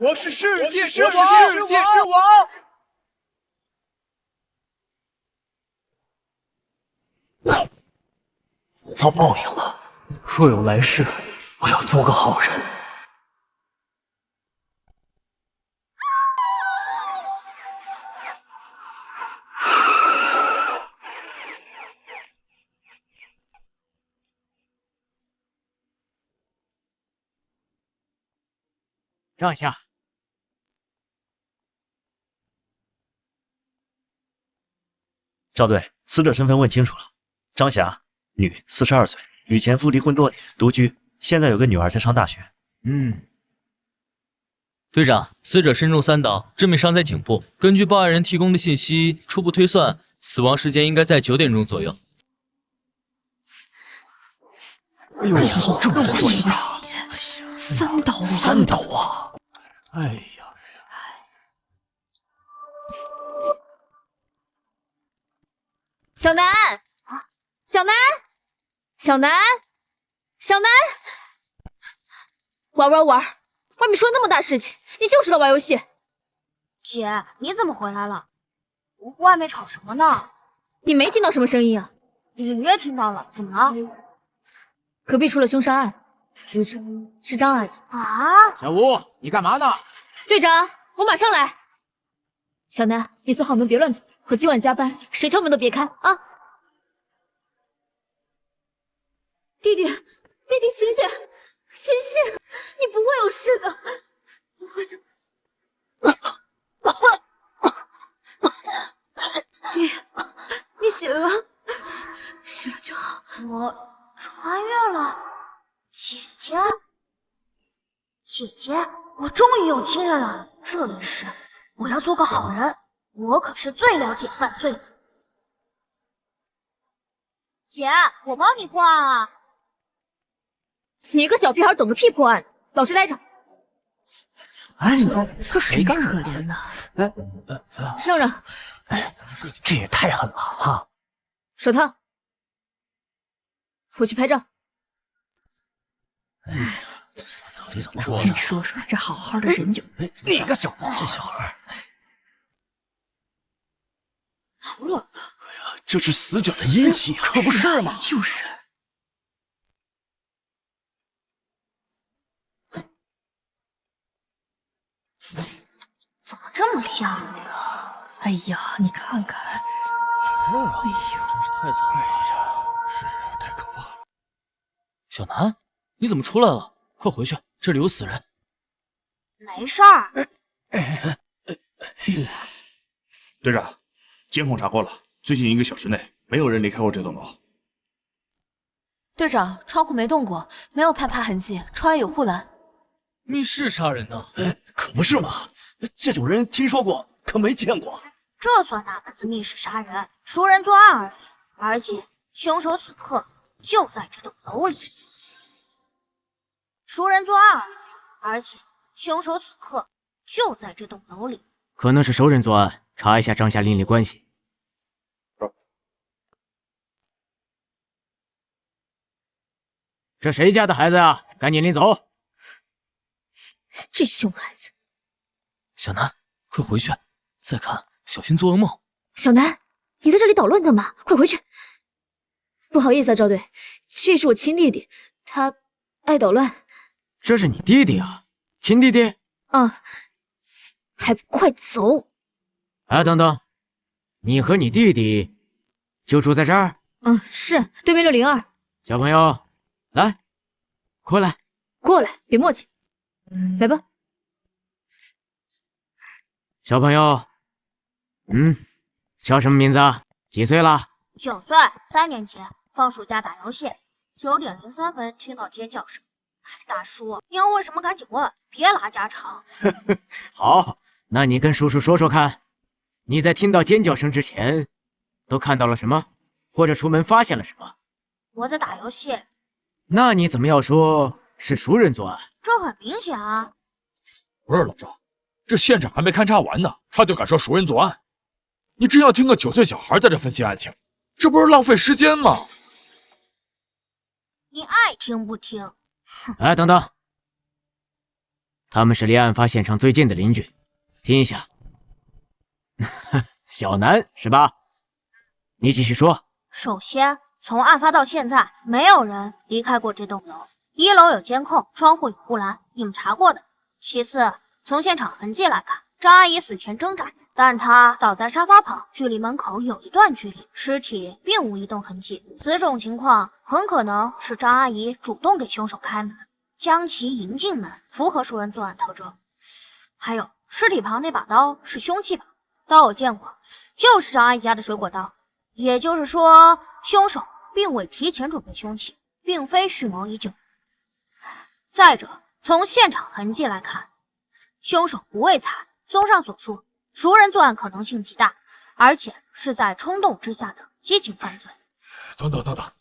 我是世界之王！遭报应了。若有来世，我要做个好人。让一下。赵队，死者身份问清楚了，张霞，女，42岁，与前夫离婚多年，独居，现在有个女儿在上大学。队长，死者身中3刀，致命伤在颈部。根据报案人提供的信息，初步推算，死亡时间应该在9点钟左右。哎呦，这么多血，3刀啊！3刀啊！哎呀！小南，小南，小南，小南，玩，外面出了那么大事情，你就知道玩游戏。姐，你怎么回来了？外面吵什么呢？你没听到什么声音啊？隐约听到了，怎么了？隔壁出了凶杀案，死者是张阿姨。啊！小吴，你干嘛呢？队长，我马上来。小南，你锁好门，别乱走。可今晚加班，谁敲门都别开啊！弟弟，醒醒，你不会有事的，不会的。你醒了就好。我穿越了，姐姐，我终于有亲人了。这一世，我要做个好人。我可是最了解犯罪的。姐，我帮你破案啊！你一个小屁孩懂个屁破案，老实待着。哎，这谁干的？可怜呐！让让。哎，这也太狠了哈！手套，我去拍照。哎呀，到底怎么说？你说这好好的人就……你个小毛，这小孩。好冷啊！哎呀，这是死者的阴气啊！可不是嘛！就是。怎么这么香？哎呀，你看看，哎呦，真是太惨了！是啊，太可怕了。小南，你怎么出来了？快回去，这里有死人。没事儿。队长，监控查过了，最近1个小时内没有人离开过这栋楼。队长，窗户没动过，没有攀爬痕迹，窗外有护栏。密室杀人呢？可不是嘛，这种人听说过，可没见过。这算哪门子密室杀人？熟人作案而已，而且凶手此刻就在这栋楼里。熟人作案，而且凶手此刻就在这栋楼里。可能是熟人作案，查一下张夏邻里关系。这谁家的孩子啊？赶紧领走！这熊孩子！小南，快回去！再看，小心做噩梦。小南，你在这里捣乱干嘛？快回去！不好意思啊，赵队，这是我亲弟弟，他爱捣乱。这是你弟弟啊？亲弟弟？啊，还不快走！哎，等等，你和你弟弟就住在这儿？是对面602。小朋友，来，过来，过来，别磨叽，来吧。小朋友，叫什么名字啊？几岁了？9岁，3年级，放暑假打游戏，9点03分听到尖叫声。大叔，你要问什么赶紧问，别拉家常。好，那你跟叔叔说说看，你在听到尖叫声之前都看到了什么，或者出门发现了什么？我在打游戏。那你怎么要说是熟人作案？这很明显啊。不是老赵，这现场还没勘察完呢，他就敢说熟人作案？你真要听个9岁小孩在这分析案情，这不是浪费时间吗？你爱听不听？哎，等等，他们是离案发现场最近的邻居。听一下，小南是吧？你继续说。首先，从案发到现在，没有人离开过这栋楼。1楼有监控，窗户有护栏，你们查过的。其次，从现场痕迹来看，张阿姨死前挣扎着，但她倒在沙发旁，距离门口有一段距离，尸体并无移动痕迹。此种情况很可能是张阿姨主动给凶手开门，将其迎进门，符合熟人作案特征。还有，尸体旁那把刀是凶器吧？刀我见过，就是张阿姨家的水果刀。也就是说，凶手并未提前准备凶器，并非蓄谋已久。再者，从现场痕迹来看，凶手不为财。综上所述，熟人作案可能性极大，而且是在冲动之下的激情犯罪。等等啊！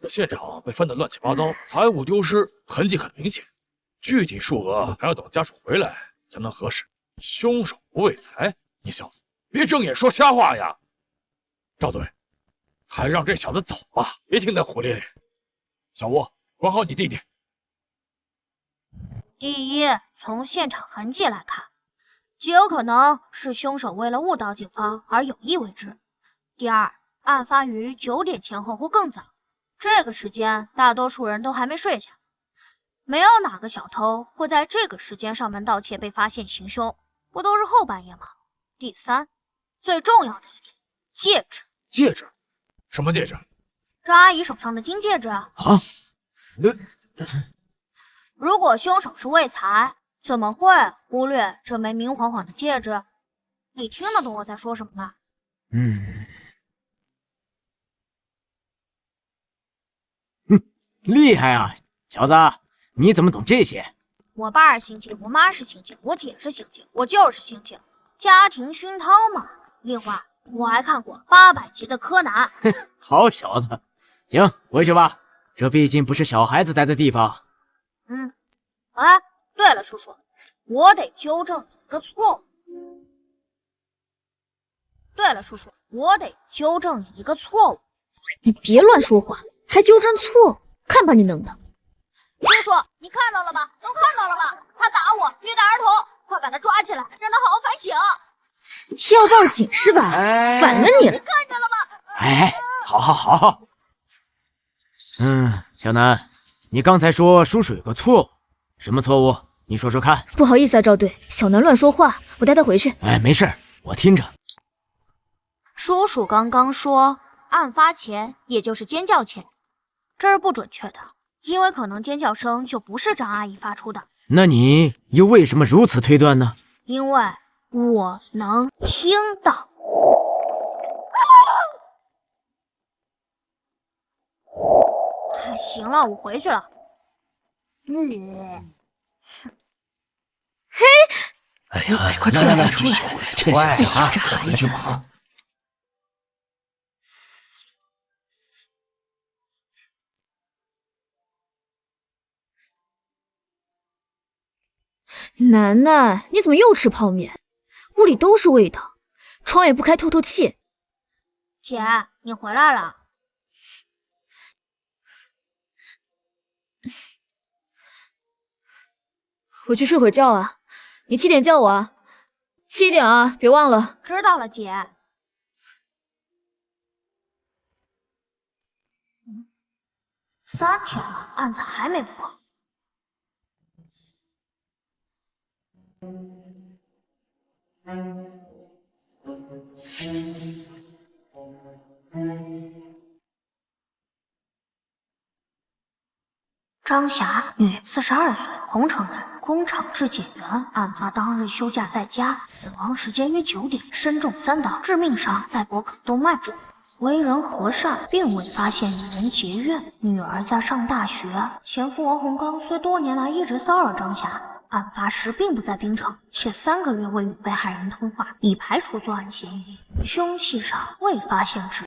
这现场被翻得乱七八糟，财物丢失，痕迹很明显，具体数额还要等家属回来才能核实。凶手不为财，你小子别睁眼说瞎话呀！赵队，还让这小子走吧，别听他胡咧咧。小吴，管好你弟弟。第一，从现场痕迹来看，极有可能是凶手为了误导警方而有意为之。第二，案发于9点前后或更早，这个时间大多数人都还没睡下，没有哪个小偷会在这个时间上门盗窃被发现行凶，不都是后半夜吗？第三，最重要的一点，戒指。戒指？什么戒指？张阿姨手上的金戒指啊！如果凶手是为财，怎么会忽略这枚明晃晃的戒指？你听得懂我在说什么吗？厉害啊，小子，你怎么懂这些？我爸是刑警，我妈是刑警，我姐是刑警，我就是刑警，家庭熏陶嘛。另外，我还看过800集的柯南。好小子，行，回去吧，这毕竟不是小孩子待的地方。哎，对了，叔叔，我得纠正你一个错误。你别乱说话，还纠正错误，看把你弄的！叔叔，你看到了吧？都看到了吧？他打我，虐待儿童，快把他抓起来，让他好好反省。要报警是吧？反了你了！看见了吧？哎，好。小南，你刚才说叔叔有个错误，什么错误？你说说看。不好意思啊，赵队，小南乱说话，我带他回去。哎，没事，我听着。叔叔刚刚说，案发前，也就是尖叫前，这是不准确的，因为可能尖叫声就不是张阿姨发出的。那你又为什么如此推断呢？因为我能听到。行了，我回去了。嘿，哎呀，快出来，趁小孩回去吧。楠楠，你怎么又吃泡面？屋里都是味道，窗也不开透透气。姐，你回来了。回去睡会觉啊，你7点叫我啊，7点啊，别忘了。知道了，姐。3天了，案子还没破。张霞，女，42岁，洪城人，工厂质检员。案发当日休假在家，死亡时间约9点，身中3刀，致命伤在脖颈动脉处。为人和善，并未发现与人结怨。女儿在上大学，前夫王洪刚虽多年来一直骚扰张霞，案发时并不在槟城，且3个月未与被害人通话，已排除作案嫌疑。凶器上未发现指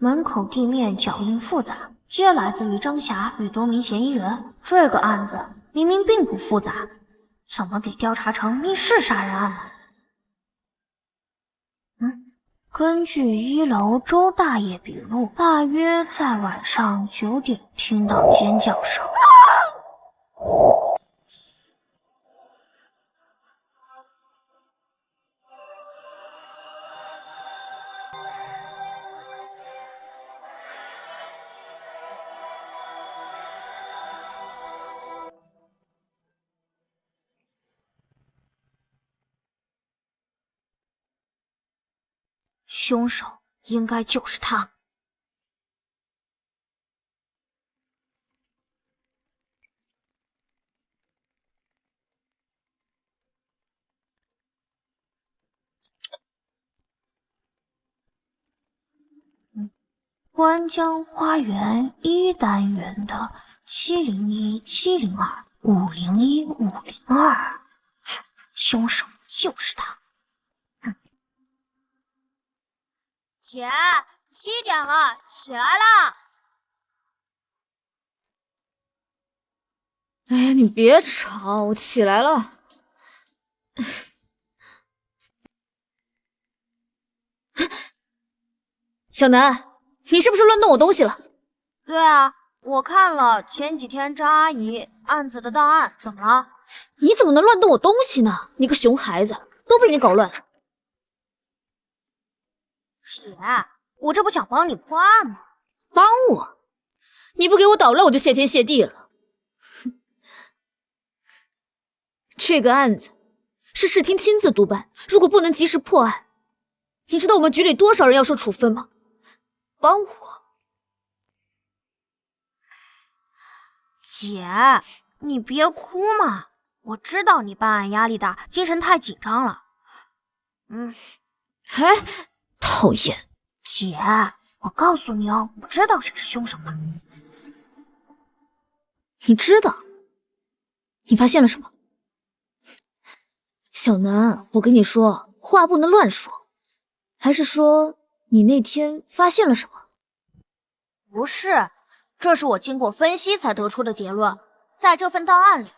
纹，门口地面脚印复杂，皆来自于张霞与多名嫌疑人。这个案子明明并不复杂，怎么给调查成密室杀人案呢？根据1楼周大爷笔录，大约在晚上9点听到尖叫声。凶手应该就是他。湾江花园1单元的701-702-501-502，凶手就是他。姐，7点了，起来啦！哎呀，你别吵，我起来了。小南，你是不是乱动我东西了？对啊，我看了前几天张阿姨案子的档案，怎么了？你怎么能乱动我东西呢？你个熊孩子，都被你搞乱了。姐，我这不想帮你破案吗？帮我？你不给我捣乱，我就谢天谢地了。哼，这个案子是市厅亲自督办，如果不能及时破案，你知道我们局里多少人要受处分吗？帮我。姐，你别哭嘛，我知道你办案压力大，精神太紧张了。哎，讨厌！姐，我告诉你哦，我知道谁是凶手了。你知道？你发现了什么？小南，我跟你说，话不能乱说。还是说你那天发现了什么？不是，这是我经过分析才得出的结论。在这份档案里，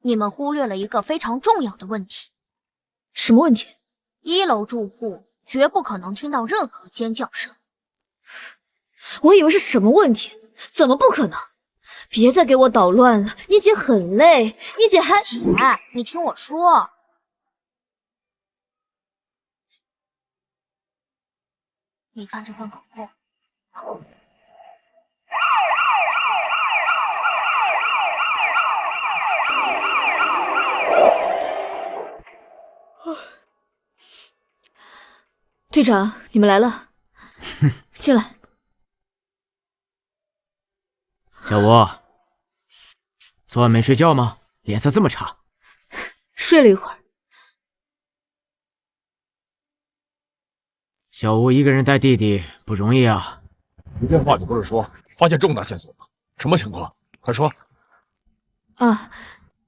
你们忽略了一个非常重要的问题。什么问题？1楼住户绝不可能听到任何尖叫声。我以为是什么问题，怎么不可能？别再给我捣乱了，你姐很累，你姐还……姐，你听我说。你看这份口供。队长，你们来了，进来。小吴，昨晚没睡觉吗？脸色这么差。睡了一会儿。小吴一个人带弟弟不容易啊。你电话里不是说发现重大线索吗？什么情况？快说。啊，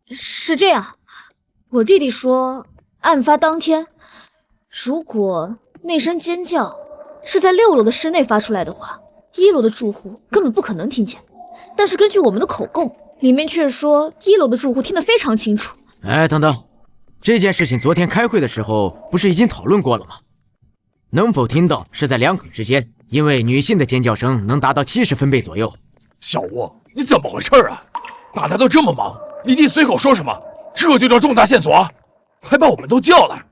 是这样，我弟弟说，案发当天，如果那声尖叫是在6楼的室内发出来的话，1楼的住户根本不可能听见。但是根据我们的口供，里面却说1楼的住户听得非常清楚。哎，等等，这件事情昨天开会的时候不是已经讨论过了吗？能否听到是在2口之间，因为女性的尖叫声能达到70分贝左右。小吴，你怎么回事啊？大家都这么忙，你弟随口说什么，这就叫重大线索？还把我们都叫来，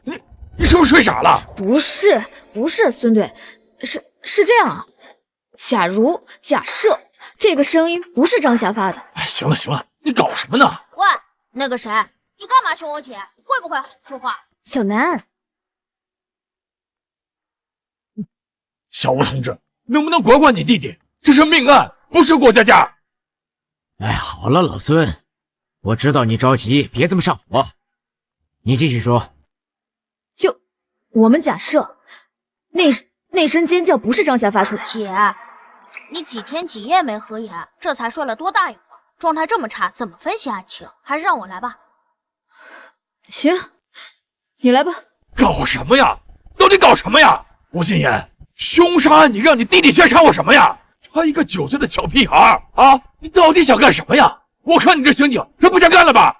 你是不是睡傻了？不是，孙队，是这样啊。假设这个声音不是张霞发的。哎，行了，你搞什么呢？喂，那个谁，你干嘛凶我姐？会不会好好说话？小南，小吴同志，能不能管管你弟弟？这是命案，不是过家家。哎，好了，老孙，我知道你着急，别这么上火。你继续说。就我们假设那声尖叫不是张霞发出来的。姐，你几天几夜没合眼，这才睡了多大一会儿，状态这么差，怎么分析案情？还是让我来吧。行，你来吧。搞什么呀？到底搞什么呀？吴心言，凶杀案你让你弟弟先杀我什么呀？他一个9岁的小屁孩啊！你到底想干什么呀？我看你这刑警是不想干了吧？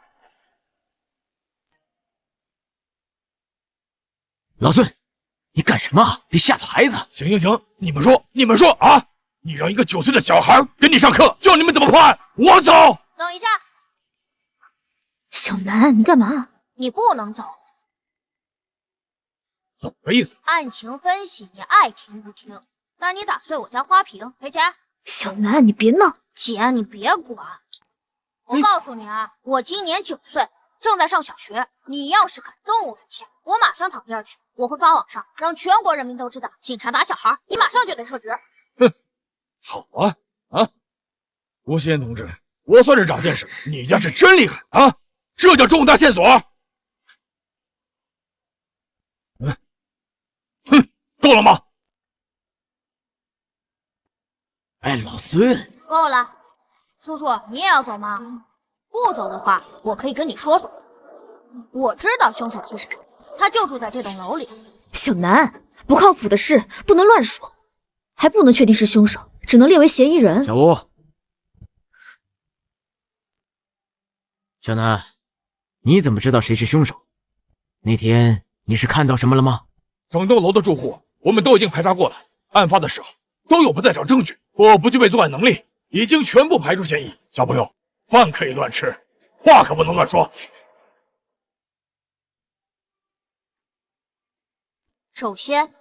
老孙，你干什么？别吓到孩子。行，你们说啊！你让一个9岁的小孩给你上课，教你们怎么破案，我走。等一下，小南，你干嘛？你不能走。怎么个意思？案情分析你爱听不听，但你打碎我家花瓶赔钱。小南，你别闹。姐，你别管。我告诉你啊，我今年9岁，正在上小学。你要是敢动我一下，我马上躺地上去。我会发网上，让全国人民都知道，警察打小孩，你马上就得撤职。哼，好啊啊！吴希言同志，我算是长见识了，你家是真厉害啊！这叫重大线索。哼，够了吗？哎，老孙，够了，叔叔，你也要走吗？不走的话，我可以跟你说说。我知道凶手是谁，他就住在这栋楼里。小南，不靠谱的事不能乱说，还不能确定是凶手，只能列为嫌疑人。小吴，小南，你怎么知道谁是凶手？那天你是看到什么了吗？整栋楼的住户我们都已经排查过了，案发的时候都有不在场证据或不具备作案能力，已经全部排除嫌疑。小朋友，饭可以乱吃，话可不能乱说。首先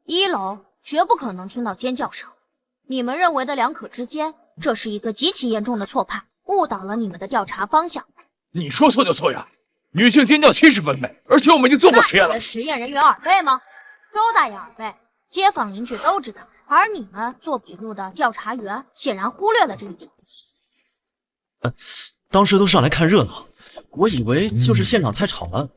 ，1楼绝不可能听到尖叫声。你们认为的两可之间，这是一个极其严重的错判，误导了你们的调查方向。你说错就错呀！女性尖叫70分贝，而且我们已经做过实验了。那你的实验人员耳背吗？周大爷耳背，街坊邻居都知道。而你们做笔录的调查员显然忽略了这一点。当时都上来看热闹，我以为就是现场太吵了，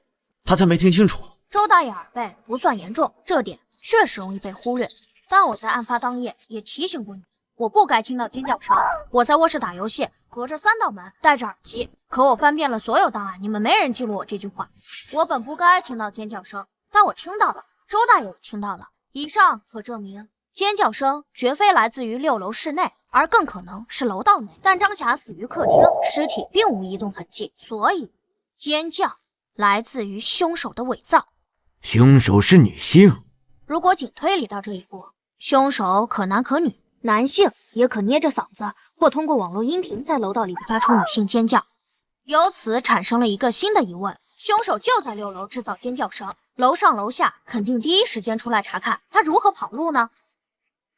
他才没听清楚。周大爷耳背不算严重，这点确实容易被忽略。但我在案发当夜也提醒过你，我不该听到尖叫声。我在卧室打游戏，隔着3道门，戴着耳机。可我翻遍了所有档案，你们没人记录我这句话。我本不该听到尖叫声，但我听到了，周大爷也听到了。以上可证明，尖叫声绝非来自于6楼室内，而更可能是楼道内。但张霞死于客厅，尸体并无移动痕迹，所以尖叫来自于凶手的伪造。凶手是女性。如果仅推理到这一步，凶手可男可女，男性也可捏着嗓子或通过网络音频在楼道里发出女性尖叫。由此产生了一个新的疑问：凶手就在6楼制造尖叫声，楼上楼下肯定第一时间出来查看，他如何跑路呢？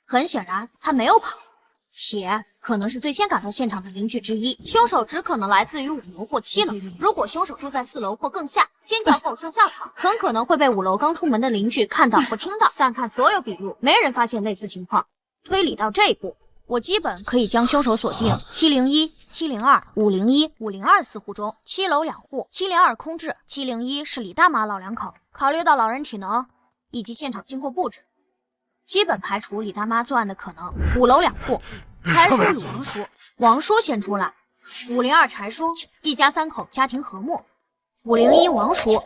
很显然，他没有跑，且可能是最先赶到现场的邻居之一。凶手只可能来自于5楼或7楼。如果凶手住在4楼或更下，尖叫后向下跑，很可能会被5楼刚出门的邻居看到或听到。但看所有笔录，没人发现类似情况。推理到这一步，我基本可以将凶手锁定701、702、501、502户中，7楼2户，702空置，701是李大妈老两口。考虑到老人体能以及现场经过布置，基本排除李大妈作案的可能。5楼2户，柴叔与王叔，王叔先出来。502柴叔一家3口，家庭和睦。501王叔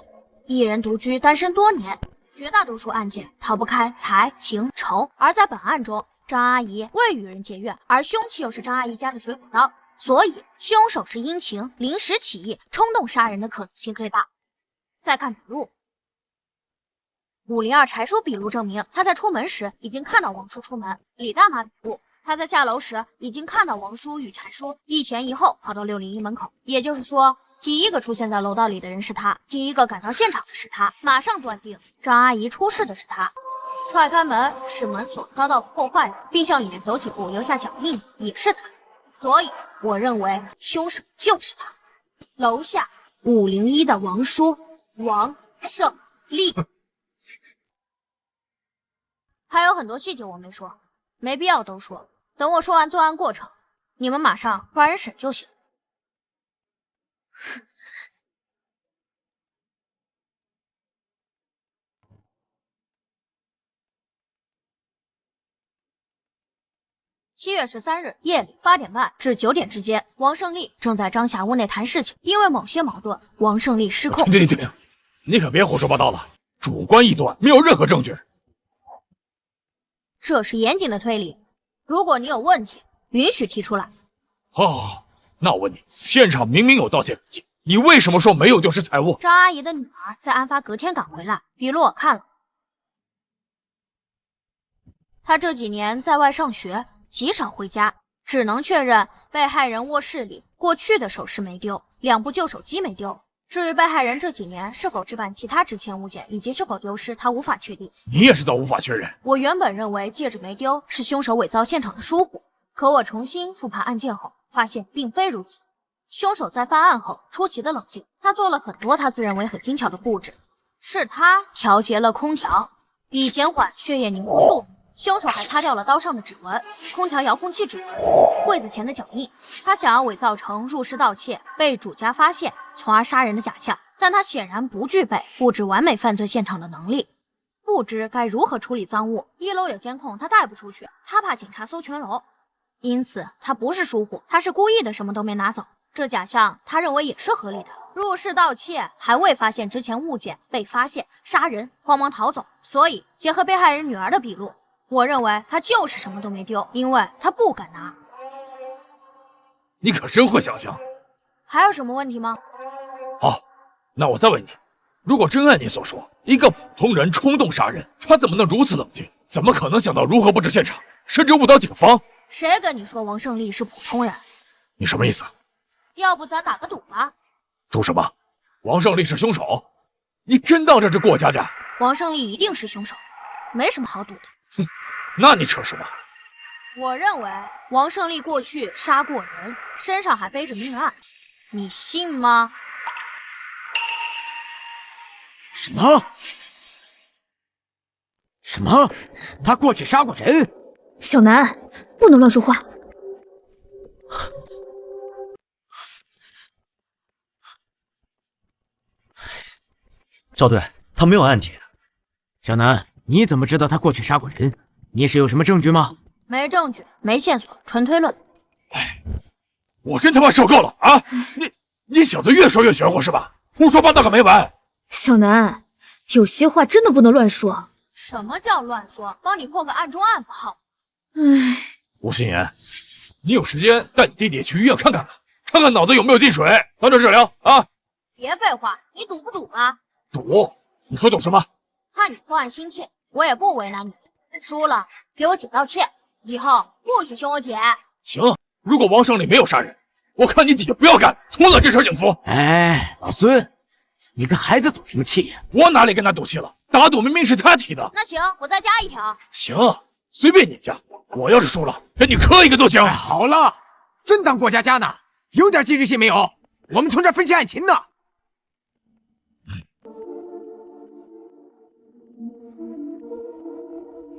一人独居，单身多年。绝大多数案件逃不开财情仇，而在本案中，张阿姨未与人结怨，而凶器又是张阿姨家的水果刀，所以凶手是因情临时起意冲动杀人的可能性最大。再看笔录，502柴叔笔录证明他在出门时已经看到王叔出门。李大妈笔录，他在下楼时已经看到王叔与柴叔一前一后跑到601门口，也就是说，第一个出现在楼道里的人是他，第一个赶到现场的是他，马上断定张阿姨出事的是他。踹开门使门锁遭到破坏，并向里面走几步留下脚印，也是他。所以我认为凶手就是他。楼下501的王叔王胜利。还有很多细节我没说，没必要都说。等我说完作案过程，你们马上抓人审就行。7月13日夜里8点半至9点之间，王胜利正在张霞屋内谈事情，因为某些矛盾，王胜利失控。对，你可别胡说八道了，主观臆断，没有任何证据。这是严谨的推理，如果你有问题，允许提出来。好，那我问你，现场明明有盗窃痕迹，你为什么说没有丢失财物？张阿姨的女儿在案发隔天赶回来，笔录我看了，她这几年在外上学，极少回家，只能确认被害人卧室里过去的首饰没丢，2部旧手机没丢。至于被害人这几年是否置办其他值钱物件，以及是否丢失，他无法确定。你也知道无法确认。我原本认为戒指没丢是凶手伪造现场的疏忽，可我重新复盘案件后，发现并非如此。凶手在犯案后出奇的冷静，他做了很多他自认为很精巧的布置，是他调节了空调，以减缓血液凝固速度。凶手还擦掉了刀上的指纹、空调遥控器指纹、柜子前的脚印。他想要伪造成入室盗窃被主家发现，从而杀人的假象，但他显然不具备布置完美犯罪现场的能力。不知该如何处理赃物。1楼有监控，他带不出去，他怕警察搜全楼，因此他不是疏忽，他是故意的，什么都没拿走。这假象他认为也是合理的。入室盗窃还未发现值钱物件被发现，杀人慌忙逃走，所以结合被害人女儿的笔录，我认为他就是什么都没丢，因为他不敢拿。你可真会想象。还有什么问题吗？好，那我再问你，如果真按你所说，一个普通人冲动杀人，他怎么能如此冷静？怎么可能想到如何布置现场，甚至误导警方？谁跟你说王胜利是普通人？你什么意思？要不咱打个赌吧？赌什么？王胜利是凶手？你真当这是过家家？王胜利一定是凶手，没什么好赌的。哼，那你扯什么？我认为王胜利过去杀过人，身上还背着命案，你信吗？什么？什么？他过去杀过人？小南，不能乱说话。赵队，他没有案底。小南，你怎么知道他过去杀过人？你是有什么证据吗？没证据，没线索，纯推论。哎，我真他妈受够了啊！你小子越说越玄乎是吧？胡说八道个没完！小南，有些话真的不能乱说。什么叫乱说？帮你破个案中案不好？吴心言，你有时间带你弟弟去医院看看吧，看看脑子有没有进水，早点治疗啊！别废话，你赌不赌啊？赌？你说赌什么？看你破案心切，我也不为难你。输了，给我姐道歉，以后不许凶我姐。行，如果王胜利没有杀人，我看你姐就不要干，脱了这身警服。哎，老孙，你跟孩子赌什么气呀？我哪里跟他赌气了？打赌明明是他提的。那行，我再加一条。行，随便你加。我要是输了，给你磕一个都行。哎，好了，真当过家家呢？有点纪律性没有？我们从这分析案情呢。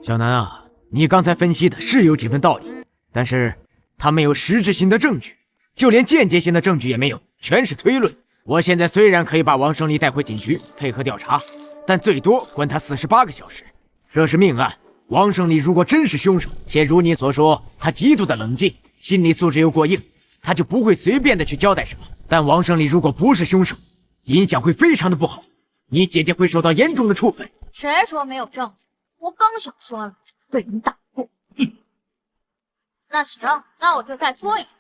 小南啊，你刚才分析的是有几分道理，但是他没有实质性的证据，就连间接性的证据也没有，全是推论。我现在虽然可以把王胜利带回警局配合调查，但最多关他48个小时。这是命案，王胜利如果真是凶手，且如你所说，他极度的冷静，心理素质又过硬，他就不会随便的去交代什么。但王胜利如果不是凶手，影响会非常的不好，你姐姐会受到严重的处分。谁说没有证据？我刚想说了，被人打破。那行，那我就再说一次。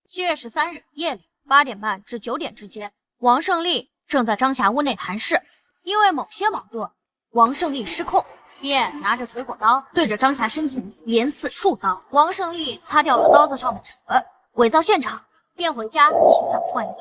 7月13日夜里8点半至9点之间，王胜利正在张霞屋内谈事，因为某些矛盾，王胜利失控，便拿着水果刀对着张霞身体连刺数刀。王胜利擦掉了刀子上的指纹，伪造现场，便回家洗澡换衣，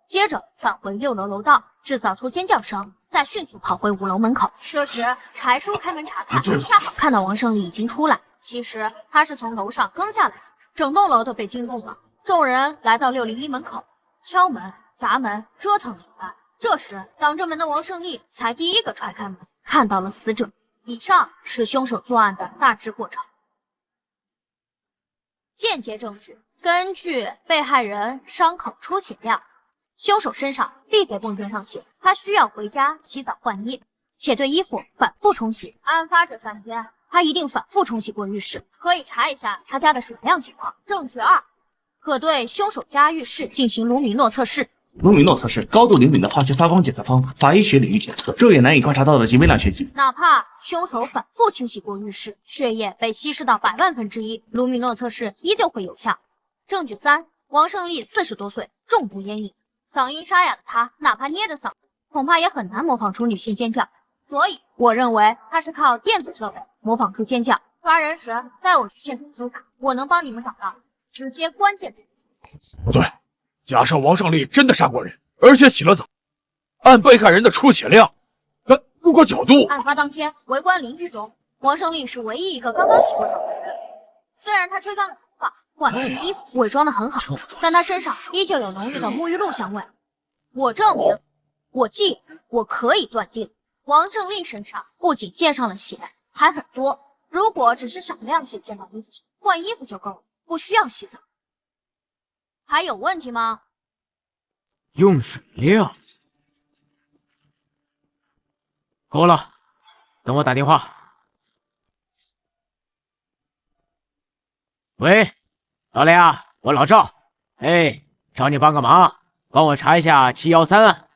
接着返回6楼楼道，制造出尖叫声，再迅速跑回5楼门口。这时柴叔开门查看，恰好看到王胜利已经出来。其实他是从楼上跟下来的，整栋楼都被惊动了。众人来到601门口，敲门、砸门，折腾了一番。这时挡着门的王胜利才第一个踹开门，看到了死者。以上是凶手作案的大致过程。间接证据：根据被害人伤口出血量，凶手身上必得蹦溅上血，他需要回家洗澡换衣，且对衣服反复冲洗。案发这3天，他一定反复冲洗过浴室，可以查一下他家的水量情况。证据2，可对凶手家浴室进行卢米诺测试。卢米诺测试高度灵敏的化学发光检测方法，法医学领域检测，肉眼难以观察到的极微量血迹。哪怕凶手反复清洗过浴室，血液被稀释到100万分之一，卢米诺测试依旧会有效。证据3，王胜利40多岁，重度烟瘾，嗓音沙哑的他，哪怕捏着嗓子，恐怕也很难模仿出女性尖叫。所以，我认为他是靠电子设备模仿出尖叫。抓人时带我去现场搜查，我能帮你们找到直接关键证据。不对，假设王胜利真的杀过人，而且洗了澡，按被害人的出血量，如果角度……案发当天，围观邻居中，王胜利是唯一一个刚刚洗过澡的人。虽然他吹干了头发，换了身衣服，伪装的很好，但他身上依旧有浓郁的沐浴露香味。我证明，我既我可以断定，王胜利身上不仅溅上了血，还很多。如果只是少量血溅到衣服上，换衣服就够了，不需要洗澡。还有问题吗？用水量够了，等我打电话。喂，老雷啊，我老赵，哎，找你帮个忙，帮我查一下713案，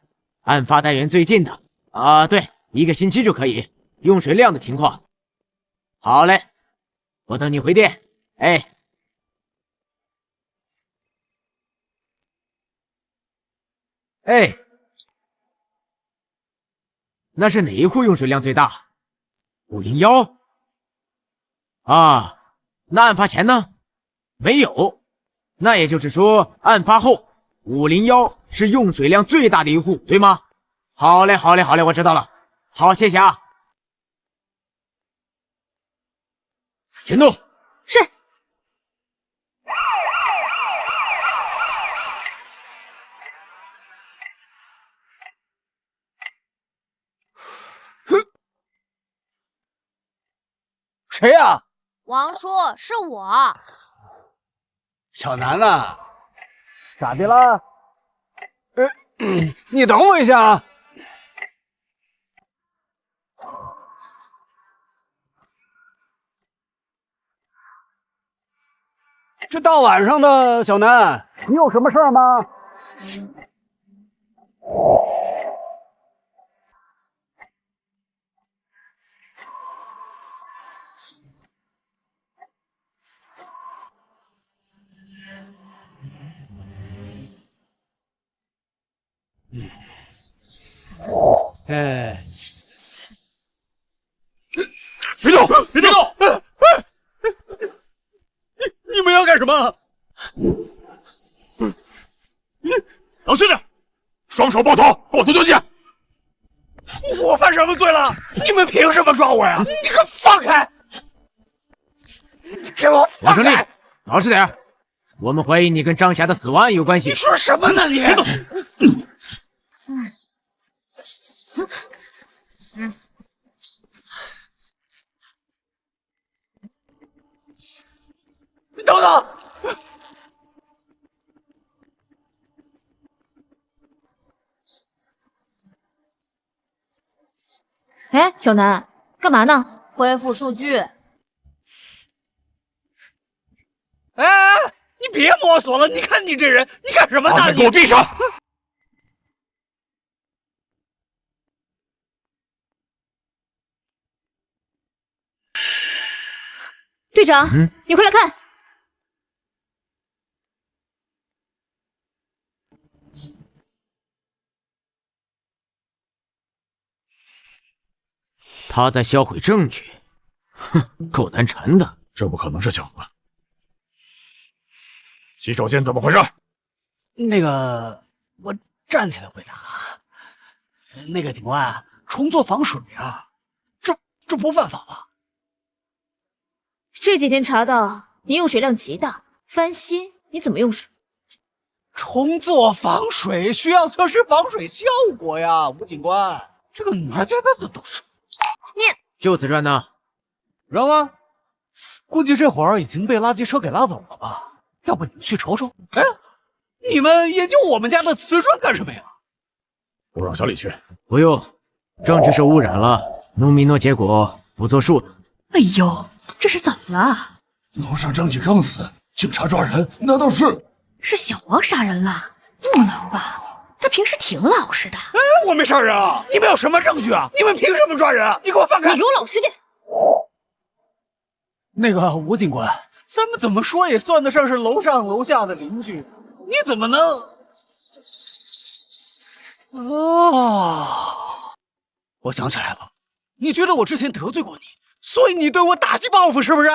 案发单元最近的啊，对，1个星期就可以，用水量的情况。好嘞，我等你回电。哎，哎，那是哪一户用水量最大？501啊？那案发前呢？没有。那也就是说，案发后501是用水量最大的一户，对吗？好嘞，好嘞，好嘞，我知道了。好，谢谢啊。行动。是。谁呀？王叔，是我。小南呐，咋的了？你等我一下啊。这大晚上的，小南，你有什么事儿吗？哎，别动，别动！你们要干什么？老实点，双手抱头，给我丢丢剑！我犯什么罪了？你们凭什么抓我呀？你给我放开！给我放开！王胜利，老实点，我们怀疑你跟张霞的死亡案有关系。你说什么呢你？你等等！哎，小南，干嘛呢？恢复数据。哎，你别摸索了！你看你这人，你干什么呢？把嘴给我闭上！队长，你快来看！他在销毁证据，哼，够难缠的。这不可能是巧合。洗手间怎么回事？那个，我站起来回答啊。那个警官，重做防水啊，这不犯法吧？这几天查到你用水量极大，翻新你怎么用水？重做防水需要测试防水效果呀，吴警官，这个哪家的都是。你就此转呢？扔啊！估计这会儿已经被垃圾车给拉走了吧？要不你们去瞅瞅？哎，你们研究我们家的瓷砖干什么呀？我让小李去。不用，证据受污染了，农民诺结果不作数的。哎呦，这是怎么了？楼上张启刚死，警察抓人，难道是小王杀人了？不能吧？他平时挺老实的。哎，我没杀人啊！你们有什么证据啊？你们凭什么抓人啊？你给我放开！你给我老实点！那个吴警官，咱们怎么说也算得上是楼上楼下的邻居，你怎么能……哦，我想起来了，你觉得我之前得罪过你，所以你对我打击报复是不是？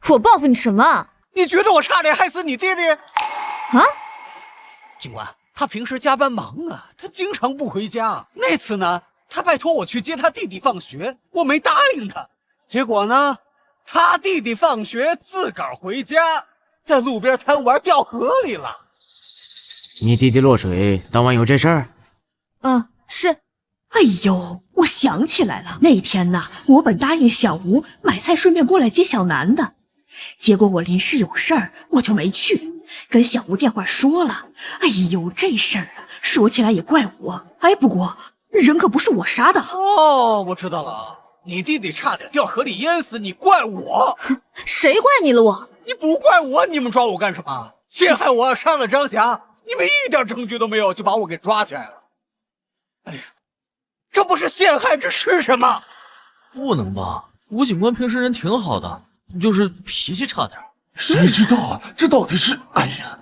我报复你什么？你觉得我差点害死你爹爹？啊？警官，他平时加班忙啊，他经常不回家。那次呢，他拜托我去接他弟弟放学，我没答应他。结果呢，他弟弟放学自个儿回家，在路边贪玩掉河里了。你弟弟落水，当晚有这事儿？嗯，是。哎呦，我想起来了，那天呢，我本答应小吴买菜顺便过来接小南的，结果我临时有事儿，我就没去，跟小吴电话说了。哎呦，这事儿啊，说起来也怪我。哎，不过人可不是我杀的。哦，我知道了，你弟弟差点掉河里淹死，你怪我？谁怪你了我？你不怪我，你们抓我干什么？陷害我，杀了张霞，你们一点证据都没有就把我给抓起来了。哎呀，这不是陷害，这是什么？不能吧？吴警官平时人挺好的，就是脾气差点。谁知道啊？这到底是……哎呀！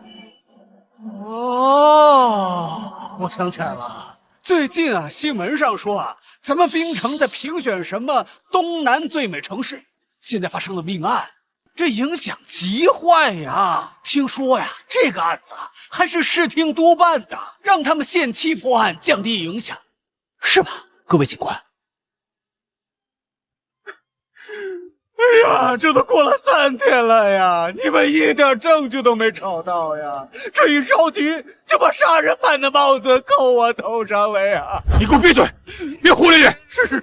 哦，我想起来了，最近啊，新闻上说啊，咱们槟城在评选什么东南最美城市，现在发生了命案，这影响极坏呀！听说呀，这个案子还是市厅督办的，让他们限期破案，降低影响，是吧，各位警官？哎呀，这都过了3天了呀，你们一点证据都没找到呀！这一着急就把杀人犯的帽子扣我头上了呀！你给我闭嘴，别胡咧咧！是，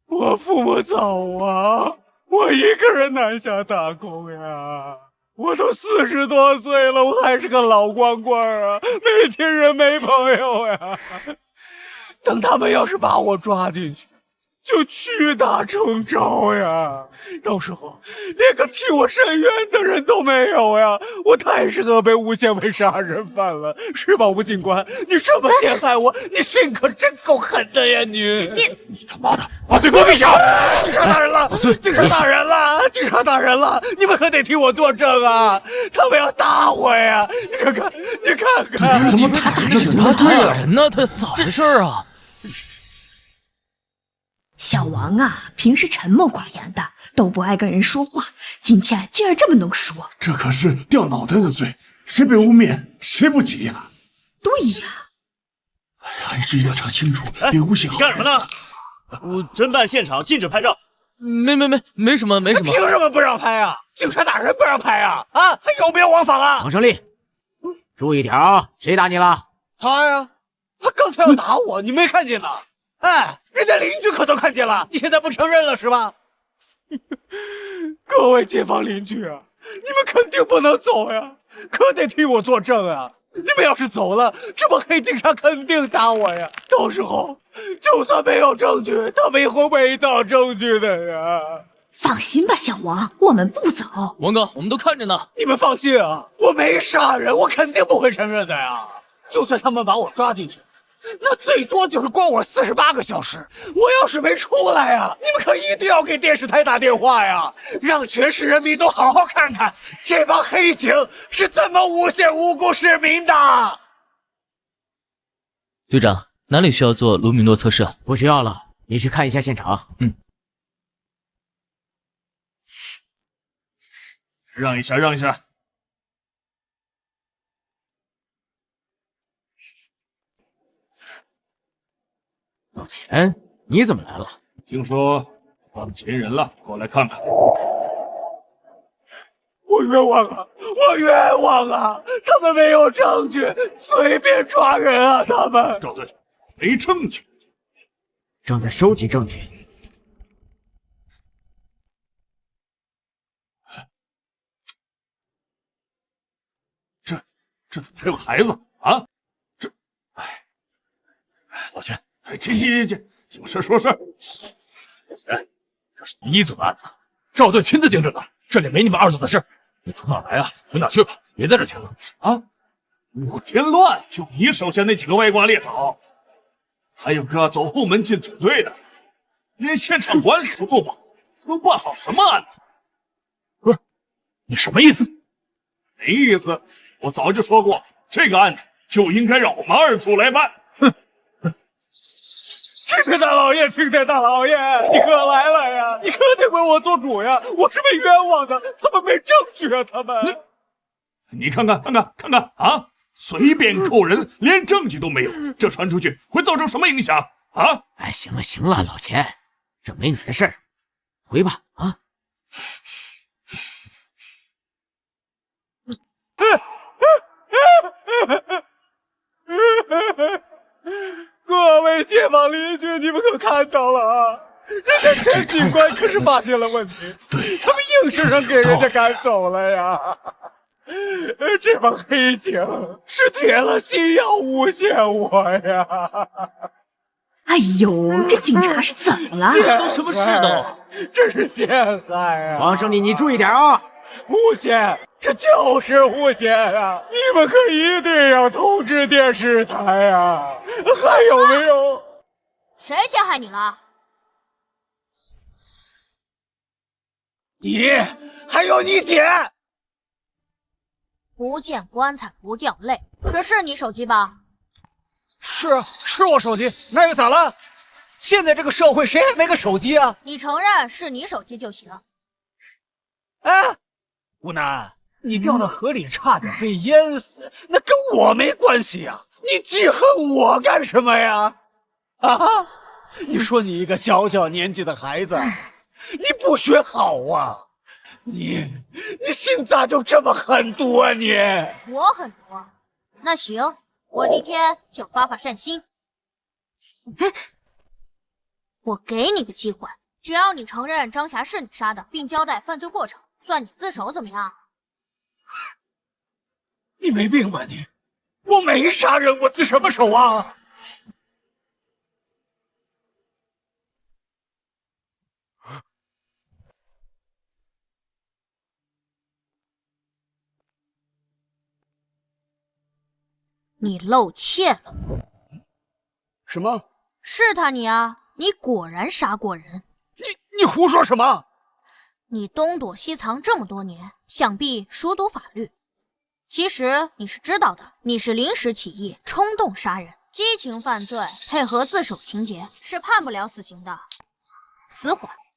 我父母走啊，我一个人南下打工呀。我都40多岁了，我还是个老光棍啊，没亲人没朋友呀。等他们要是把我抓进去，就屈打成招呀！到时候连个替我伸冤的人都没有呀！我太适合被诬陷为杀人犯了，是吧，吴警官？你这么陷害我，你心可真够狠的呀！你他妈的把嘴给我闭上！警察大人了！警察大人了！警察大人了！你们可得替我作证啊！他们要打我呀！你看看，怎么打人警察打人呢？他咋回事啊？小王啊，平时沉默寡言的，都不爱跟人说话，今天竟然这么能说。这可是掉脑袋的罪，谁被污蔑谁不急呀？对呀，还是一定要查清楚，别诬陷。你干什么呢？侦办现场禁止拍照。没什么。凭什么不让拍啊？警察大人不让拍啊？啊，还有没有王法啊？王胜利，注意点啊！谁打你了？他呀，他刚才要打我，你没看见呢？哎，人家邻居可都看见了，你现在不承认了是吧？各位街坊邻居啊，你们肯定不能走呀，可得替我作证啊！你们要是走了，这帮黑警察肯定打我呀！到时候就算没有证据，他们也会伪造证据的呀！放心吧，小王，我们不走。王哥，我们都看着呢。你们放心啊，我没杀人，我肯定不会承认的呀！就算他们把我抓进去，那最多就是关我48个小时。我要是没出来呀，你们可一定要给电视台打电话呀，让全市人民都好好看看这帮黑警是怎么诬陷无辜市民的。队长，哪里需要做卢米诺测试啊？不需要了，你去看一下现场。让一下。老钱，你怎么来了？听说放钱人了，过来看看。我冤枉啊！他们没有证据，随便抓人啊！他们赵队，没证据，正在收集证据。这怎么还有个孩子啊？老钱，行，有事说事。老钱，这是你一组的案子，赵队亲自盯着的，这里没你们2组的事。你从哪来啊？回哪去吧，别在这抢了。啊！五天乱，就你手下那几个歪瓜裂枣，还有个走后门进组队的，连现场管理都做不好，能办好什么案子？不是，你什么意思？没意思，我早就说过，这个案子就应该让我们2组来办。青天大老爷，你可来了呀！你可得为我做主呀！我是被冤枉的，他们没证据啊！他们，你看看啊！随便扣人，连证据都没有，这传出去会造成什么影响啊？哎，行了行了，老钱，这没你的事儿，回吧啊。各位街坊邻居，你们可看到了啊？人家钱警官可是发现了问题，他们硬生生给人家赶走了呀！这帮黑警是铁了心要诬陷我呀！哎呦，这警察是怎么了？这都什么事都？这是陷害啊！王胜利，你注意点啊！诬陷，这就是诬陷啊！你们可一定要通知电视台啊！还有没有？谁陷害你了？你还有你姐！不见棺材不掉泪，这是你手机吧？是我手机，那又咋了？现在这个社会谁还没个手机啊？你承认是你手机就行。哎，吴楠，你掉到河里差点被淹死，那跟我没关系呀！你记恨我干什么呀？啊！你说你一个小小年纪的孩子，你不学好啊？你心咋就这么狠毒啊你？我很毒。那行，我今天就发发善心。我给你个机会，只要你承认张霞是你杀的，并交代犯罪过程，算你自首，怎么样？你没病吧你？我没杀人，我自什么首啊？你露怯了。什么？是他你啊！你果然杀过人。你胡说什么？你东躲西藏这么多年，想必熟读法律。其实你是知道的，你是临时起意、冲动杀人、激情犯罪，配合自首情节，是判不了死刑的。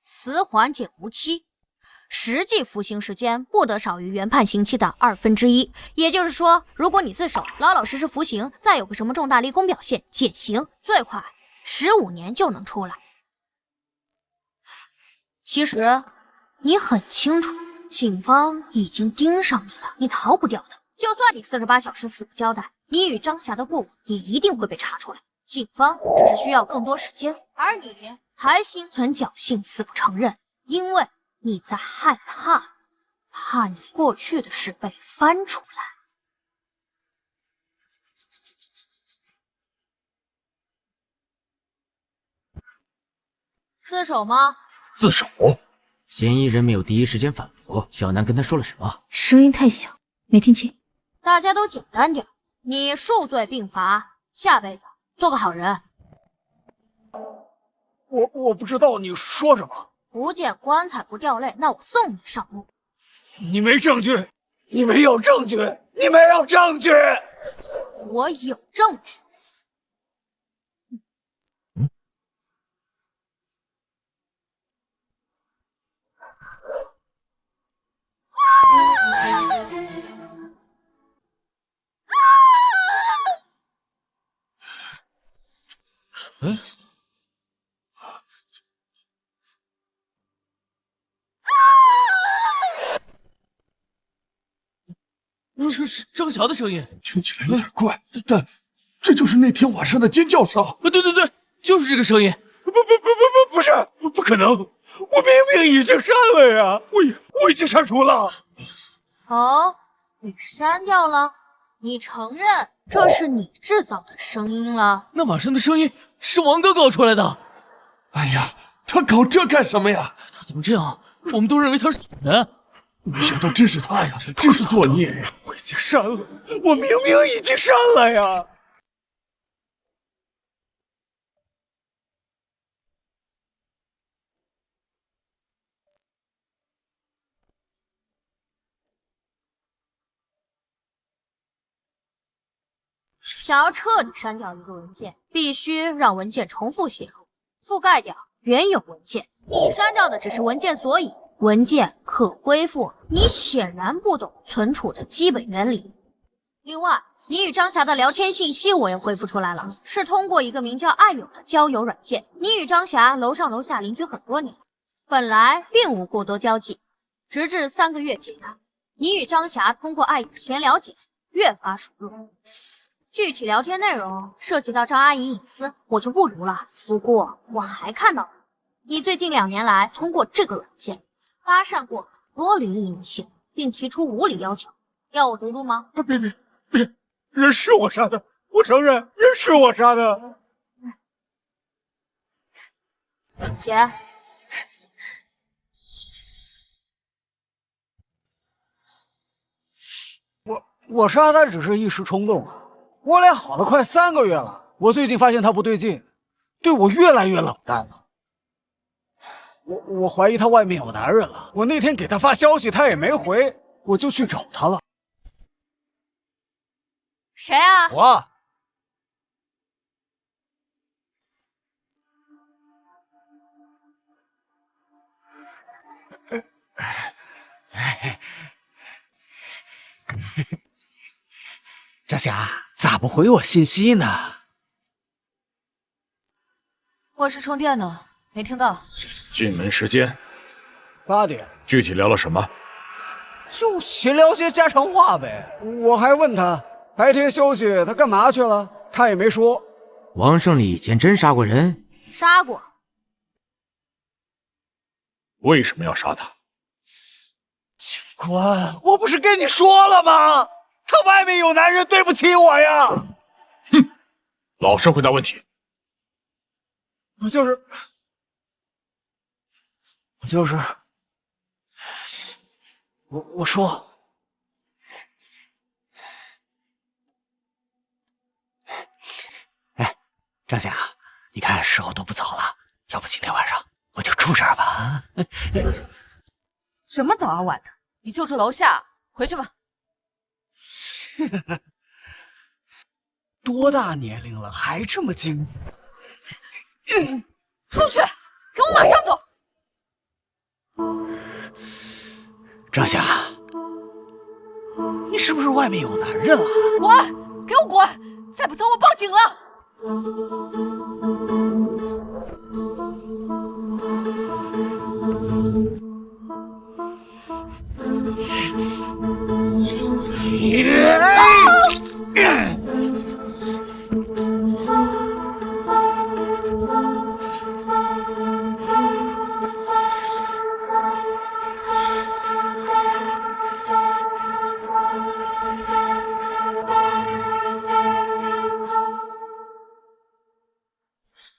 死缓减无期，实际服刑时间不得少于原判刑期的1/2。也就是说，如果你自首，老老实实服刑，再有个什么重大立功表现，减刑，最快15年就能出来。其实你很清楚，警方已经盯上你了，你逃不掉的。就算你48小时死不交代，你与张霞的过往也一定会被查出来。警方只是需要更多时间，而你还心存侥幸死不承认，因为你在害怕，怕你过去的事被翻出来。自首吗？自首？嫌疑人没有第一时间反驳，小南跟他说了什么？声音太小，没听清。大家都简单点，你数罪并罚，下辈子做个好人。我不知道你说什么。不见棺材不掉泪，那我送你上路。你没证据，你没有证据，你没有证据。我有证据。这是张霞的声音，听起来有点怪，但这就是那天晚上的尖叫声。对，就是这个声音。不是，不可能！我明明已经删了呀，我已经删除了。哦，你删掉了？你承认这是你制造的声音了？那晚上的声音是王哥搞出来的。哎呀，他搞这干什么呀？他怎么这样？我们都认为他是死的。没想到真是他呀，真是作孽呀！我已经删了，我明明已经删了呀。想要彻底删掉一个文件，必须让文件重复写入，覆盖掉原有文件。你删掉的只是文件索引，文件可恢复。你显然不懂存储的基本原理。另外，你与张霞的聊天信息我也恢复出来了，是通过一个名叫爱友的交友软件。你与张霞楼上楼下邻居很多年，本来并无过多交集，直至3个月前，你与张霞通过爱友闲聊几句，越发熟络。具体聊天内容涉及到张阿姨隐私，我就不读了。不过我还看到了，你最近2年来通过这个软件搭讪过很多离异女性，并提出无理要求，要我读读吗？别，人是我杀的，我承认人是我杀的。姐，我杀他只是一时冲动啊，我俩好了快3个月了，我最近发现他不对劲，对我越来越冷淡了。我怀疑他外面有男人了，我那天给他发消息他也没回，我就去找他了。谁啊？我。张霞咋不回我信息呢？卧室充电呢，没听到。进门时间8点，具体聊了什么？就闲聊些家常话呗。我还问他白天休息他干嘛去了，他也没说。王胜利以前真杀过人？杀过。为什么要杀他？警官，我不是跟你说了吗？他外面有男人，对不起我呀！哼，老实回答问题。我就是，我说，哎，张霞，你看时候都不早了，要不今天晚上我就住这儿吧？什么早啊晚的，你就住楼下，回去吧。多大年龄了，还这么精明？出去，给我马上走！张霞，你是不是外面有男人了？滚！给我滚！再不走，我报警了！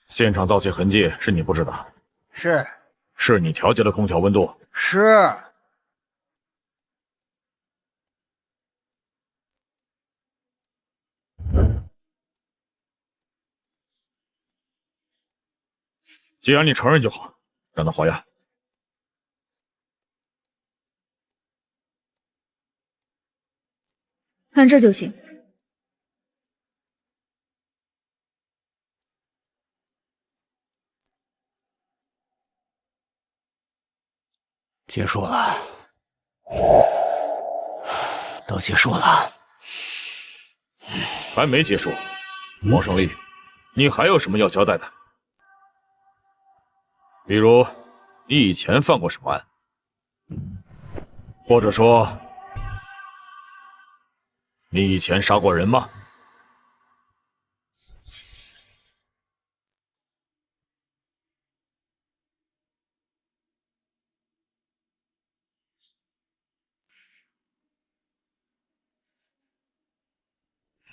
现场盗窃痕迹是你不知道，是你调节了空调温度。是。既然你承认就好，让他还押。看这就行。结束了，都结束了。还没结束，王胜利，你还有什么要交代的？比如，你以前犯过什么案？或者说，你以前杀过人吗？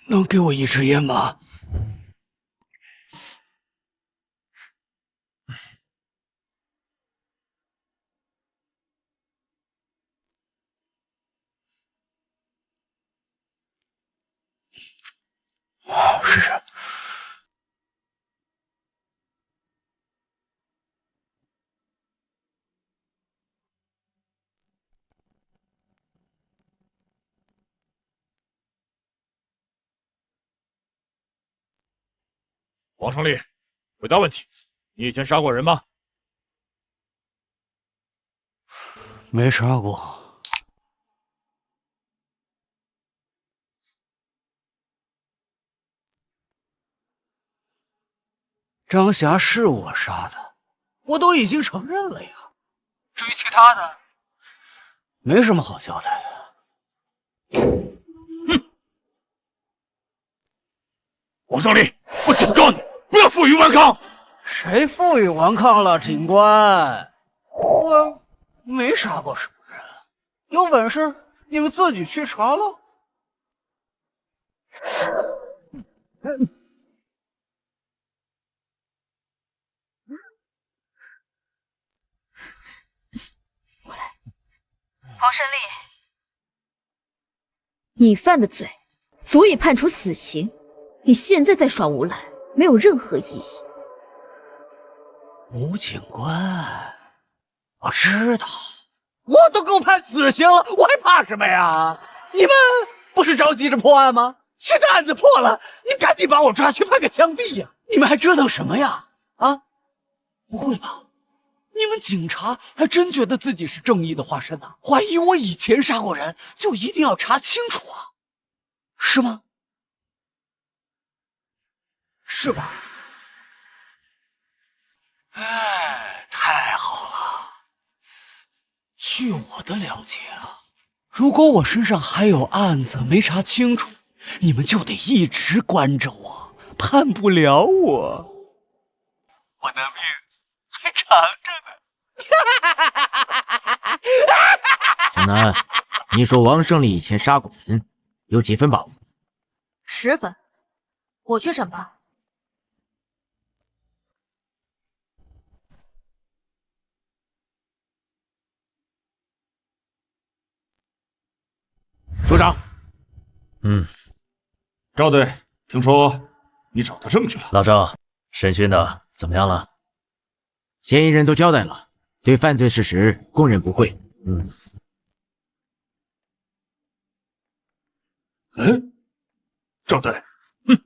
能给我一支烟吗？试试。王胜利，回答问题：你以前杀过人吗？没杀过。张霞是我杀的，我都已经承认了呀。至于其他的，没什么好交代的。王胜利，我警告你，不要负隅顽抗。谁负隅顽抗了，警官？我没杀过什么人，有本事你们自己去查喽。王胜利，你犯的罪足以判处死刑，你现在在耍无赖，没有任何意义。吴警官，我知道，我都够判死刑了，我还怕什么呀？你们不是着急着破案吗？现在案子破了，你赶紧把我抓去判个枪毙呀！你们还折腾什么呀？啊？不会吧？你们警察还真觉得自己是正义的化身呢？怀疑我以前杀过人，就一定要查清楚啊？是吗？是吧？哎，太好了！据我的了解啊，如果我身上还有案子没查清楚，你们就得一直关着我，判不了我，我的命还长着呢。小南，你说王胜利以前杀过人，有几分把握？10分，我去审判。署长。赵队，听说你找到证据了。老赵，审讯的怎么样了？嫌疑人都交代了，对犯罪事实供认不讳。赵队，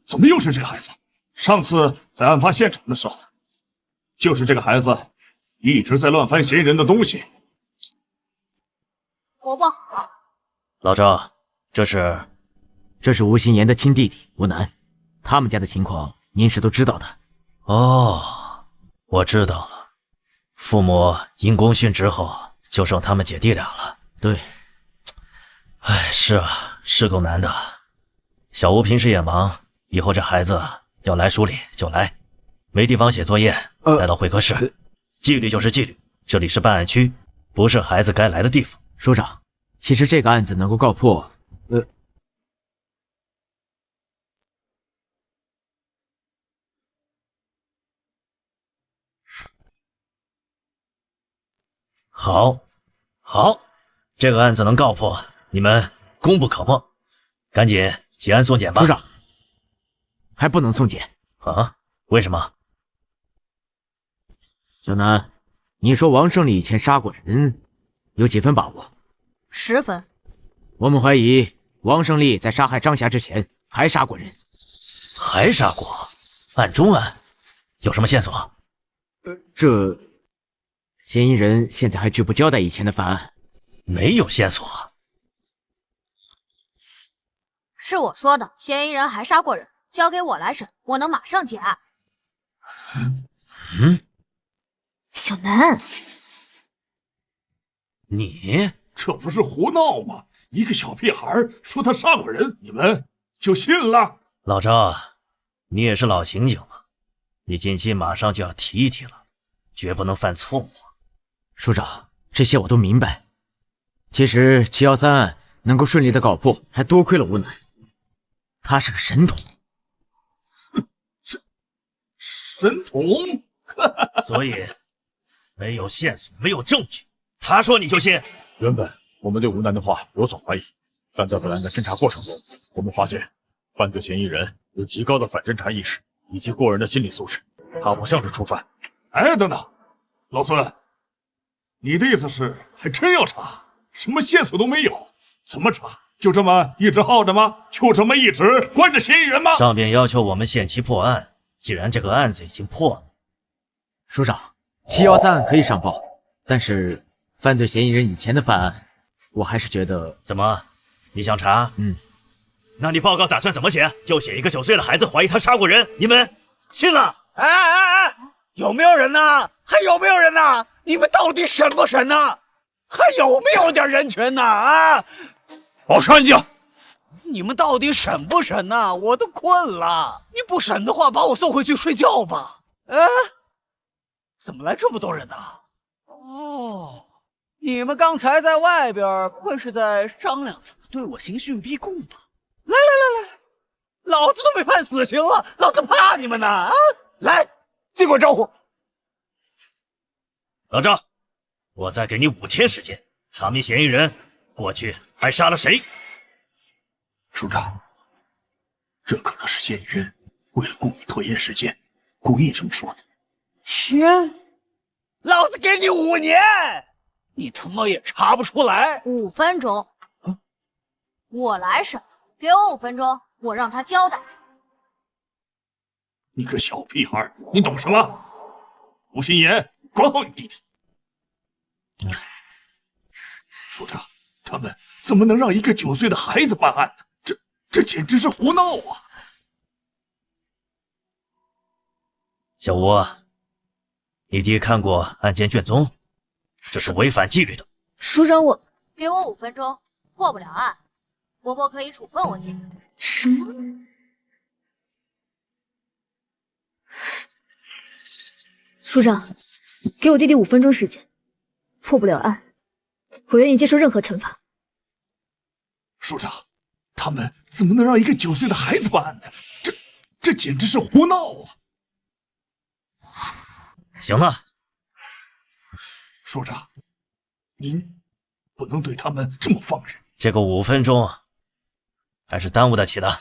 怎么又是这个孩子？上次在案发现场的时候，就是这个孩子一直在乱翻嫌疑人的东西。我不好。老赵，这是吴心言的亲弟弟吴楠，他们家的情况您是都知道的。哦，我知道了，父母因公殉职后，就剩他们姐弟俩了。对，哎，是啊，是够难的。小吴平时也忙，以后这孩子要来署里就来，没地方写作业，带到会客室。纪律就是纪律，这里是办案区，不是孩子该来的地方。署长，其实这个案子能够告破，好，这个案子能告破，你们功不可没。赶紧结案送检吧。署长，还不能送检啊？为什么？小南，你说王胜利以前杀过人，有几分把握？10分。我们怀疑王胜利在杀害张霞之前还杀过人。还杀过？案中案？有什么线索？这嫌疑人现在还拒不交代以前的犯案，没有线索。是我说的，嫌疑人还杀过人，交给我来审，我能马上结案。小南，你这不是胡闹吗？一个小屁孩说他杀过人，你们就信了？老赵，你也是老刑警了，你近期马上就要提一提了，绝不能犯错误。署长，这些我都明白。其实713案能够顺利的搞破，还多亏了吴楠，他是个神童。神童？所以没有线索，没有证据，他说你就信？原本我们对吴楠的话有所怀疑，但在本案的侦查过程中，我们发现犯罪嫌疑人有极高的反侦查意识以及过人的心理素质，他不像是初犯。哎，等等，老孙，你的意思是还真要查？什么线索都没有，怎么查？就这么一直耗着吗？就这么一直关着嫌疑人吗？上边要求我们限期破案，既然这个案子已经破了，署长，713案可以上报，但是犯罪嫌疑人以前的犯案，我还是觉得……怎么？你想查？那你报告打算怎么写？就写一个9岁的孩子怀疑他杀过人，你们信了？哎！有没有人呐？还有没有人呐？你们到底审不审呐？还有没有点人权呐？啊！保持安静！你们到底审不审呐？我都困了。你不审的话，把我送回去睡觉吧。哎，怎么来这么多人呢？哦，你们刚才在外边，不会是在商量怎么对我刑讯逼供吧？来，老子都被判死刑了，老子怕你们呢？啊！来，尽管招呼。老张，我再给你5天时间，查明嫌疑人过去还杀了谁。署长，这可能是嫌疑人为了故意拖延时间，故意这么说的。天，老子给你5年，你他妈也查不出来。5分钟，我来审，给我5分钟，我让他交代。你个小屁孩，你懂什么？吴心言，管好你弟弟。署长，他们怎么能让一个9岁的孩子办案呢？这简直是胡闹啊！小吴，你爹看过案件卷宗，这是违反纪律的。署长，我给我5分钟，破不了案，伯伯可以处分我姐。什么？署长，给我弟弟5分钟时间，破不了案，我愿意接受任何惩罚。署长，他们怎么能让一个9岁的孩子办案呢？这简直是胡闹啊！行了，署长，您不能对他们这么放任。这个5分钟还是耽误得起的。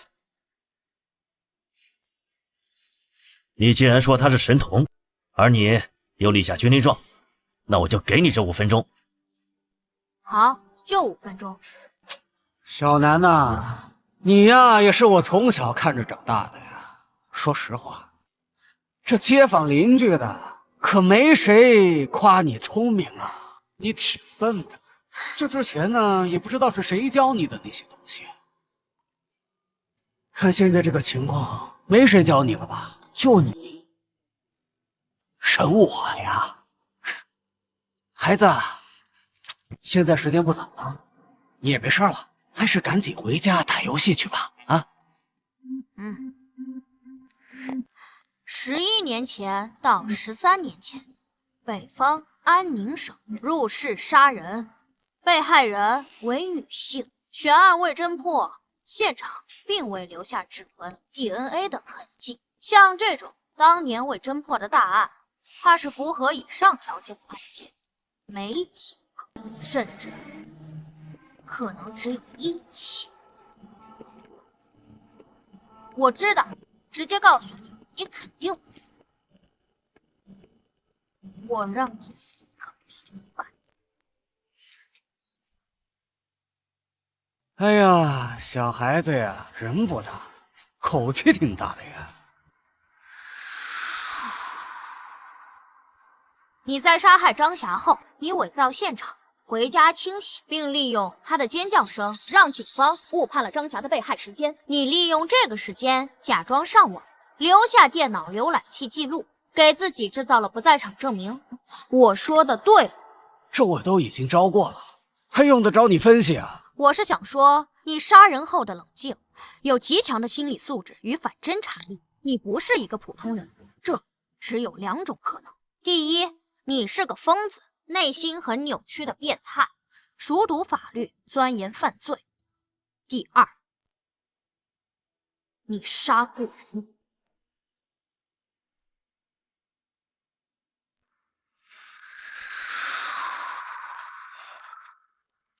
你既然说他是神童，而你又立下军令状，那我就给你这5分钟。好，就5分钟。小南呐，你呀也是我从小看着长大的呀。说实话，这街坊邻居的可没谁夸你聪明啊，你挺笨的。这之前呢，也不知道是谁教你的那些东西。看现在这个情况，没谁教你了吧？就你审我呀，孩子，现在时间不早了，你也没事了，还是赶紧回家打游戏去吧。啊，11年前到13年前，北方安宁省入室杀人，被害人为女性，悬案未侦破，现场并未留下指纹、DNA 等痕迹。像这种当年未侦破的大案，怕是符合以上条件的案件没几个，甚至可能只有1起。我知道，直接告诉你，你肯定不服。我让你死个明白。哎呀，小孩子呀，人不大，口气挺大的呀。你在杀害张霞后，你伪造现场，回家清洗，并利用他的尖叫声让警方误判了张霞的被害时间。你利用这个时间假装上网，留下电脑浏览器记录，给自己制造了不在场证明。我说的对，这我都已经招过了，还用得着你分析啊？我是想说，你杀人后的冷静，有极强的心理素质与反侦查力。你不是一个普通人，这只有2种可能：第一，你是个疯子，内心很扭曲的变态，熟读法律，钻研犯罪；第二，你杀过人。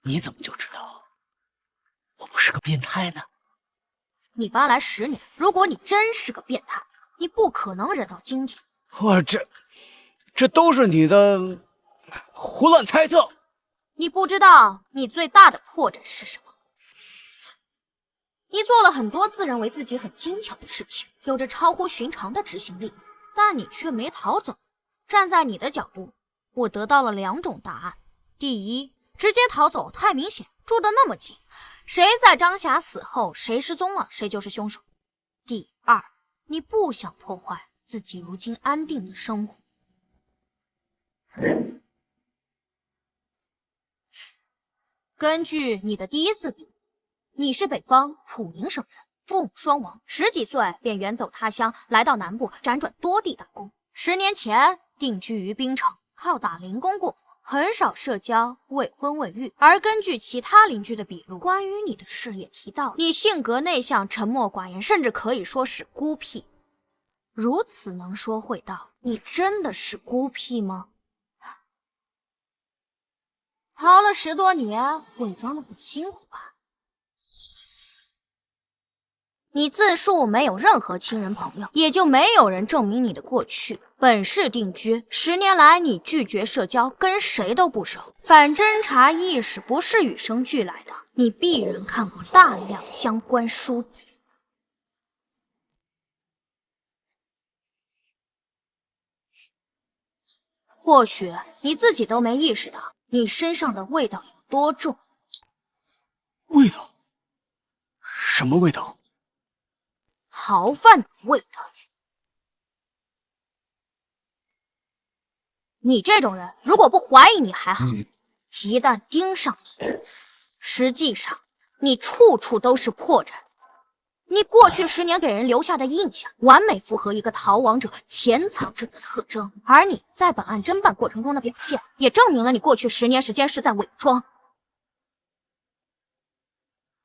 你怎么就知道我不是个变态呢？你搬来10年，如果你真是个变态，你不可能忍到今天。我这都是你的胡乱猜测。你不知道你最大的破绽是什么？你做了很多自认为自己很精巧的事情，有着超乎寻常的执行力，但你却没逃走。站在你的角度，我得到了2种答案：第一，直接逃走太明显，住得那么近，谁在张霞死后谁失踪了，谁就是凶手；第二，你不想破坏自己如今安定的生活，根据你的第一次笔，你是北方普宁省人，父母双亡，10几岁便远走他乡，来到南部辗转多地打工。10年前定居于滨城，靠打零工过活，很少社交，未婚未育。而根据其他邻居的笔录，关于你的事也提到，你性格内向，沉默寡言，甚至可以说是孤僻。如此能说会道，你真的是孤僻吗？逃了10多年，伪装的很辛苦吧？你自述没有任何亲人朋友，也就没有人证明你的过去。本市定居10年来，你拒绝社交，跟谁都不熟。反侦查意识不是与生俱来的，你必然看过大量相关书籍。或许你自己都没意识到，你身上的味道有多重。味道？什么味道？逃犯的味道。你这种人，如果不怀疑你还好，一旦盯上你，实际上你处处都是破绽。你过去10年给人留下的印象，完美符合一个逃亡者潜藏着的特征，而你在本案侦办过程中的表现，也证明了你过去10年时间是在伪装。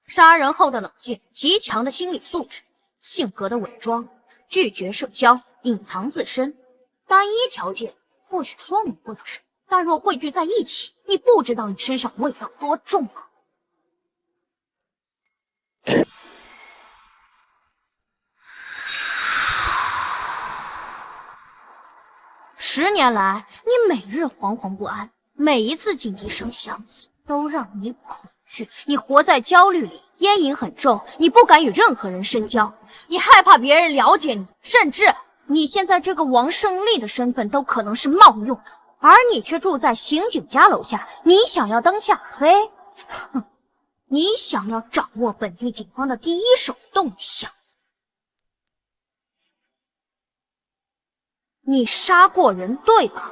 杀人后的冷静，极强的心理素质，性格的伪装，拒绝社交，隐藏自身，单一条件或许说明不了什么，但若汇聚在一起，你不知道你身上味道多重吗？10年来，你每日惶惶不安，每一次警笛声响起，都让你恐惧。你活在焦虑里，烟瘾很重，你不敢与任何人深交，你害怕别人了解你，甚至你现在这个王胜利的身份都可能是冒用的，而你却住在刑警家楼下。你想要灯下黑，哼，你想要掌握本地警方的第一手动向。你杀过人，对吧？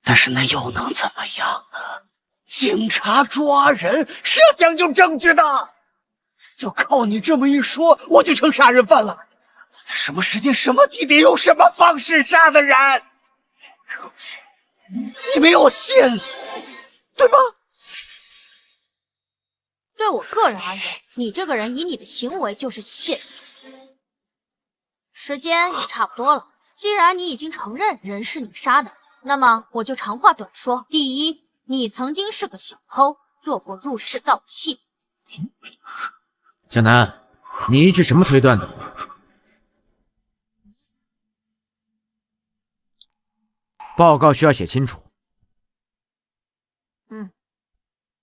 但是那又能怎么样呢？警察抓人是要讲究证据的，就靠你这么一说，我就成杀人犯了。我在什么时间、什么地点、用什么方式杀的人？证据，你没有线索，对吗？对我个人而言，你这个人以你的行为就是线索。时间也差不多了，既然你已经承认人是你杀的，那么我就长话短说。第一，你曾经是个小偷，做过入室盗窃。小南，你依据什么推断的？报告需要写清楚。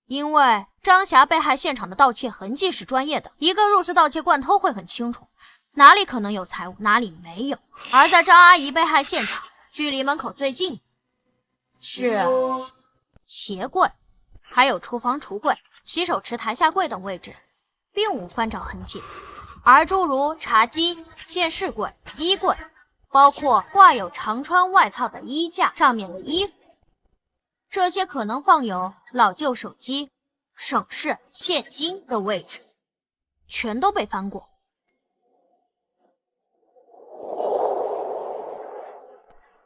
因为张霞被害现场的盗窃痕迹是专业的，一个入室盗窃惯偷会很清楚哪里可能有财物，哪里没有。而在张阿姨被害现场，距离门口最近是鞋柜，还有厨房橱柜、洗手池台下柜等位置，并无翻找痕迹。而诸如茶几、电视柜、衣柜，包括挂有常穿外套的衣架上面的衣服，这些可能放有老旧手机、首饰、现金的位置，全都被翻过。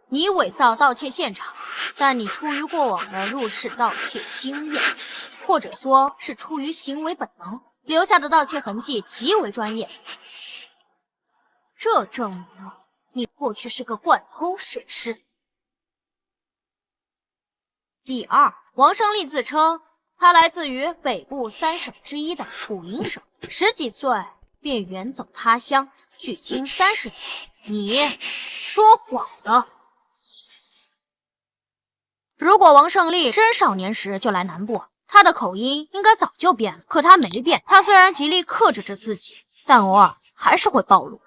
你伪造盗窃现场，但你出于过往的入室盗窃经验，或者说是出于行为本能，留下的盗窃痕迹极为专业。这证明你过去是个惯偷摄尸。第二，王胜利自称他来自于北部3省之一的普宁省，10几岁便远走他乡，距今30年。你说谎了。如果王胜利真少年时就来南部，他的口音应该早就变了，可他没变。他虽然极力克制着自己，但偶尔还是会暴露。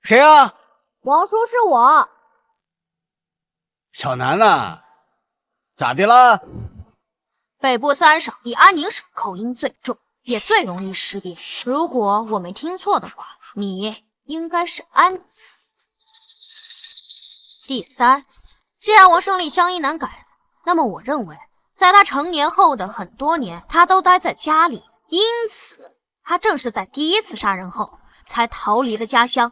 谁啊？王叔是我。小南呐，咋的了？北部3省以安宁省口音最重，也最容易识别。如果我没听错的话，你应该是安宁。第3，既然王胜利乡音难改，那么我认为，在他成年后的很多年，他都待在家里，因此他正是在第1次杀人后才逃离的家乡。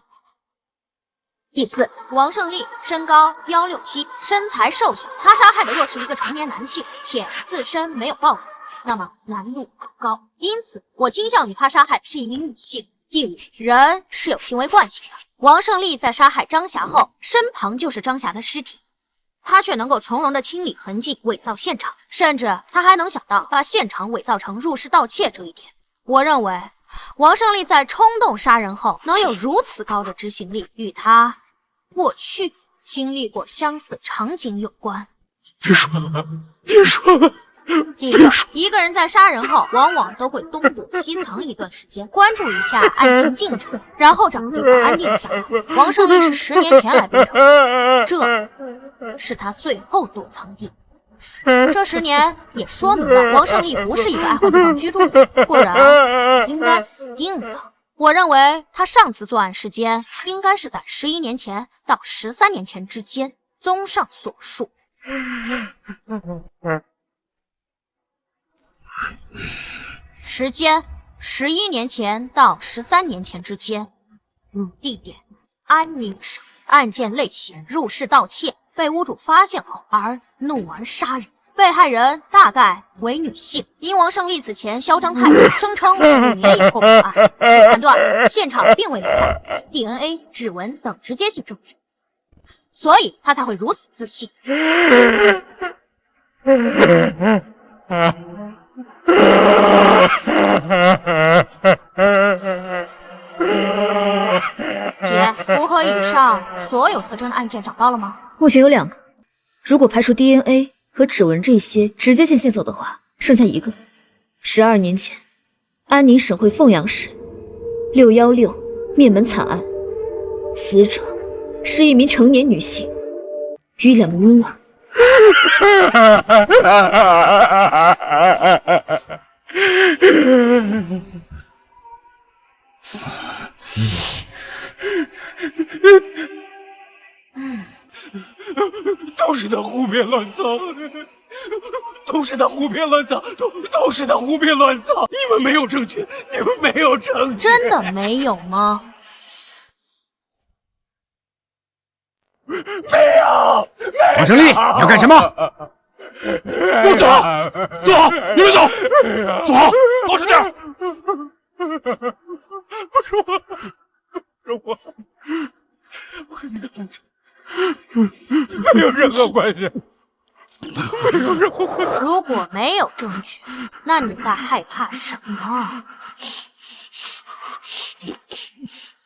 第4，王胜利身高167，身材瘦小，他杀害的若是一个成年男性，且自身没有暴力，那么难度更高，因此我倾向于他杀害的是一名女性。第5，人是有行为惯性的，王胜利在杀害张霞后，身旁就是张霞的尸体，他却能够从容地清理痕迹，伪造现场，甚至他还能想到把现场伪造成入室盗窃这一点。我认为王胜利在冲动杀人后能有如此高的执行力，与他过去经历过相似场景有关。别说了，别说了。第6，一个人在杀人后，往往都会东躲西藏一段时间，关注一下案情进程，然后找个地方安定下来。王胜利是10年前来滨城，这是他最后躲藏地。这10年也说明了王胜利不是一个爱换地方居住的人，不然应该死定了。我认为他上次作案时间应该是在11年前到13年前之间。综上所述，时间11年前到13年前之间，地点安宁省，案件类型入室盗窃，被屋主发现后而怒而杀人。被害人大概为女性，因王胜利此前嚣张太过，声称5年以后破案，判断现场并未留下 DNA、指纹等直接性证据，所以他才会如此自信。姐，符合以上所有特征的案件找到了吗？目前有2个，如果排除 DNA 和指纹这些直接性线索的话，剩下1个。12年前，安宁省会凤阳市616灭门惨案，死者是一名成年女性与2名婴儿。都是他胡编乱造，都是他胡编乱造，都是他胡编乱造！你们没有证据，你们没有证据，真的没有吗？没有！王胜利，你要干什么？给我走！走！你们走！走！老实点！不是我，我跟那个案子没有任何关系，没有任何关系。如果没有证据，那你在害怕什么？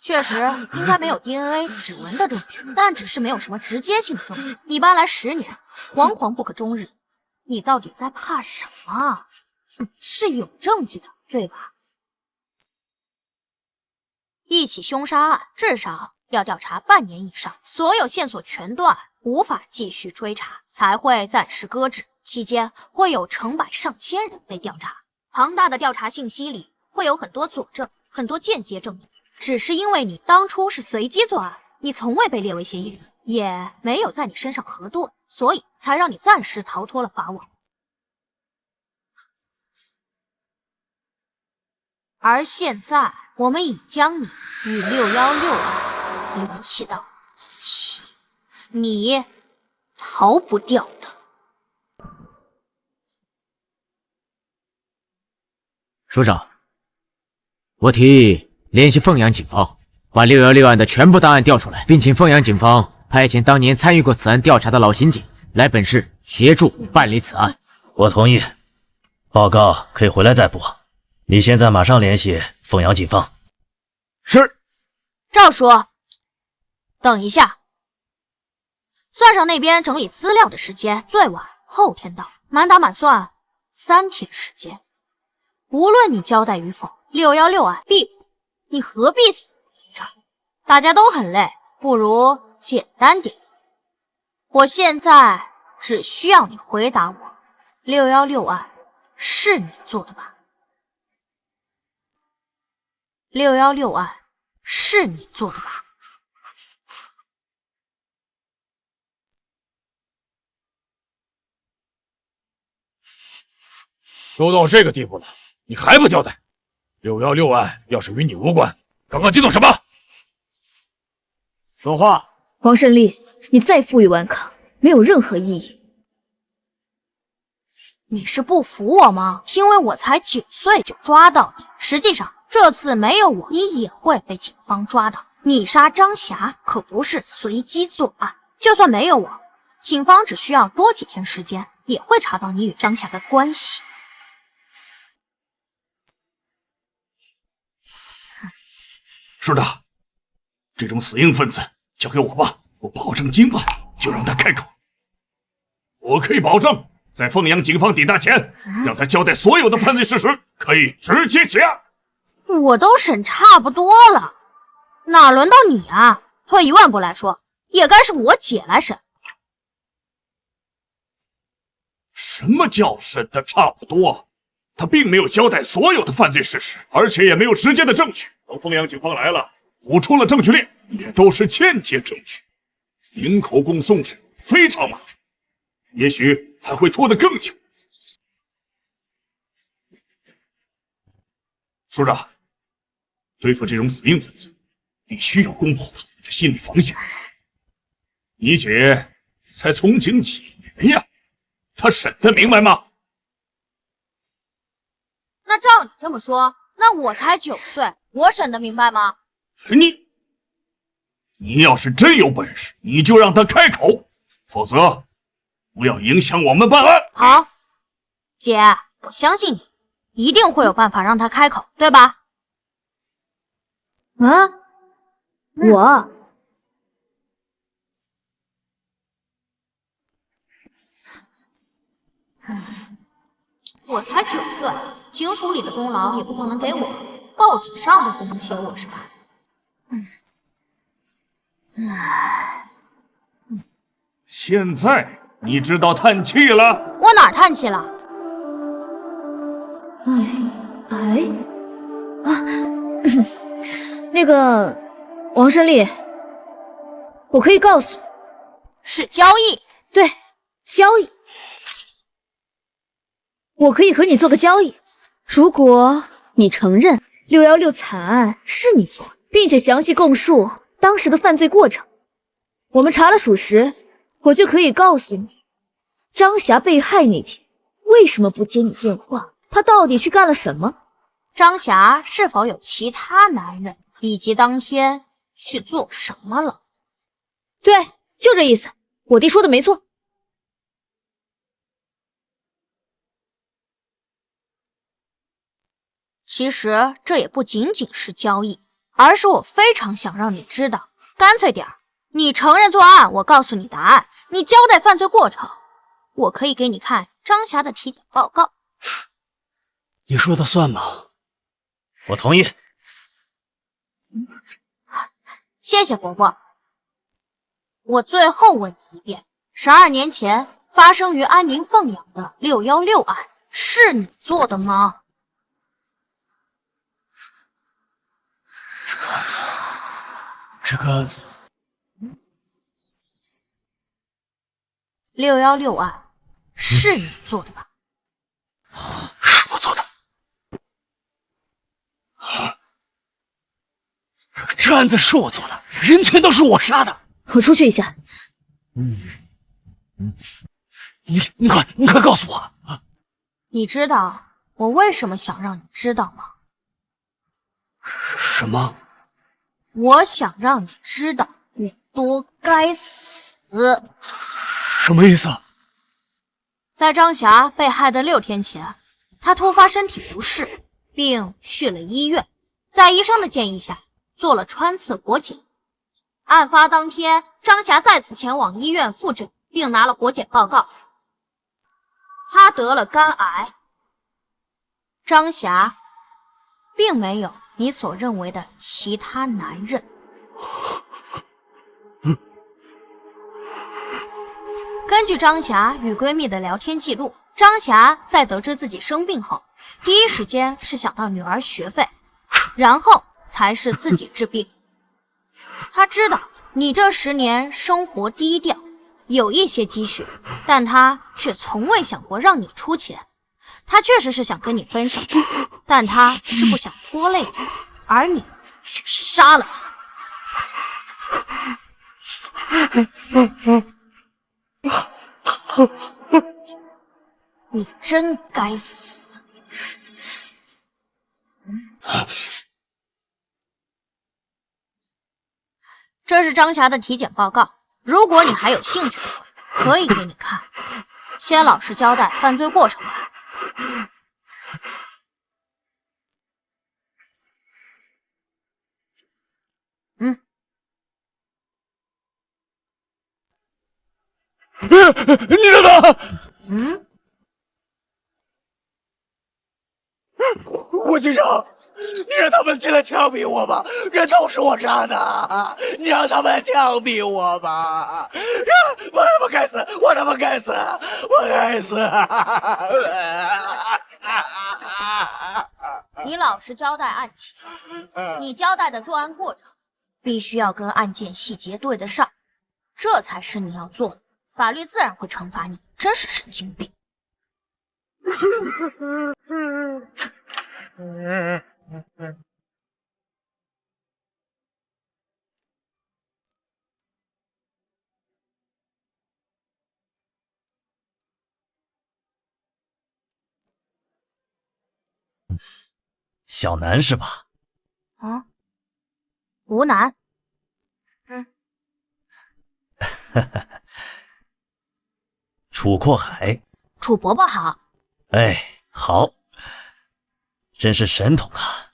确实应该没有 DNA、指纹的证据，但只是没有什么直接性的证据。你搬来10年，惶惶不可终日，你到底在怕什么？是有证据的，对吧？一起凶杀案至少要调查半年以上，所有线索全断，无法继续追查，才会暂时搁置。期间会有成百上千人被调查，庞大的调查信息里会有很多佐证，很多间接证据。只是因为你当初是随机作案，你从未被列为嫌疑人，也没有在你身上核对，所以才让你暂时逃脱了法网。而现在，我们已将你与616案联系到一起，你逃不掉的。署长，我提议联系凤阳警方，把616案的全部档案调出来，并请凤阳警方派遣当年参与过此案调查的老刑警来本市协助办理此案。我同意，报告可以回来再补。你现在马上联系凤阳警方。是。赵叔，等一下，算上那边整理资料的时间，最晚后天到，满打满算3天时间。无论你交代与否，616案必破，你何必死着？大家都很累，不如简单点。我现在只需要你回答我，616案是你做的吧？616案是你做的吧？都到这个地步了，你还不交代？616案要是与你无关，刚刚激动什么？说话！王胜利，你再负隅顽抗，没有任何意义。你是不服我吗？因为我才9岁就抓到你，实际上这次没有我，你也会被警方抓到。你杀张霞可不是随机作案，就算没有我，警方只需要多几天时间，也会查到你与张霞的关系。是的，这种死硬分子交给我吧，我保证今晚就让他开口。我可以保证，在凤阳警方抵达前，让他交代所有的犯罪事实，可以直接结案。我都审差不多了，哪轮到你啊？退1万步来说，也该是我姐来审。什么叫审的差不多？他并没有交代所有的犯罪事实，而且也没有直接的证据。等凤阳警方来了，补充了证据链，也都是间接证据。迎口供送审非常麻烦，也许还会拖得更久。署长，对付这种死硬分子，必须要攻破他们的心理防线。你姐才从警几年呀？她审得明白吗？那照你这么说，那我才9岁，我审得明白吗？你要是真有本事，你就让他开口，否则不要影响我们办案。好，姐，我相信你，一定会有办法让他开口，对吧？啊，我我才9岁，警署里的功劳也不可能给我，报纸上都不能写我是吧？现在你知道叹气了？我哪儿叹气了？那个王胜利，我可以告诉你，是交易。对，交易。我可以和你做个交易，如果你承认616惨案是你做的，并且详细供述当时的犯罪过程，我们查了属实，我就可以告诉你，张霞被害那天为什么不接你电话，她到底去干了什么，张霞是否有其他男人，以及当天去做什么了。对，就这意思，我弟说的没错。其实这也不仅仅是交易，而是我非常想让你知道，干脆点儿，你承认作案，我告诉你答案，你交代犯罪过程，我可以给你看张霞的体检报告。你说的算吗？我同意。谢谢伯伯。我最后问你一遍，12年前发生于安宁凤阳的616案是你做的吗？这个案子616案是你做的吧？是我做的。这案子是我做的，人全都是我杀的。我出去一下。你快告诉我啊！你知道我为什么想让你知道吗？什么？我想让你知道你多该死。什么意思？在张霞被害的6天前，她突发身体不适，并去了医院，在医生的建议下做了穿刺活检。案发当天，张霞再次前往医院复诊，并拿了活检报告，她得了肝癌。张霞并没有你所认为的其他男人。根据张霞与闺蜜的聊天记录，张霞在得知自己生病后，第一时间是想到女儿学费，然后才是自己治病。她知道你这10年生活低调，有一些积蓄，但她却从未想过让你出钱。她确实是想跟你分手，但她是不想拖累你，而你却杀了她。你真该死！这是张霞的体检报告，如果你还有兴趣的话，可以给你看。先老实交代犯罪过程吧。你等等！吴局长，你让他们进来枪毙我吧！人都是我杀的，你让他们枪毙我吧！我他妈该死！我他妈该死！我该死！你老实交代案情，你交代的作案过程必须要跟案件细节对得上，这才是你要做的。法律自然会惩罚你，真是神经病。小南是吧？啊，吴楠。楚阔海，楚伯伯好。哎，好，真是神童啊！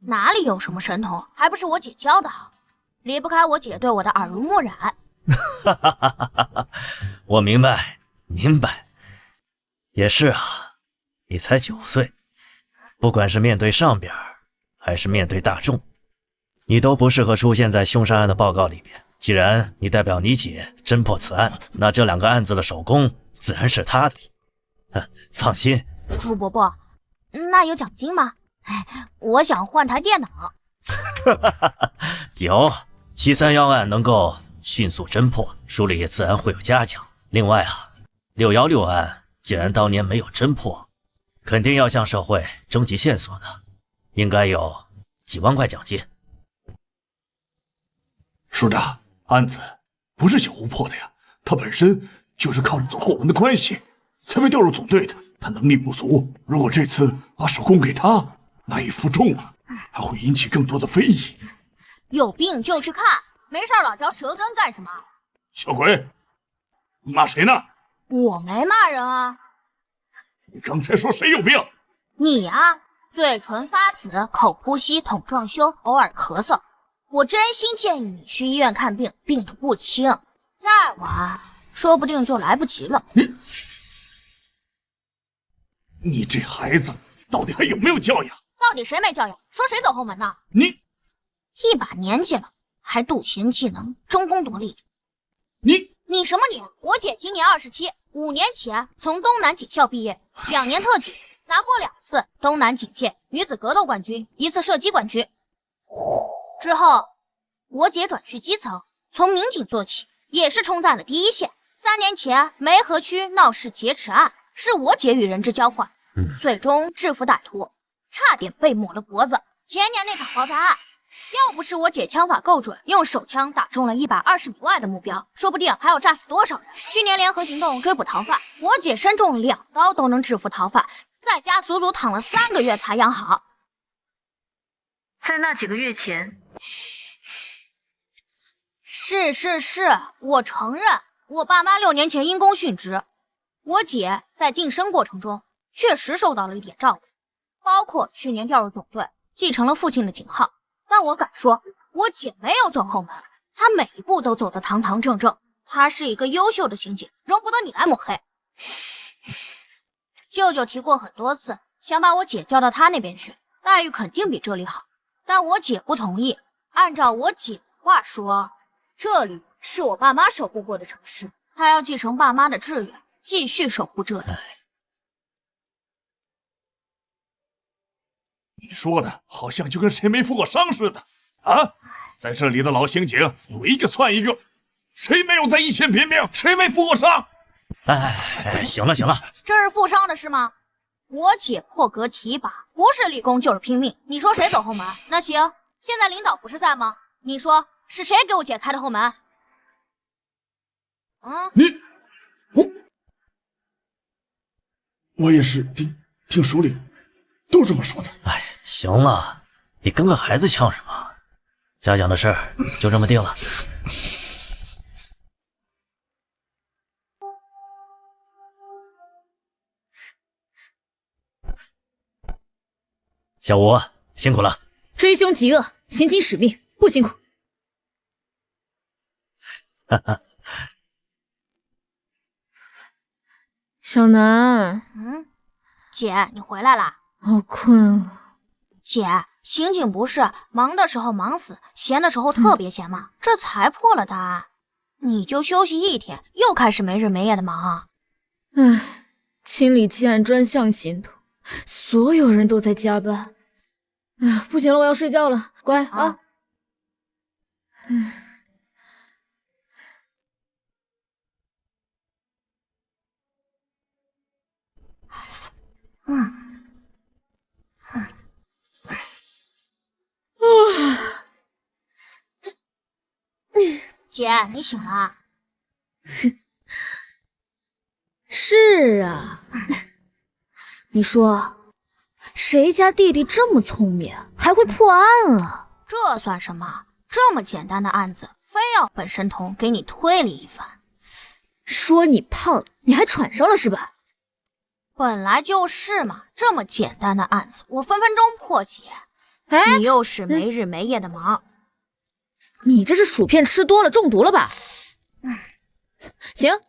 哪里有什么神童，还不是我姐教的好，离不开我姐对我的耳濡目染。我明白，明白。也是啊，你才9岁，不管是面对上边，还是面对大众，你都不适合出现在凶杀案的报告里边。既然你代表你姐侦破此案，那这2个案子的首功自然是她的。放心，楚伯伯，那有奖金吗？我想换台电脑。有731案能够迅速侦破，书里也自然会有嘉奖。另外啊，616案既然当年没有侦破，肯定要向社会征集线索的，应该有几万块奖金。是的，案子不是小吴破的呀，他本身就是靠着走后门的关系才被调入总队的。他能力不足，如果这次把首功给他，难以负重啊，还会引起更多的非议。有病就去看，没事老嚼舌根干什么？小鬼，你骂谁呢？我没骂人啊。你刚才说谁有病？你啊，嘴唇发紫，口呼吸，筒状羞，偶尔咳嗽。我真心建议你去医院看病，病得不轻，再晚说不定就来不及了。你这孩子到底还有没有教养？到底谁没教养？说谁走后门呢？你一把年纪了，还妒贤技能，争功夺利的。你什么你？我姐今年27，5年前从东南警校毕业，2年特警，拿过2次东南警界女子格斗冠军，1次射击冠军。之后，我姐转去基层，从民警做起，也是冲在了第一线。3年前梅河区闹市劫持案，是我姐与人质交换，最终制服歹徒，差点被抹了脖子。前年那场爆炸案，要不是我姐枪法够准，用手枪打中了120米外的目标，说不定还要炸死多少人。去年联合行动追捕逃犯，我姐身中2刀都能制服逃犯，在家足足躺了3个月才养好。在那几个月前，是，我承认，我爸妈6年前因公殉职，我姐在晋升过程中确实受到了一点照顾，包括去年调入总队，继承了父亲的警号。但我敢说，我姐没有走后门，她每一步都走得堂堂正正。她是一个优秀的刑警，容不得你来抹黑。舅舅提过很多次，想把我姐调到他那边去，待遇肯定比这里好。但我姐不同意。按照我姐的话说，这里是我爸妈守护过的城市，他要继承爸妈的志愿，继续守护这里。你说的好像就跟谁没负过伤似的啊！在这里的老刑警有一个窜一个，谁没有在一线拼命，谁没负过伤？行了行了，这是负伤的事吗？我姐破格提拔，不是立功就是拼命。你说谁走后门？那行，现在领导不是在吗？你说是谁给我姐开的后门？我也是听书里都这么说的。行了，你跟个孩子呛什么？嘉奖的事儿就这么定了。小吴辛苦了。追凶极恶，行经使命，不辛苦。哈哈。小南，姐，你回来啦？好困啊。姐，刑警不是忙的时候忙死，闲的时候特别闲吗？这才破了大案，你就休息一天，又开始没日没夜的忙啊。清理积案专项行动，所有人都在加班。不行了，我要睡觉了，乖啊。姐，你醒了？是啊，你说谁家弟弟这么聪明，还会破案啊？这算什么？这么简单的案子，非要本神童给你推理一番。说你胖，你还喘上了是吧？本来就是嘛，这么简单的案子，我分分钟破解。你又是没日没夜的忙。你这是薯片吃多了中毒了吧？行，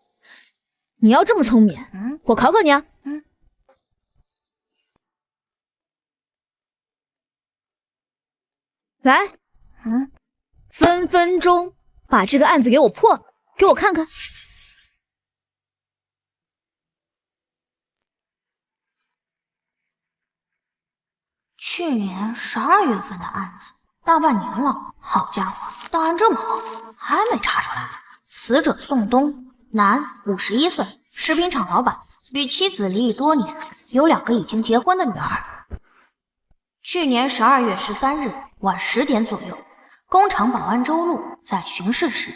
你要这么聪明，我考考你啊。来，分分钟把这个案子给我破，给我看看。去年12月份的案子，大半年了。好家伙，档案这么厚，还没查出来。死者宋东，男，51岁，食品厂老板，与妻子离异多年，有2个已经结婚的女儿。去年12月13日晚10点左右，工厂保安周路在巡视时，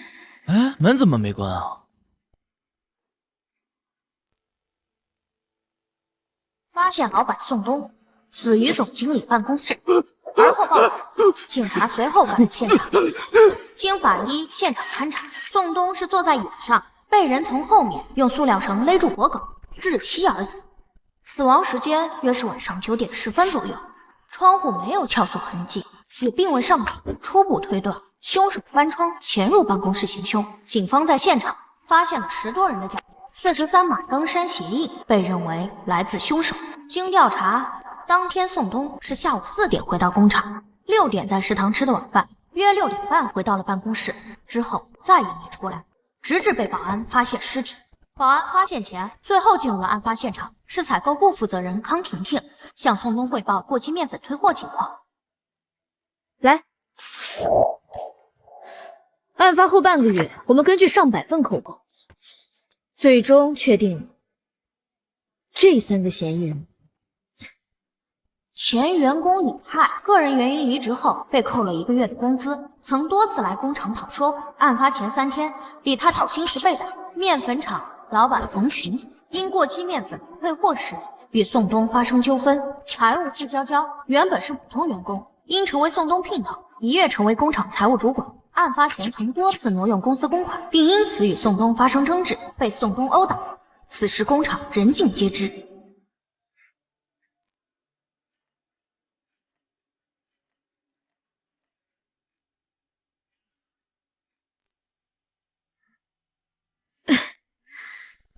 门怎么没关啊？发现老板宋东死于总经理办公室，而后报警，警察随后赶到现场。经法医现场勘查，宋东是坐在椅子上，被人从后面用塑料绳勒住脖颈，窒息而死。死亡时间约是晚上9点10分左右，窗户没有撬锁痕迹，也并未上锁。初步推断，凶手翻窗潜入办公室行凶。警方在现场发现了10多人的脚，43码登山鞋印，被认为来自凶手。经调查，当天宋东是下午4点回到工厂，6点在食堂吃的晚饭，约6点半回到了办公室，之后再也没出来，直至被保安发现尸体。保安发现前，最后进入了案发现场，是采购部负责人康婷婷，向宋东汇报过期面粉退货情况。来，案发后半个月，我们根据上百份口供，最终确定这3个嫌疑人。前员工李泰，个人原因离职后被扣了1个月的工资，曾多次来工厂讨说法。案发前3天，李泰讨薪时被打。面粉厂老板冯群因过期面粉退货时与宋东发生纠纷。财务傅娇娇原本是普通员工，因成为宋东姘头，一跃成为工厂财务主管。案发前曾多次挪用公司公款，并因此与宋东发生争执，被宋东殴打。此时工厂人尽皆知。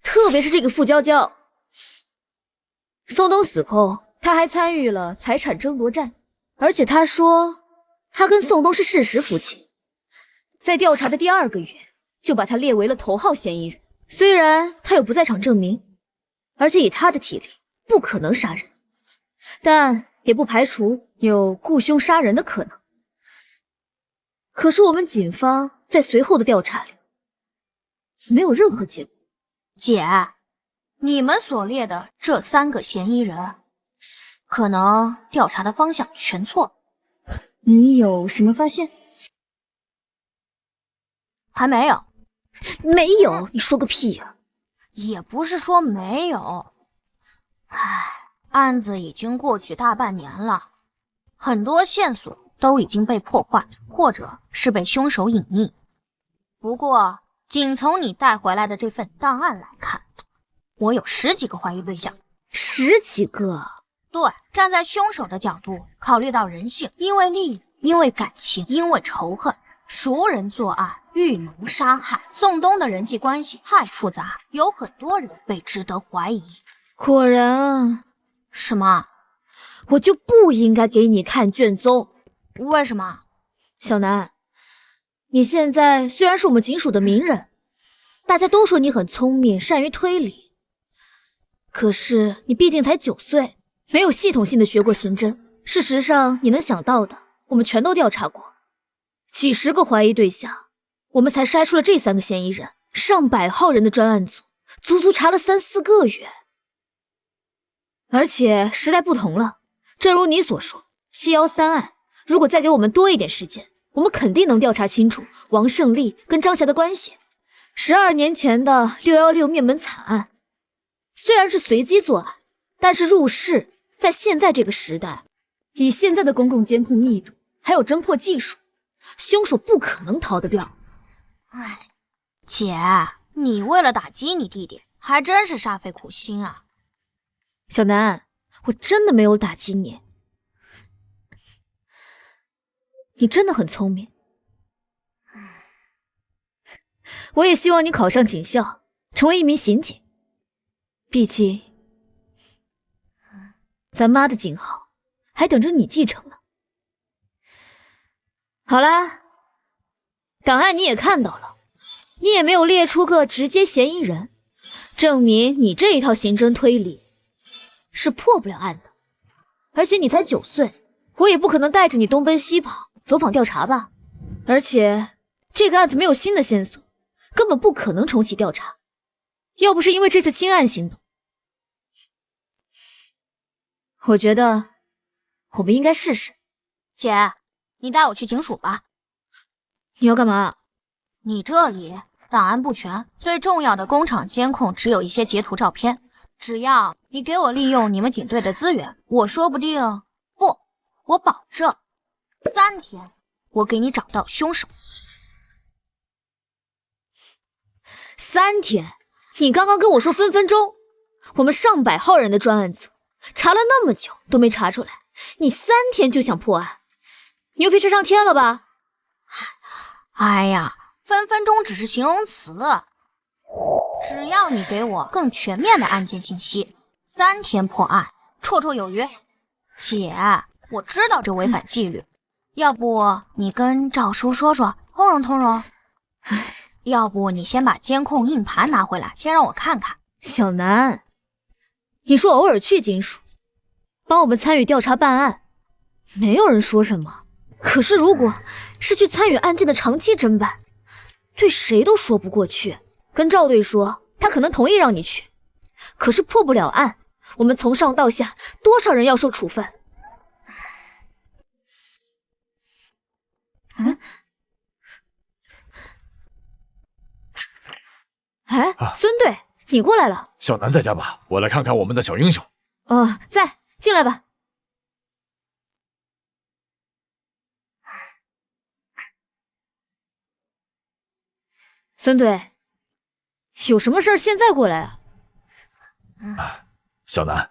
特别是这个傅娇娇，宋东死后，他还参与了财产争夺战，而且他说他跟宋东是事实夫妻。在调查的第2个月，就把他列为了头号嫌疑人。虽然他有不在场证明，而且以他的体力不可能杀人，但也不排除有雇凶杀人的可能。可是我们警方在随后的调查里没有任何结果。姐，你们所列的这3个嫌疑人，可能调查的方向全错了。你有什么发现？还没有。没有？你说个屁呀！也不是说没有。唉，案子已经过去大半年了，很多线索都已经被破坏，或者是被凶手隐匿。不过，仅从你带回来的这份档案来看，我有10几个怀疑对象。10几个？对，站在凶手的角度，考虑到人性，因为利益，因为感情，因为仇恨，熟人作案，预谋杀害。宋东的人际关系太复杂，有很多人被值得怀疑。果然啊。什么？我就不应该给你看卷宗。为什么？小南，你现在虽然是我们警署的名人，大家都说你很聪明，善于推理，可是你毕竟才9岁，没有系统性的学过刑侦。事实上，你能想到的，我们全都调查过，几十个怀疑对象，我们才筛出了这3个嫌疑人。上百号人的专案组，足足查了3、4个月。而且时代不同了，正如你所说，713案，如果再给我们多一点时间，我们肯定能调查清楚王胜利跟张霞的关系。12年前的616灭门惨案，虽然是随机作案，但是入室在现在这个时代，以现在的公共监控密度，还有侦破技术，凶手不可能逃得掉。唉，姐，你为了打击你弟弟，还真是煞费苦心啊。小南，我真的没有打击你，你真的很聪明。我也希望你考上警校，成为一名刑警。毕竟，咱妈的警号还等着你继承呢。好啦，档案你也看到了，你也没有列出个直接嫌疑人，证明你这一套刑侦推理是破不了案的。而且你才9岁，我也不可能带着你东奔西跑走访调查吧。而且这个案子没有新的线索，根本不可能重启调查。要不是因为这次清案行动，我觉得我们应该试试。姐，你带我去警署吧。你要干嘛？你这里档案不全，最重要的工厂监控只有一些截图照片。只要你给我利用你们警队的资源，我说不定，不，我保证3天我给你找到凶手。3天？你刚刚跟我说分分钟，我们上百号人的专案组查了那么久都没查出来，你3天就想破案，牛皮吹上天了吧？哎呀，分分钟只是形容词，只要你给我更全面的案件信息，3天破案，绰绰有余。姐，我知道这违反纪律，要不你跟赵叔说说，通融通融。要不你先把监控硬盘拿回来，先让我看看。小南，你说偶尔去警署，帮我们参与调查办案，没有人说什么。可是如果是去参与案件的长期侦办，对谁都说不过去。跟赵队说，他可能同意让你去，可是破不了案，我们从上到下多少人要受处分？哎，孙队，你过来了。小南在家吧？我来看看我们的小英雄。哦，在，进来吧。孙队，有什么事儿现在过来啊？小南，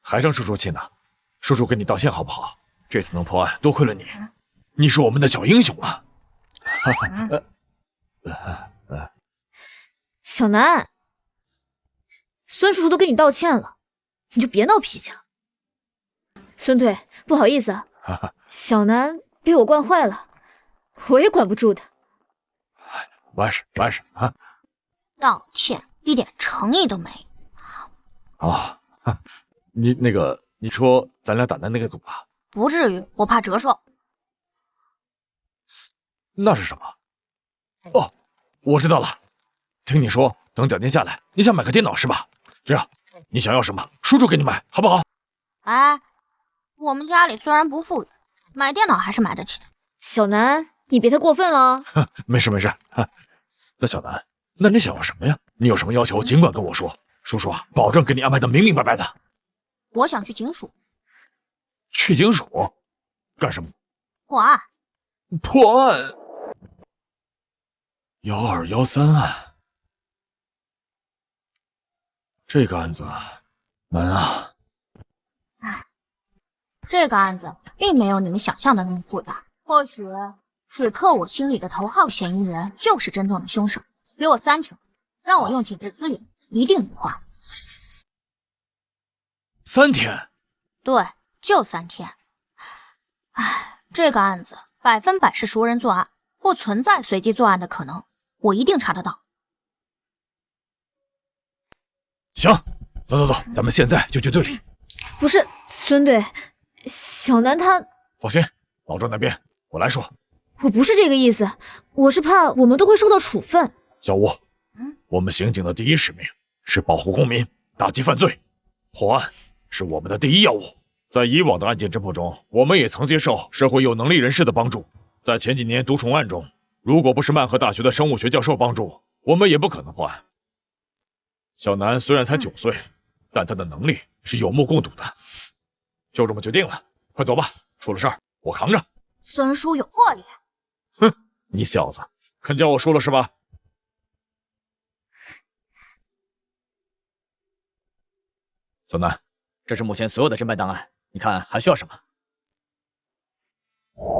还生叔叔气呢。叔叔跟你道歉好不好？这次能破案，多亏了你，你是我们的小英雄啊！小南，孙叔叔都跟你道歉了，你就别闹脾气了。孙队，不好意思啊，小南被我惯坏了，我也管不住他。完事啊！道歉一点诚意都没。啊，你说咱俩打的那个赌吧？不至于，我怕折寿。那是什么？哦，我知道了。听你说，等奖金下来，你想买个电脑是吧？这样，你想要什么，叔叔给你买，好不好？哎，我们家里虽然不富裕，买电脑还是买得起的。小南，你别太过分了。没事没事。那小南，那你想要什么呀？你有什么要求，尽管跟我说，叔叔啊，保证给你安排的明明白白的。我想去警署。去警署干什么？破案。破案？1213案，这个案子难啊。这个案子并没有你们想象的那么复杂。或许此刻我心里的头号嫌疑人就是真正的凶手。给我3天，让我用警队资源，一定能破。3天？对，就3天。唉，这个案子100%是熟人作案，不存在随机作案的可能，我一定查得到。行，走，咱们现在就去队里。不是，孙队，小南他……放心，老周那边我来说。我不是这个意思，我是怕我们都会受到处分。小吴，我们刑警的第一使命是保护公民，打击犯罪，破案是我们的第一要务。在以往的案件侦破中，我们也曾接受社会有能力人士的帮助。在前几年毒虫案中，如果不是曼河大学的生物学教授帮助，我们也不可能破案。小南虽然才9岁，但他的能力是有目共睹的。就这么决定了，快走吧，出了事儿我扛着。孙叔有魄力。哼，你小子肯叫我输了是吧？小南，这是目前所有的侦办档案，你看还需要什么？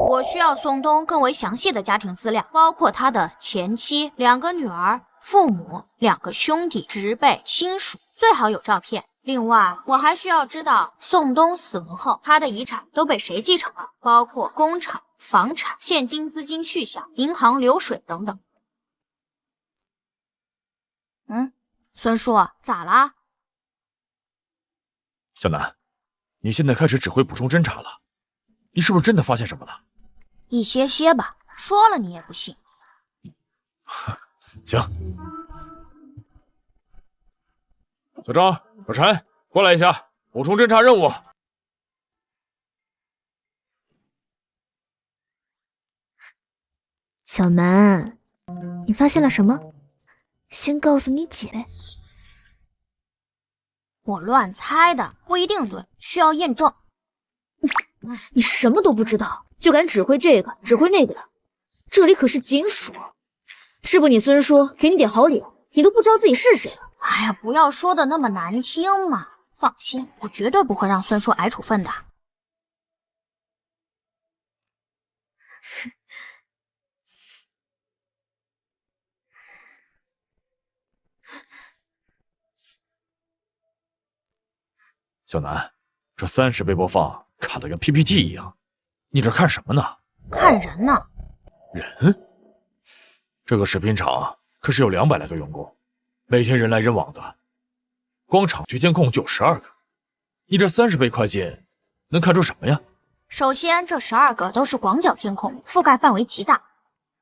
我需要宋东更为详细的家庭资料，包括他的前妻、2个女儿、父母、2个兄弟、侄辈、亲属，最好有照片。另外，我还需要知道宋东死亡后他的遗产都被谁继承了，包括工厂、房产、现金资金去向、银行流水等等。孙叔，咋啦？小南，你现在开始指挥补充侦查了，你是不是真的发现什么了？一些吧，说了你也不信。行，小张、小陈，过来一下，补充侦查任务。小南，你发现了什么？先告诉你姐呗。我乱猜的，不一定对，需要验证。你什么都不知道，就敢指挥这个指挥那个的，这里可是警署，是不你孙叔给你点好礼，你都不知道自己是谁了。哎呀，不要说的那么难听嘛！放心，我绝对不会让孙叔挨处分的。小南，这30倍播放卡得跟 PPT 一样，你这看什么呢？看人呢。人？这个食品厂可是有200来个员工，每天人来人往的，光厂区监控就有12个，你这30倍快进，能看出什么呀？首先，这12个都是广角监控，覆盖范围极大。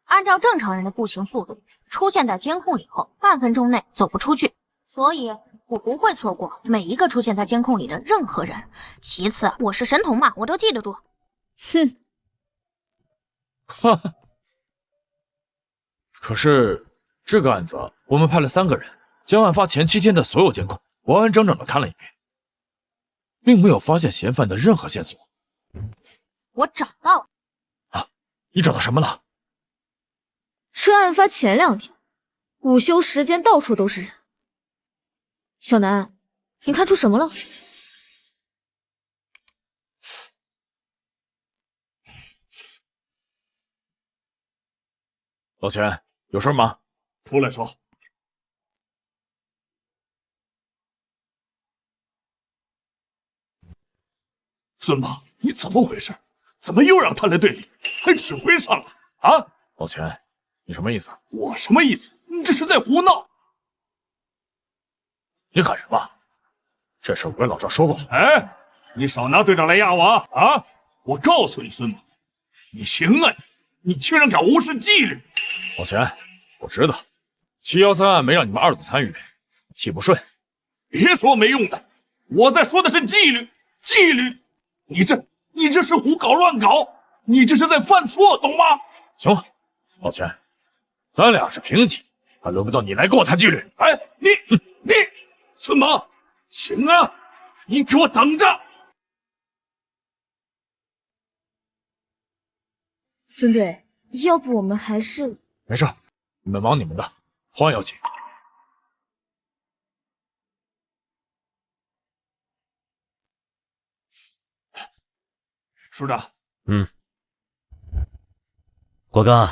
按照正常人的步行速度，出现在监控里后，半分钟内走不出去，所以我不会错过每一个出现在监控里的任何人。其次，我是神童嘛，我都记得住。哼，哈哈。可是这个案子，我们派了3个人，将案发前7天的所有监控完完整整的看了一遍，并没有发现嫌犯的任何线索。我找到了。啊，你找到什么了？是案发前2天，午休时间到处都是人。小南，你看出什么了？老钱，有事吗？出来说。孙胖，你怎么回事？怎么又让他来队里，还指挥上了啊？老钱，你什么意思？我什么意思？你这是在胡闹！你喊什么？这事我跟老赵说过了。哎，你少拿队长来压我啊！我告诉你，孙猛，你行啊你居然敢无视纪律！老钱，我知道713案没让你们二组参与，气不顺。别说没用的，我在说的是纪律，纪律！你这是胡搞乱搞，你这是在犯错，懂吗？行了，老钱，咱俩是平级，还轮不到你来跟我谈纪律。哎，你孙猛，行啊，你给我等着！孙队，要不我们还是……没事，你们忙你们的，换要紧。署长，国刚，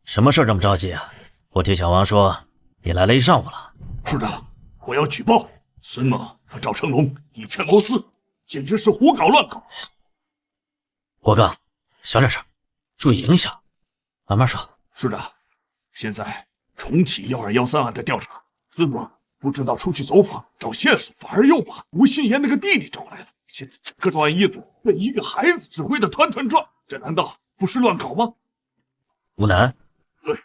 什么事这么着急啊？我听小王说你来了一上午了。署长，我要举报孙猛和赵成龙以权谋私，简直是胡搞乱搞。国刚，小点声，注意影响，慢慢说。署长，现在重启1213案的调查，孙猛不知道出去走访找线索，反而又把吴心言那个弟弟找来了。现在整个专案一组被一个孩子指挥的团团转，这难道不是乱搞吗？吴楠，对，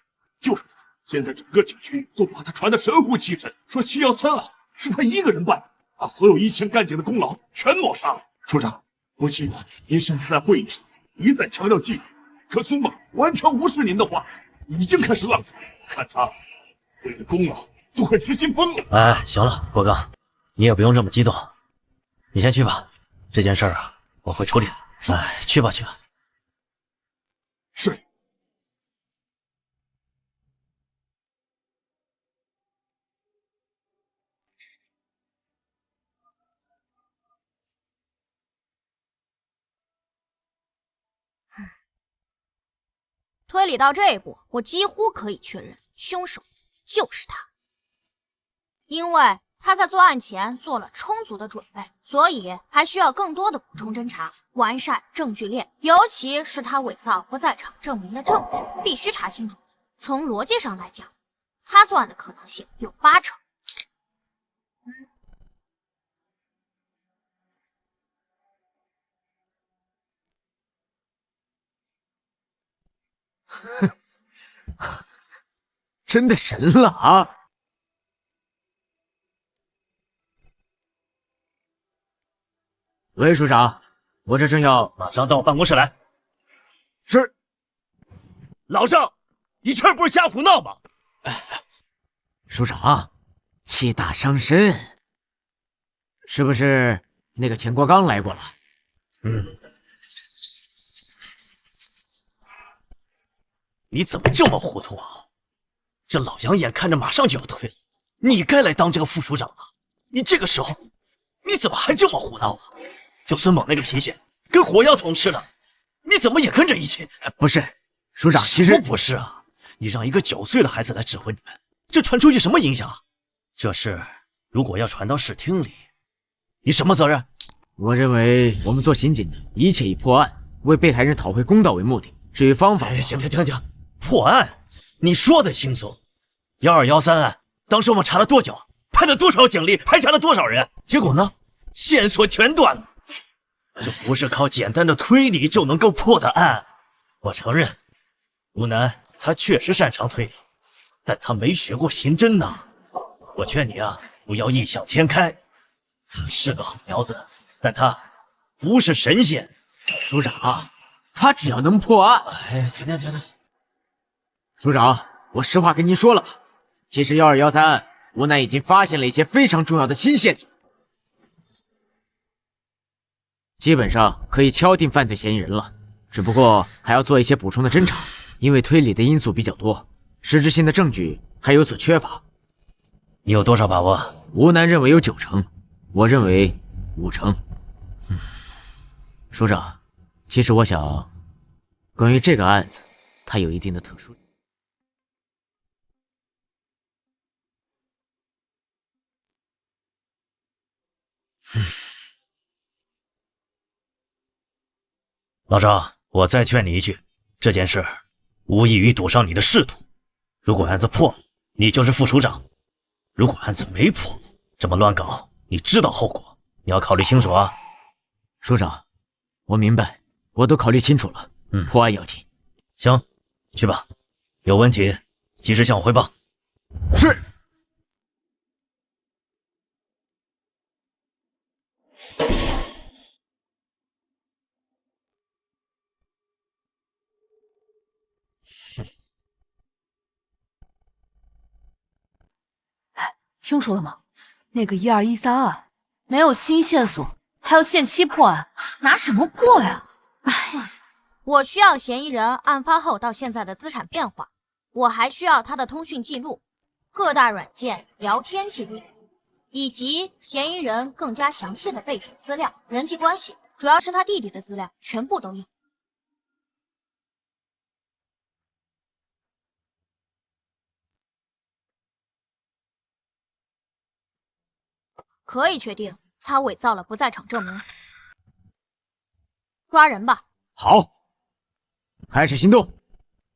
就是他。现在整个警局都把他传得神乎其神，说713案是他一个人办的，把所有以前干警的功劳全抹杀了。署长，我记得您上次在会议上一再强调纪律，可孙猛完全无视您的话，已经开始乱搞，看他为了功劳都快失心疯了。哎，行了，国刚，你也不用这么激动，你先去吧。这件事儿啊，我会处理的。哎，去吧去吧。是。推理到这一步，我几乎可以确认，凶手就是他，因为他在作案前做了充足的准备，所以还需要更多的补充侦查，完善证据链，尤其是他伪造不在场证明的证据，必须查清楚。从逻辑上来讲，他作案的可能性有80%。真的神了啊！喂，署长，我这正要……马上到我办公室来。是。老赵，你这不是瞎胡闹吗？署长，气大伤身，是不是那个钱国刚来过了？你怎么这么糊涂啊？这老杨眼看着马上就要退了，你该来当这个副署长了。你这个时候，你怎么还这么胡闹啊？就孙猛那个脾气，跟火药桶似的，你怎么也跟着一起？不是，署长，其实什么不是啊？你让一个9岁的孩子来指挥你们，这传出去什么影响啊？这事如果要传到市厅里，你什么责任？我认为我们做刑警的，一切以破案、为被害人讨回公道为目的。至于方法，行，破案。你说的轻松，1213案，当时我们查了多久？派了多少警力？排查了多少人？结果呢？线索全断了。这不是靠简单的推理就能够破的案。我承认，吴楠他确实擅长推理，但他没学过刑侦呐。我劝你啊，不要异想天开。他是个好苗子，但他不是神仙。署长，他只要能破案……哎，停！署长，我实话跟您说了吧，其实1213案，吴楠已经发现了一些非常重要的新线索，基本上可以敲定犯罪嫌疑人了。只不过还要做一些补充的侦查，因为推理的因素比较多，实质性的证据还有所缺乏。你有多少把握？吴楠认为有90%，我认为50%。署长，其实我想，关于这个案子，它有一定的特殊。老赵，我再劝你一句，这件事无异于赌上你的仕途。如果案子破了，你就是副署长；如果案子没破，这么乱搞，你知道后果，你要考虑清楚啊。署长，我明白，我都考虑清楚了。破案要紧。行，去吧，有问题及时向我汇报。是。听说了吗？那个1213案没有新线索，还要限期破案，拿什么破呀？我需要嫌疑人案发后到现在的资产变化，我还需要他的通讯记录、各大软件聊天记录，以及嫌疑人更加详细的背景资料、人际关系，主要是他弟弟的资料，全部都有。可以确定，他伪造了不在场证明。抓人吧！好，开始行动。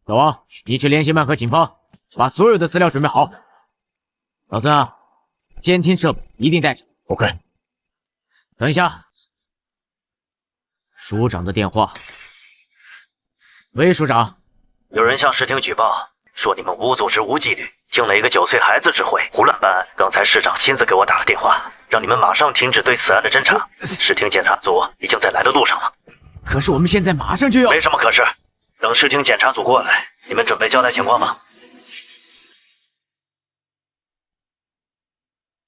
老王，你去联系曼和警方，把所有的资料准备好。老孙啊，监听设备一定带着。OK。等一下，署长的电话。喂，署长，有人向市厅举报，说你们无组织无纪律，听了一个9岁孩子指挥，胡乱办案。刚才市长亲自给我打了电话，让你们马上停止对此案的侦查。市厅检查组已经在来的路上了。可是我们现在马上就要……没什么可是，等市厅检查组过来，你们准备交代情况吗？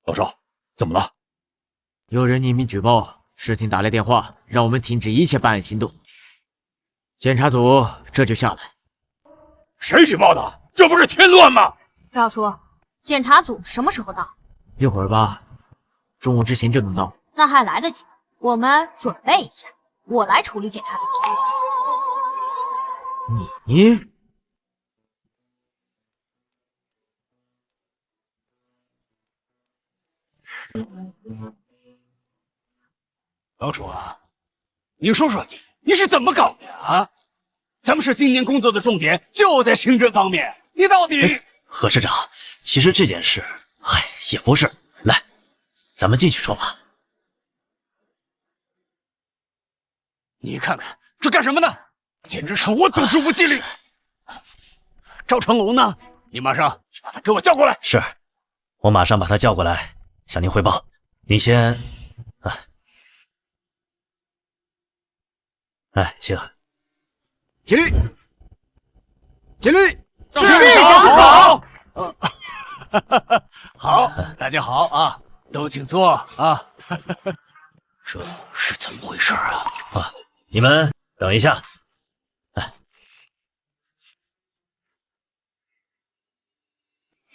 老赵，怎么了？有人匿名举报，市厅打来电话，让我们停止一切办案行动。检查组这就下来。谁举报的？这不是添乱吗？赵叔，检查组什么时候到？一会儿吧，中午之前就能到。那还来得及，我们准备一下，我来处理检查组。你？老楚啊，你说说你是怎么搞的呀？啊，咱们市今年工作的重点就在刑侦方面，你到底……何市长，其实这件事，也不是。来，咱们进去说吧。你看看这干什么呢？简直是无组织无纪律！赵成龙呢？你马上把他给我叫过来。是，我马上把他叫过来向您汇报。您先，请。起立，起立！市长好。好，大家好啊，都请坐啊。这是怎么回事啊？你们等一下。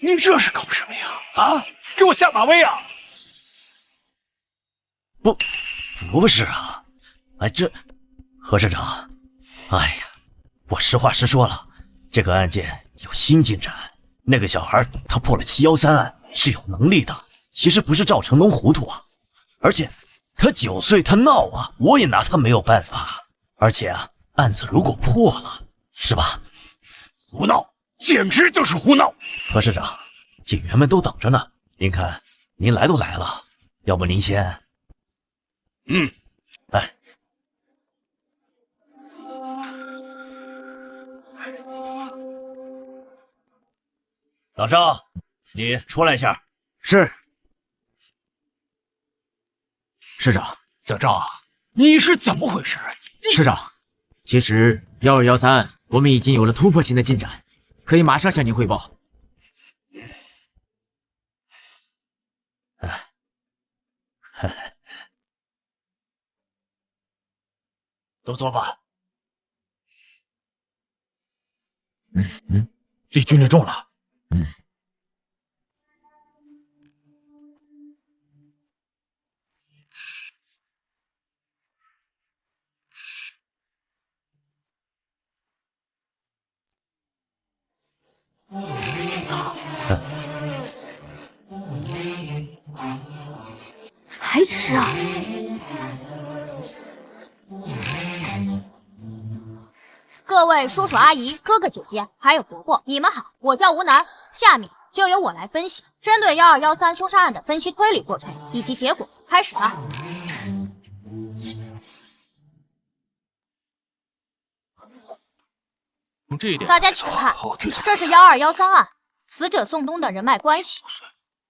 您这是搞什么呀？啊，给我下马威啊！不是啊，何市长，我实话实说了，这个案件有新进展。那个小孩他破了713案，是有能力的。其实不是赵成龙糊涂啊，而且他9岁，他闹啊，我也拿他没有办法。而且案子如果破了，是吧？胡闹，简直就是胡闹！何市长，警员们都等着呢。您看，您来都来了，要不您先……老赵，你出来一下。是。市长，小赵啊，你是怎么回事啊？市长，其实1213案我们已经有了突破性的进展，可以马上向您汇报。都坐吧。李军令中了。还迟啊！各位叔叔阿姨、哥哥姐姐，还有伯伯，你们好，我叫吴楠。下面就由我来分析，针对1213凶杀案的分析推理过程以及结果，开始吧。从这一点，大家请看，这是1213案死者宋东的人脉关系。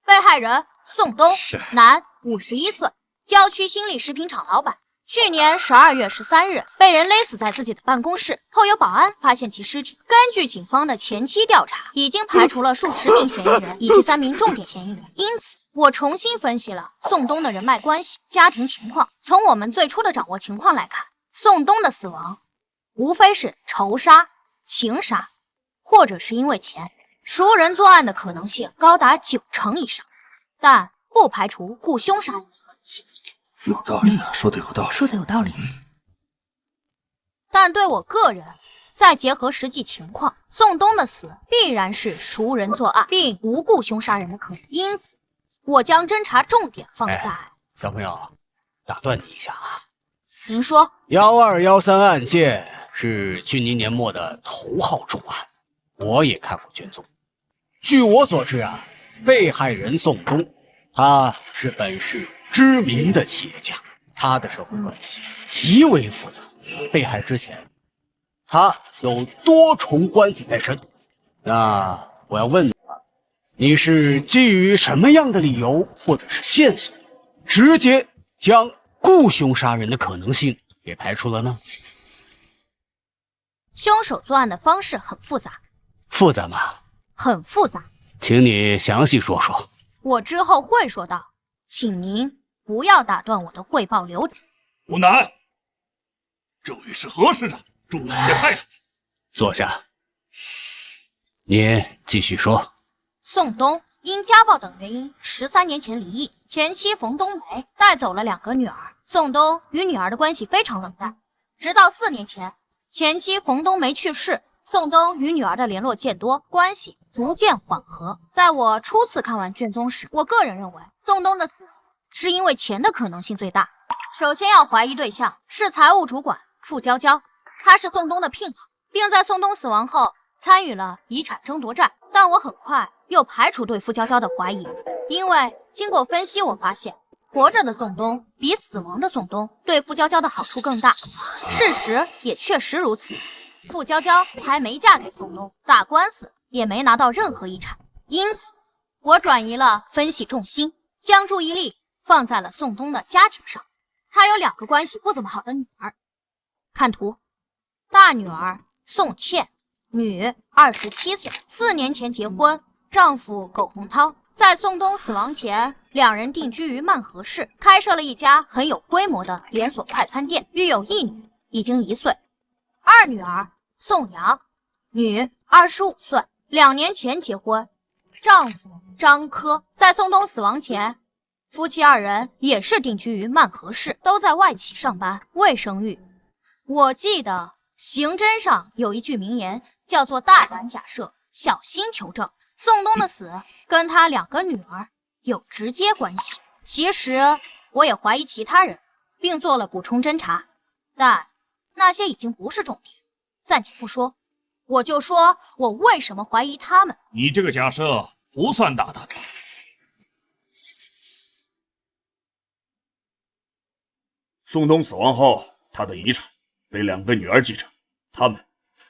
被害人宋东，男，51岁，郊区新力食品厂老板。去年12月13日被人勒死在自己的办公室，后有保安发现其尸体。根据警方的前期调查，已经排除了数10名嫌疑人以及3名重点嫌疑人。因此，我重新分析了宋东的人脉关系、家庭情况。从我们最初的掌握情况来看，宋东的死亡无非是仇杀、情杀，或者是因为钱。熟人作案的可能性高达90%以上，但不排除雇凶杀人的可能性。有道理啊，说的有道理，说的有道理。但对我个人，再结合实际情况，宋东的死必然是熟人作案，并无故凶杀人的可能。因此，我将侦查重点放在……小朋友，打断你一下啊。您说，1213案件是去年年末的头号重案，我也看过卷宗。据我所知啊，被害人宋东，他是本市知名的企业家，他的社会关系极为复杂。被害之前，他有多重关系在身。那我要问你是基于什么样的理由或者是线索，直接将雇凶杀人的可能性给排除了呢？凶手作案的方式很复杂。复杂吗？很复杂。请你详细说说。我之后会说到，请您不要打断我的汇报流程。吴楠，这位是何时的？注意你的态度。坐下。你继续说。宋东因家暴等原因13年前离异，前妻冯冬梅带走了2个女儿。宋东与女儿的关系非常冷淡，直到4年前，前妻冯冬梅去世，宋东与女儿的联络渐多，关系逐渐缓和。在我初次看完卷宗时，我个人认为宋东的死是因为钱的可能性最大。首先要怀疑对象是财务主管傅娇娇，她是宋东的姘头，并在宋东死亡后参与了遗产争夺战。但我很快又排除对傅娇娇的怀疑，因为经过分析，我发现活着的宋东比死亡的宋东对傅娇娇的好处更大。事实也确实如此，傅娇娇还没嫁给宋东，打官司也没拿到任何遗产。因此，我转移了分析重心，将注意力放在了宋东的家庭上。他有2个关系不怎么好的女儿，看图，大女儿宋茜，女，27岁，4年前结婚，丈夫苟洪涛。在宋东死亡前，2人定居于曼河市，开设了一家很有规模的连锁快餐店，育有1女，已经1岁。二女儿宋阳，女，25岁，2年前结婚，丈夫张科。在宋东死亡前，夫妻2人也是定居于曼河市，都在外企上班，未生育。我记得刑侦上有一句名言，叫做大胆假设，小心求证。宋东的死跟他2个女儿有直接关系。其实我也怀疑其他人，并做了补充侦查，但那些已经不是重点，暂且不说。我就说我为什么怀疑他们。你这个假设不算大胆吧？宋东死亡后，他的遗产被2个女儿继承，他们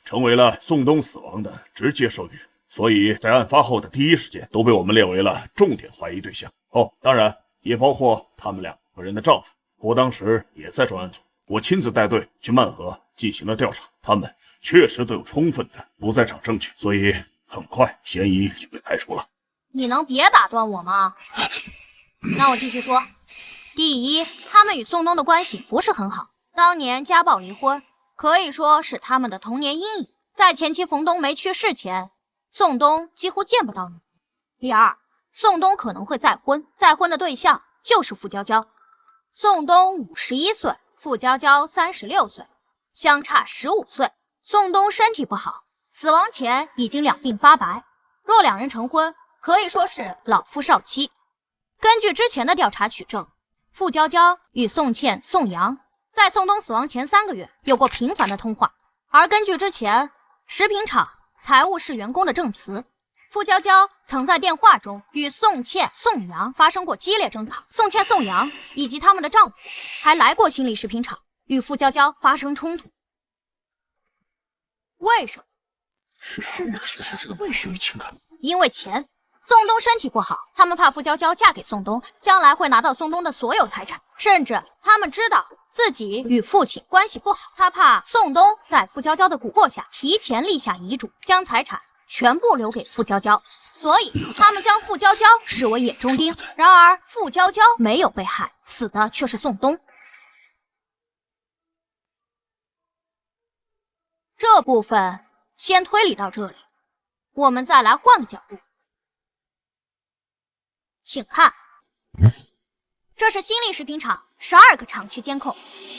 成为了宋东死亡的直接受益人，所以在案发后的第一时间都被我们列为了重点怀疑对象。哦，当然也包括他们2个人的丈夫。我当时也在专案组，我亲自带队去曼河进行了调查，他们确实都有充分的不在场证据，所以很快嫌疑就被排除了。你能别打断我吗？那我继续说。第一，他们与宋东的关系不是很好，当年家暴离婚，可以说是他们的童年阴影。在前妻冯冬梅去世前，宋东几乎见不到女。第二，宋东可能会再婚，再婚的对象就是傅娇娇。宋东51岁，傅娇娇36岁，相差15岁。宋东身体不好，死亡前已经两鬓发白，若2人成婚，可以说是老夫少妻。根据之前的调查取证，傅娇娇与宋茜、宋阳在宋东死亡前3个月有过频繁的通话，而根据之前食品厂财务室员工的证词，傅娇娇曾在电话中与宋茜、宋阳发生过激烈争吵，宋茜、宋阳以及他们的丈夫还来过心理食品厂与傅娇娇发生冲突。为什么？为什么？因为钱。宋冬身体不好，他们怕傅娇娇嫁给宋冬，将来会拿到宋冬的所有财产，甚至他们知道自己与父亲关系不好，他怕宋冬在傅娇娇的蛊惑下提前立下遗嘱，将财产全部留给傅娇娇，所以他们将傅娇娇视为眼中钉。然而傅娇娇没有被害，死的却是宋冬。这部分先推理到这里，我们再来换个角度。请看，这是新力食品厂12个厂区监控，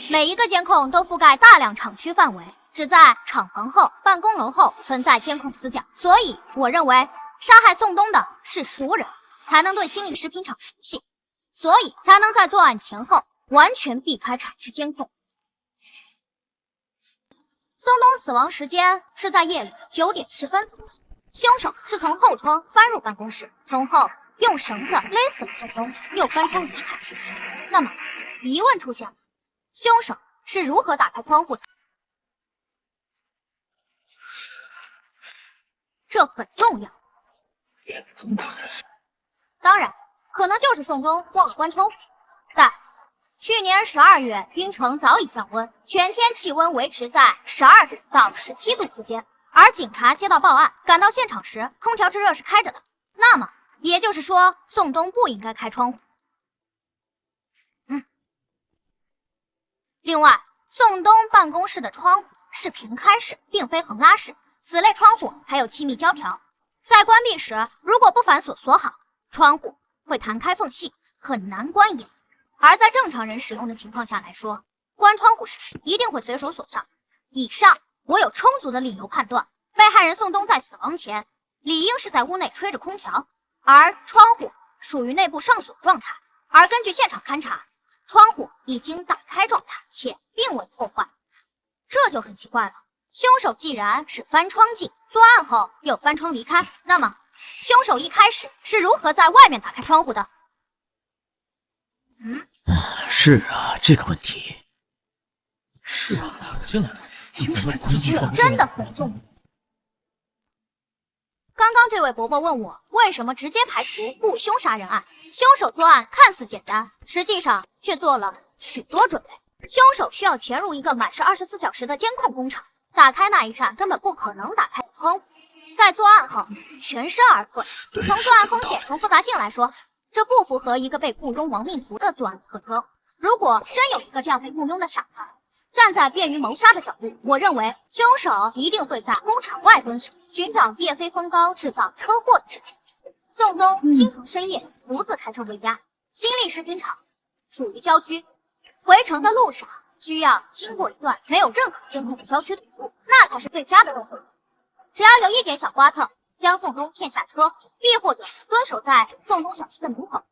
每一个监控都覆盖大量厂区范围，只在厂房后、办公楼后存在监控死角。所以，我认为杀害宋冬的是熟人，才能对新力食品厂熟悉，所以才能在作案前后完全避开厂区监控。宋冬死亡时间是在夜里9点10分左右，凶手是从后窗翻入办公室，从后用绳子勒死了宋冬，又翻窗离开。那么，疑问出现了：凶手是如何打开窗户的？这很重要。怎么打开？当然，可能就是宋冬忘了关窗户。但去年12月，京城早已降温，全天气温维持在12度到17度之间。而警察接到报案，赶到现场时，空调制热是开着的。那么，也就是说，宋冬不应该开窗户。另外，宋冬办公室的窗户是平开式，并非横拉式。此类窗户还有气密胶条，在关闭时，如果不反锁锁好，窗户会弹开缝隙，很难关严。而在正常人使用的情况下来说，关窗户时一定会随手锁上。以上，我有充足的理由判断，被害人宋冬在死亡前理应是在屋内吹着空调。而窗户属于内部上锁状态，而根据现场勘查，窗户已经打开状态，且并未破坏，这就很奇怪了。凶手既然是翻窗进，作案后又翻窗离开，那么凶手一开始是如何在外面打开窗户的？是啊，这个问题。是啊，怎么进来的？这真的很重要。刚刚这位伯伯问我，为什么直接排除雇凶杀人案？凶手作案看似简单，实际上却做了许多准备。凶手需要潜入一个满是24小时的监控工厂，打开那一扇根本不可能打开的窗户，在作案后全身而退。从作案风险、从复杂性来说，这不符合一个被雇佣亡命徒的作案特征。如果真有一个这样被雇佣的傻子，站在便于谋杀的角度，我认为凶手一定会在工厂外蹲守，寻找夜黑风高制造车祸的事情。宋冬经常深夜独自开车回家，新力食品厂属于郊区，回城的路上需要经过一段没有任何监控的郊区土路，那才是最佳的动作。只要有一点小刮蹭，将宋冬骗下车，亦或者蹲守在宋冬小区的门口，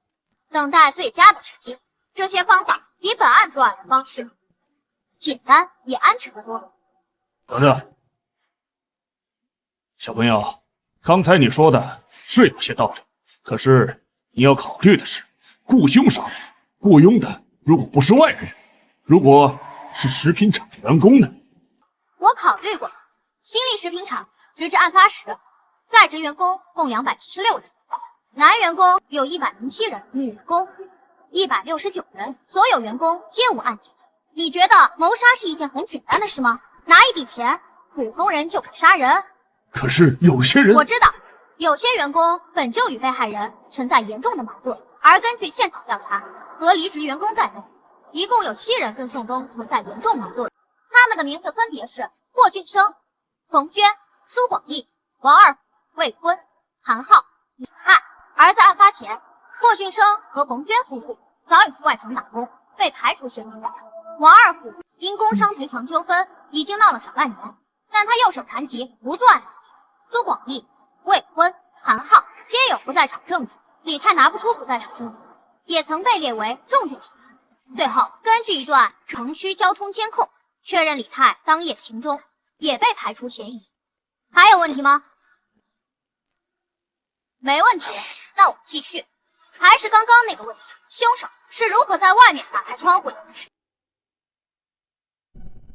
等待最佳的时机。这些方法比本案作案的方式简单也安全得多。等等，小朋友，刚才你说的是有些道理，可是你要考虑的是，雇凶杀人，雇佣的如果不是外人，如果是食品厂的员工呢？我考虑过，新力食品厂直至案发时，在职员工共276人，男员工有107人，女员工169人，所有员工皆无案底。你觉得谋杀是一件很简单的事吗？拿一笔钱，普通人就可杀人？可是有些人，我知道，有些员工本就与被害人存在严重的矛盾，而根据现场调查，和离职员工在内，一共有7人跟宋冬存在严重矛盾。他们的名字分别是霍俊生、冯娟、苏广义、王二虎、魏坤、韩浩、李汉。而在案发前，霍俊生和冯娟夫妇早已去外省打工，被排除嫌疑外。王二虎因工伤赔偿纠纷已经闹了小半年，但他右手残疾，不作案。苏广义、魏坤、韩浩皆有不在场证据，李泰拿不出不在场证据，也曾被列为重点嫌疑。最后，根据一段城区交通监控确认李泰当夜行踪，也被排除嫌疑。还有问题吗？没问题，那我们继续。还是刚刚那个问题，凶手是如何在外面打开窗户的？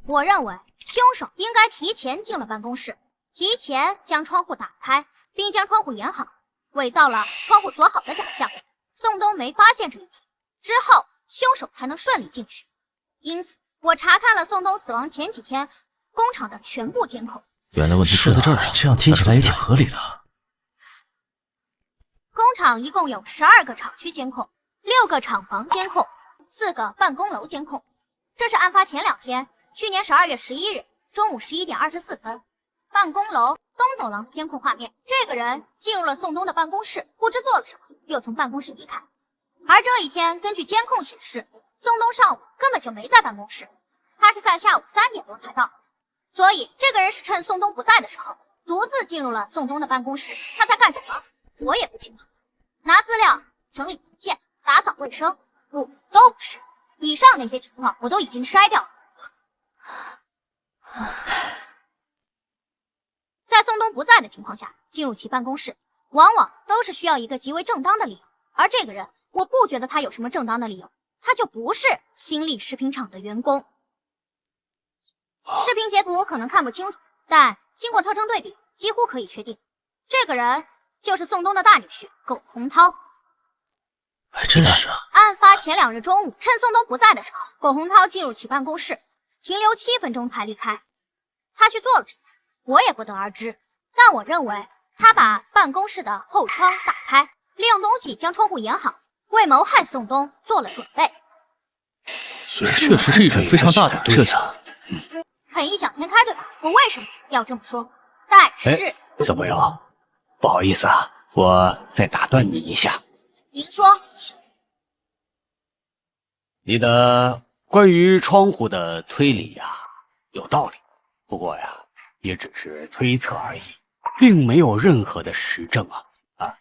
我认为凶手应该提前进了办公室，提前将窗户打开，并将窗户掩好，伪造了窗户锁好的假象。宋冬没发现这一点，之后凶手才能顺利进去。因此，我查看了宋冬死亡前几天工厂的全部监控。原来问题出在这儿啊！这样听起来也挺合理的。工厂一共有12个厂区监控，6个厂房监控，4个办公楼监控。这是案发前2天，去年12月11日中午11点24分，办公楼东走廊的监控画面。这个人进入了宋冬的办公室，不知做了什么，又从办公室离开。而这一天，根据监控显示，宋冬上午根本就没在办公室，他是在下午3点多才到。所以，这个人是趁宋冬不在的时候，独自进入了宋冬的办公室。他在干什么？我也不清楚。拿资料、整理文件、打扫卫生，不，都不是。以上那些情况我都已经筛掉了。在宋冬不在的情况下，进入其办公室，往往都是需要一个极为正当的理由。而这个人，我不觉得他有什么正当的理由，他就不是新力食品厂的员工。视频截图可能看不清楚，但经过特征对比，几乎可以确定，这个人就是宋冬的大女婿苟洪涛。还真是啊！案发前2日中午，趁宋冬不在的时候，苟洪涛进入其办公室，停留7分钟才离开。他去做了什么，我也不得而知。但我认为，他把办公室的后窗打开，利用东西将窗户掩好，为谋害宋冬做了准备。确实是一种非常大胆的设想。很异想天开，对吧？我为什么要这么说？但是，小朋友，不好意思啊，我再打断你一下。您说，你的关于窗户的推理呀，有道理，不过呀，也只是推测而已，并没有任何的实证啊！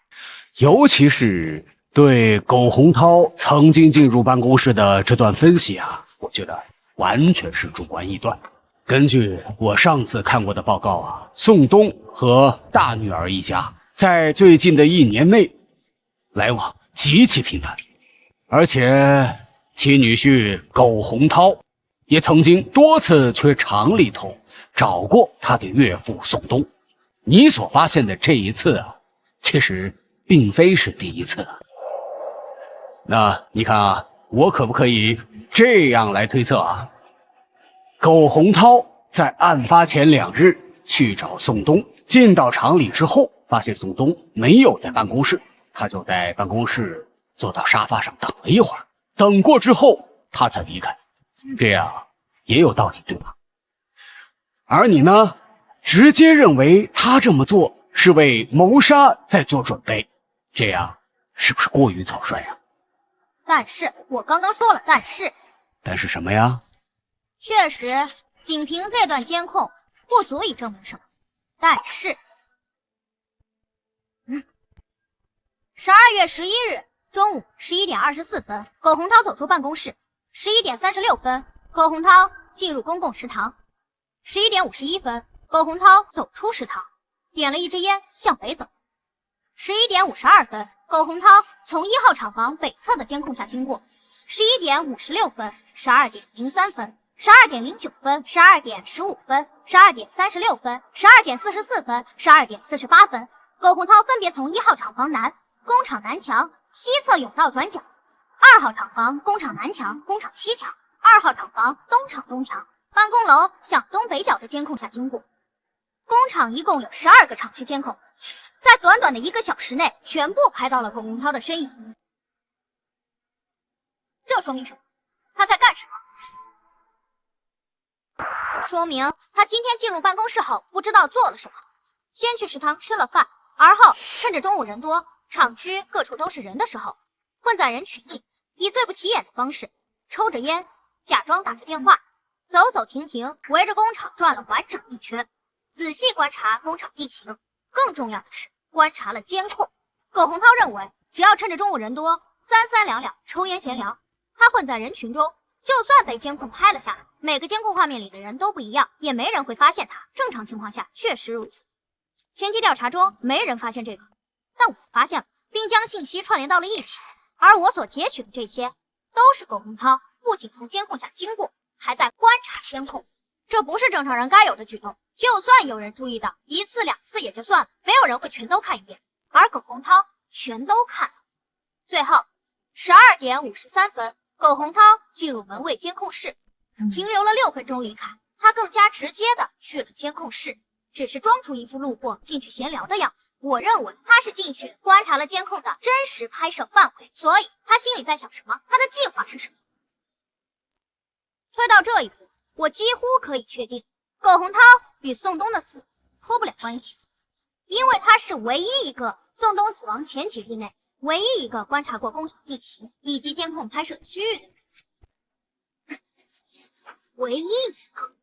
尤其是对苟洪涛曾经进入办公室的这段分析啊，我觉得完全是主观臆断。根据我上次看过的报告啊，宋冬和大女儿一家在最近的1年内来往极其频繁，而且其女婿苟洪涛也曾经多次去厂里头找过他的岳父宋冬。你所发现的这一次啊，其实并非是第一次。那你看啊，我可不可以这样来推测啊？苟洪涛在案发前2日去找宋冬，进到厂里之后，发现宋冬没有在办公室，他就在办公室坐到沙发上等了一会儿，等过之后他才离开，这样也有道理，对吧？而你呢，直接认为他这么做是为谋杀在做准备，这样是不是过于草率啊？但是我刚刚说了，但是什么呀？确实，仅凭这段监控不足以证明什么。但是，12月11日中午11点24分，苟洪涛走出办公室。11点36分，苟洪涛进入公共食堂。11点51分，苟洪涛走出食堂，点了一支烟向北走。11点52分，苟洪涛从1号厂房北侧的监控下经过。11点56分、12点03分、12点09分、12点15分、12点36分、12点44分、12点48分，苟洪涛分别从1号厂房南、工厂南墙、西侧甬道转角，2号厂房、工厂南墙、工厂西墙、2号厂房、东厂东墙、办公楼向东北角的监控下经过。工厂一共有12个厂区监控，在短短的1个小时内，全部拍到了苟洪涛的身影。这说明什么？他在干什么？说明他今天进入办公室后不知道做了什么，先去食堂吃了饭，而后趁着中午人多，厂区各处都是人的时候，混在人群里，以最不起眼的方式抽着烟，假装打着电话，走走停停，围着工厂转了完整一圈，仔细观察工厂地形。更重要的是，观察了监控。苟洪涛认为，只要趁着中午人多，三三两两抽烟闲聊，他混在人群中，就算被监控拍了下来，每个监控画面里的人都不一样，也没人会发现他。正常情况下确实如此。前期调查中没人发现这个，但我发现了，并将信息串联到了一起。而我所截取的这些，都是苟洪涛不仅从监控下经过，还在观察监控。这不是正常人该有的举动。就算有人注意到1次2次也就算了，没有人会全都看一遍。而苟洪涛全都看了。最后12点53分，苟洪涛进入门卫监控室，停留了6分钟离开。他更加直接的去了监控室，只是装出一副路过进去闲聊的样子。我认为他是进去观察了监控的真实拍摄范围，所以他心里在想什么，他的计划是什么。推到这一步，我几乎可以确定，苟洪涛与宋冬的死脱不了关系，因为他是唯一一个宋冬死亡前几日内唯一一个观察过工厂地形以及监控拍摄区域的人，唯一一个。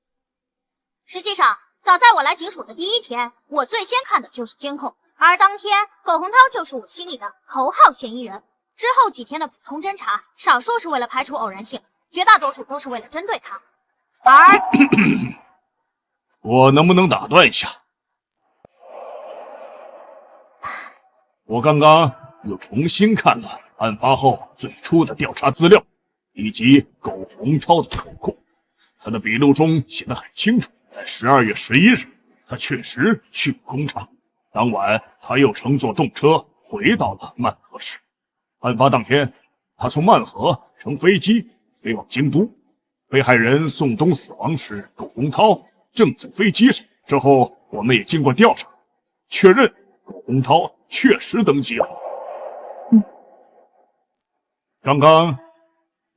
实际上，早在我来警署的第1天，我最先看的就是监控，而当天苟洪涛就是我心里的头号嫌疑人。之后几天的补充侦查，少数是为了排除偶然性，绝大多数都是为了针对他。而我能不能打断一下？我刚刚又重新看了案发后最初的调查资料，以及苟洪涛的口供。他的笔录中写得很清楚，在12月11日，他确实去过工厂。当晚，他又乘坐动车回到了曼河市。案发当天，他从曼河乘飞机飞往京都。被害人宋冬死亡时，苟洪涛正在飞机上。之后，我们也经过调查，确认苟洪涛确实登机了。刚刚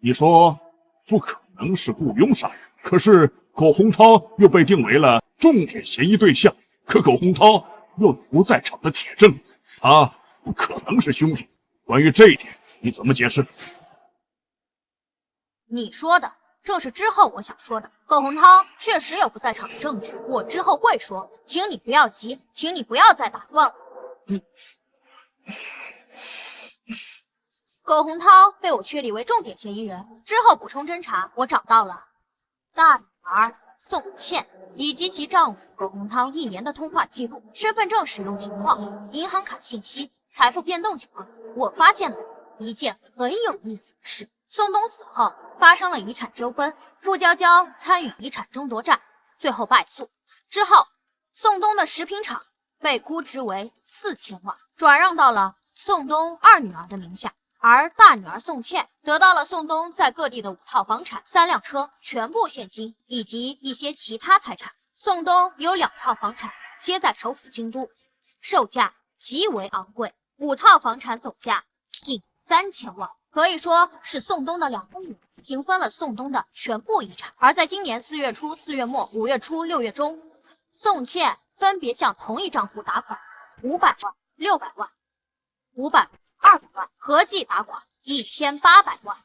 你说不可能是雇佣杀人，可是苟洪涛又被定为了重点嫌疑对象，可苟洪涛又不在场的铁证，他不可能是凶手。关于这一点，你怎么解释？你说的正是之后我想说的。苟洪涛确实有不在场的证据，我之后会说，请你不要急，请你不要再打断我。苟洪涛被我确立为重点嫌疑人，之后补充侦查，我找到了大女儿宋茜以及其丈夫苟洪涛1年的通话记录、身份证使用情况、银行卡信息、财富变动情况。我发现了一件很有意思的事：宋冬死后发生了遗产纠纷，傅娇娇参与遗产争夺战，最后败诉。之后，宋冬的食品厂被估值为4000万，转让到了宋冬2女儿的名下。而大女儿宋茜得到了宋冬在各地的5套房产、3辆车，全部现金以及一些其他财产。宋冬有2套房产，皆在首府京都，售价极为昂贵，5套房产总价近3000万，可以说是宋冬的2个女儿平分了宋冬的全部遗产。而在今年4月初、4月末、5月初、6月中，宋茜分别向同一账户打款500万、600万、500万、200万，合计打款1800万。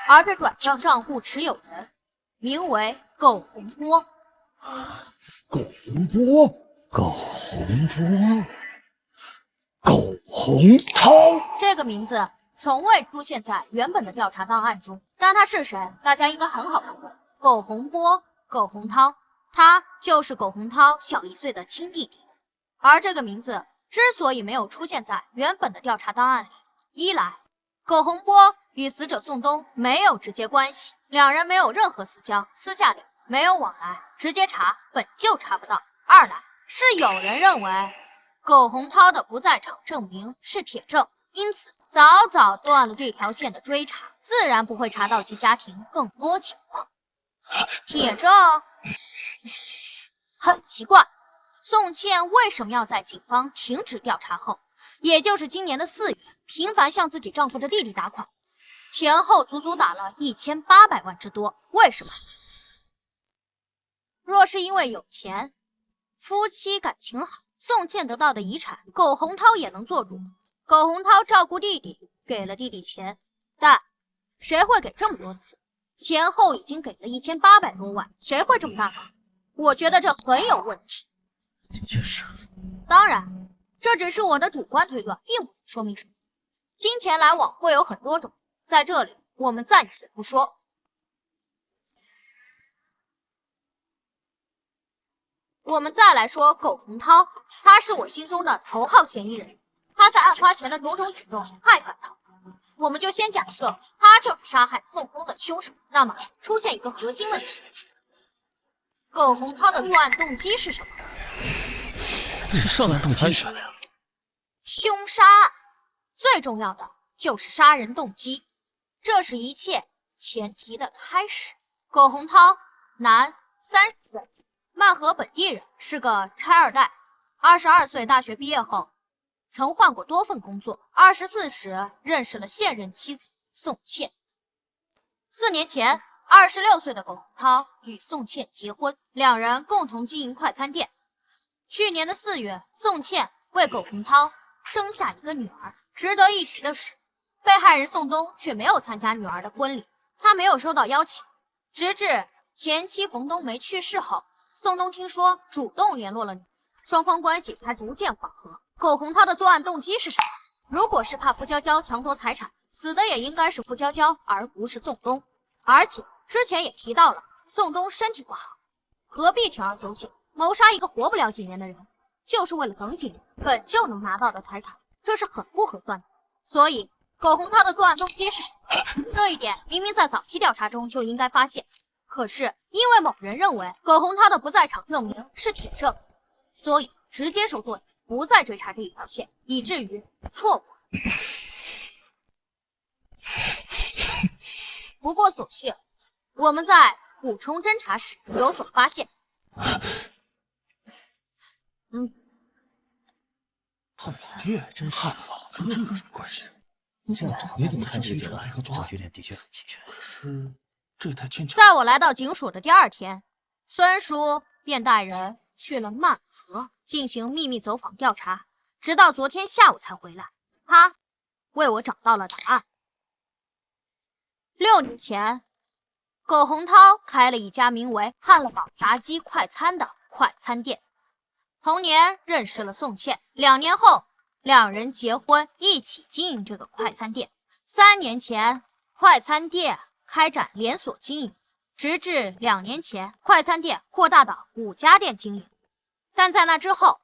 而这转账账户持有人名为苟洪波。苟洪波，苟洪波，苟洪涛，这个名字从未出现在原本的调查档案中，但他是谁，大家应该很好判断。苟洪波，苟洪涛，他就是苟洪涛小1岁的亲弟弟。而这个名字之所以没有出现在原本的调查档案里，一来，苟洪波与死者宋冬没有直接关系，2人没有任何私交，私下里没有往来，直接查本就查不到；二来，是有人认为苟洪涛的不在场证明是铁证，因此早早断了这条线的追查，自然不会查到其家庭更多情况。铁证很奇怪。宋茜为什么要在警方停止调查后，也就是今年的4月，频繁向自己丈夫的弟弟打款，前后足足打了1800万之多？为什么？若是因为有钱，夫妻感情好，宋茜得到的遗产，苟洪涛也能做主。苟洪涛照顾弟弟，给了弟弟钱，但谁会给这么多次？前后已经给了1800多万，谁会这么大方？我觉得这很有问题。的确是。当然，这只是我的主观推断，并不能说明什么。金钱来往会有很多种，在这里我们暂且不说。我们再来说苟洪涛，他是我心中的头号嫌疑人。他在案发前的种种举动太反常，我们就先假设他就是杀害宋东的凶手。那么出现一个核心问题：苟洪涛的作案动机是什么？这是上来动机什么呀？凶杀案最重要的就是杀人动机，这是一切前提的开始。苟洪涛，男，30岁，曼河本地人，是个拆二代。22岁大学毕业后，曾换过多份工作。24时认识了现任妻子宋茜。4年前，26岁的苟洪涛与宋茜结婚，两人共同经营快餐店。去年的4月，宋茜为苟洪涛生下一个女儿。值得一提的是，被害人宋东却没有参加女儿的婚礼，他没有收到邀请。直至前妻冯冬梅去世后，宋东听说主动联络了女儿，双方关系才逐渐缓和。苟洪涛的作案动机是什么？如果是怕付娇娇强夺财产，死的也应该是付娇娇，而不是宋东。而且之前也提到了，宋东身体不好，何必铤而走险，谋杀一个活不了几年的人，就是为了等几年本就能拿到的财产，这是很不合算的。所以苟洪涛的作案动机是什么？这一点明明在早期调查中就应该发现，可是因为某人认为苟洪涛的不在场证明是铁证，所以直接收队，不再追查这一条线，以至于错过。不过所幸我们在补充侦查时有所发现。汉堡店真是汉堡跟这有什么关系？你怎么看这个酒啊？证据链的确很齐全。可是这也太牵强。在我来到警署的第2天，孙叔便带人去了曼河进行秘密走访调查，直到昨天下午才回来。他为我找到了答案。6年前，苟洪涛开了一家名为汉乐堡炸鸡快餐的快餐店。同年认识了宋茜，2年后两人结婚，一起经营这个快餐店。3年前，快餐店开展连锁经营，直至2年前，快餐店扩大到5家店经营。但在那之后，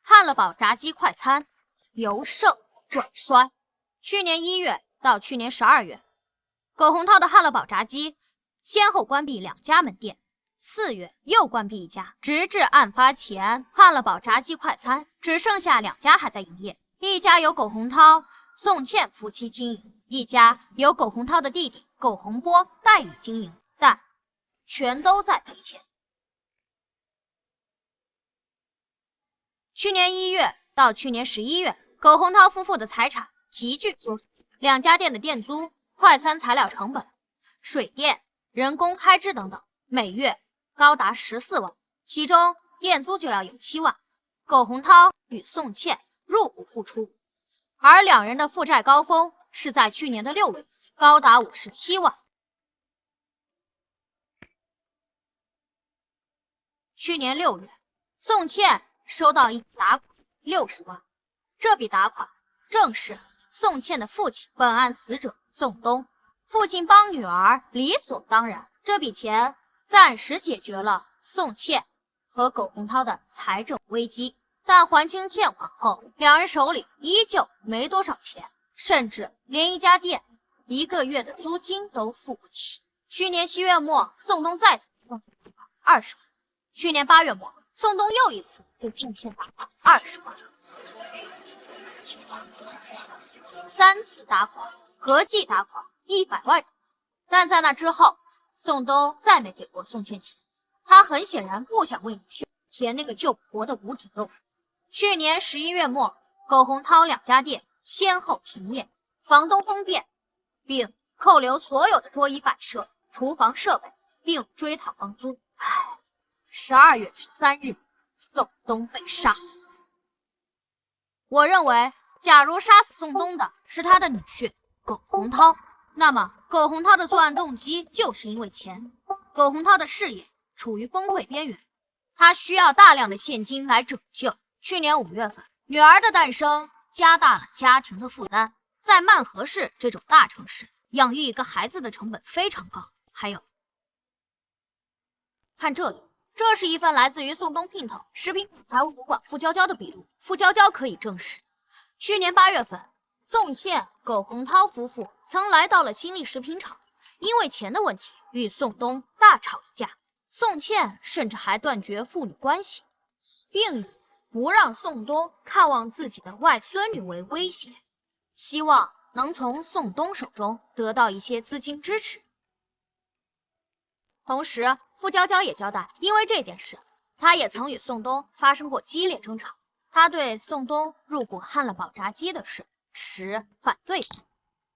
汉乐堡炸鸡快餐由盛转衰。去年1月到去年12月，苟洪涛的汉乐堡炸鸡先后关闭2家门店，4月又关闭1家，直至案发前，汉乐堡炸鸡快餐只剩下2家还在营业，一家由苟洪涛、宋茜夫妻经营，一家由苟洪涛的弟弟苟洪波代理经营，但全都在赔钱。去年1月到去年11月，苟洪涛夫妇的财产急剧缩水，2家店的店租、快餐材料成本、水电、人工开支等等，每月高达14万，其中店租就要有7万。苟洪涛与宋茜入不敷出，而两人的负债高峰是在去年的6月，高达57万。去年6月，宋茜收到一笔打款60万，这笔打款正是宋茜的父亲，本案死者宋东。父亲帮女儿，理所当然，这笔钱暂时解决了宋茜和苟洪涛的财政危机。但还清欠款后，两人手里依旧没多少钱，甚至连一家店1个月的租金都付不起。去年7月末，宋东再次送20万。去年8月末，宋东又一次给宋茜打款20万。3次打款，合计打款100万。但在那之后，宋东再没给过宋茜钱，他很显然不想为女婿填那个救婆的无底洞。去年11月末，苟洪涛2家店先后停业，房东封店，并扣留所有的桌椅摆设、厨房设备，并追讨房租。12月13日，宋东被杀。我认为，假如杀死宋东的是他的女婿苟洪涛，那么苟洪涛的作案动机就是因为钱。苟洪涛的事业处于崩溃边缘，他需要大量的现金来拯救。去年5月份，女儿的诞生加大了家庭的负担。在曼河市这种大城市，养育一个孩子的成本非常高。还有，看这里，这是一份来自于宋东姘头食品财务主管傅娇娇的笔录。傅娇娇可以证实，去年8月份，宋茜、苟洪涛夫妇曾来到了新力食品厂，因为钱的问题与宋东大吵一架。宋茜甚至还断绝父女关系，并以不让宋东看望自己的外孙女为威胁，希望能从宋东手中得到一些资金支持。同时，傅娇娇也交代，因为这件事，她也曾与宋东发生过激烈争吵。她对宋东入股汉乐宝炸鸡的事持反对派。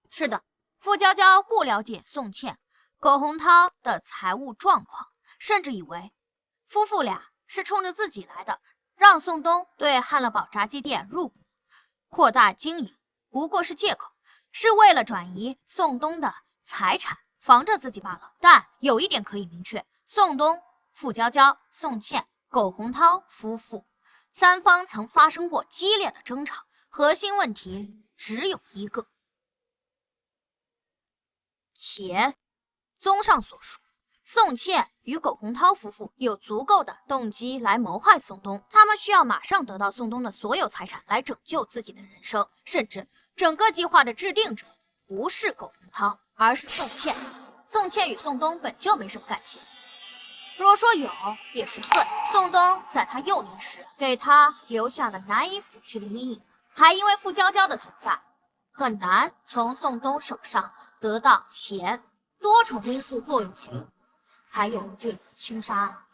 是的，傅娇娇不了解宋茜、苟洪涛的财务状况，甚至以为夫妇俩是冲着自己来的，让宋东对汉乐宝炸鸡店入股，扩大经营，不过是借口，是为了转移宋东的财产，防着自己罢了。但有一点可以明确，宋东、傅娇娇、宋茜、苟洪涛夫妇三方曾发生过激烈的争吵，核心问题只有一个：钱。综上所述，宋茜与苟洪涛夫妇有足够的动机来谋害宋东，他们需要马上得到宋东的所有财产来拯救自己的人生，甚至整个计划的制定者不是苟洪涛，而是宋茜。宋茜与宋东本就没什么感情，若说有，也是恨。宋东在他幼年时给他留下了难以抚去的阴影，还因为傅娇娇的存在，很难从宋东手上得到钱。多重因素作用下，才有了这次凶杀案。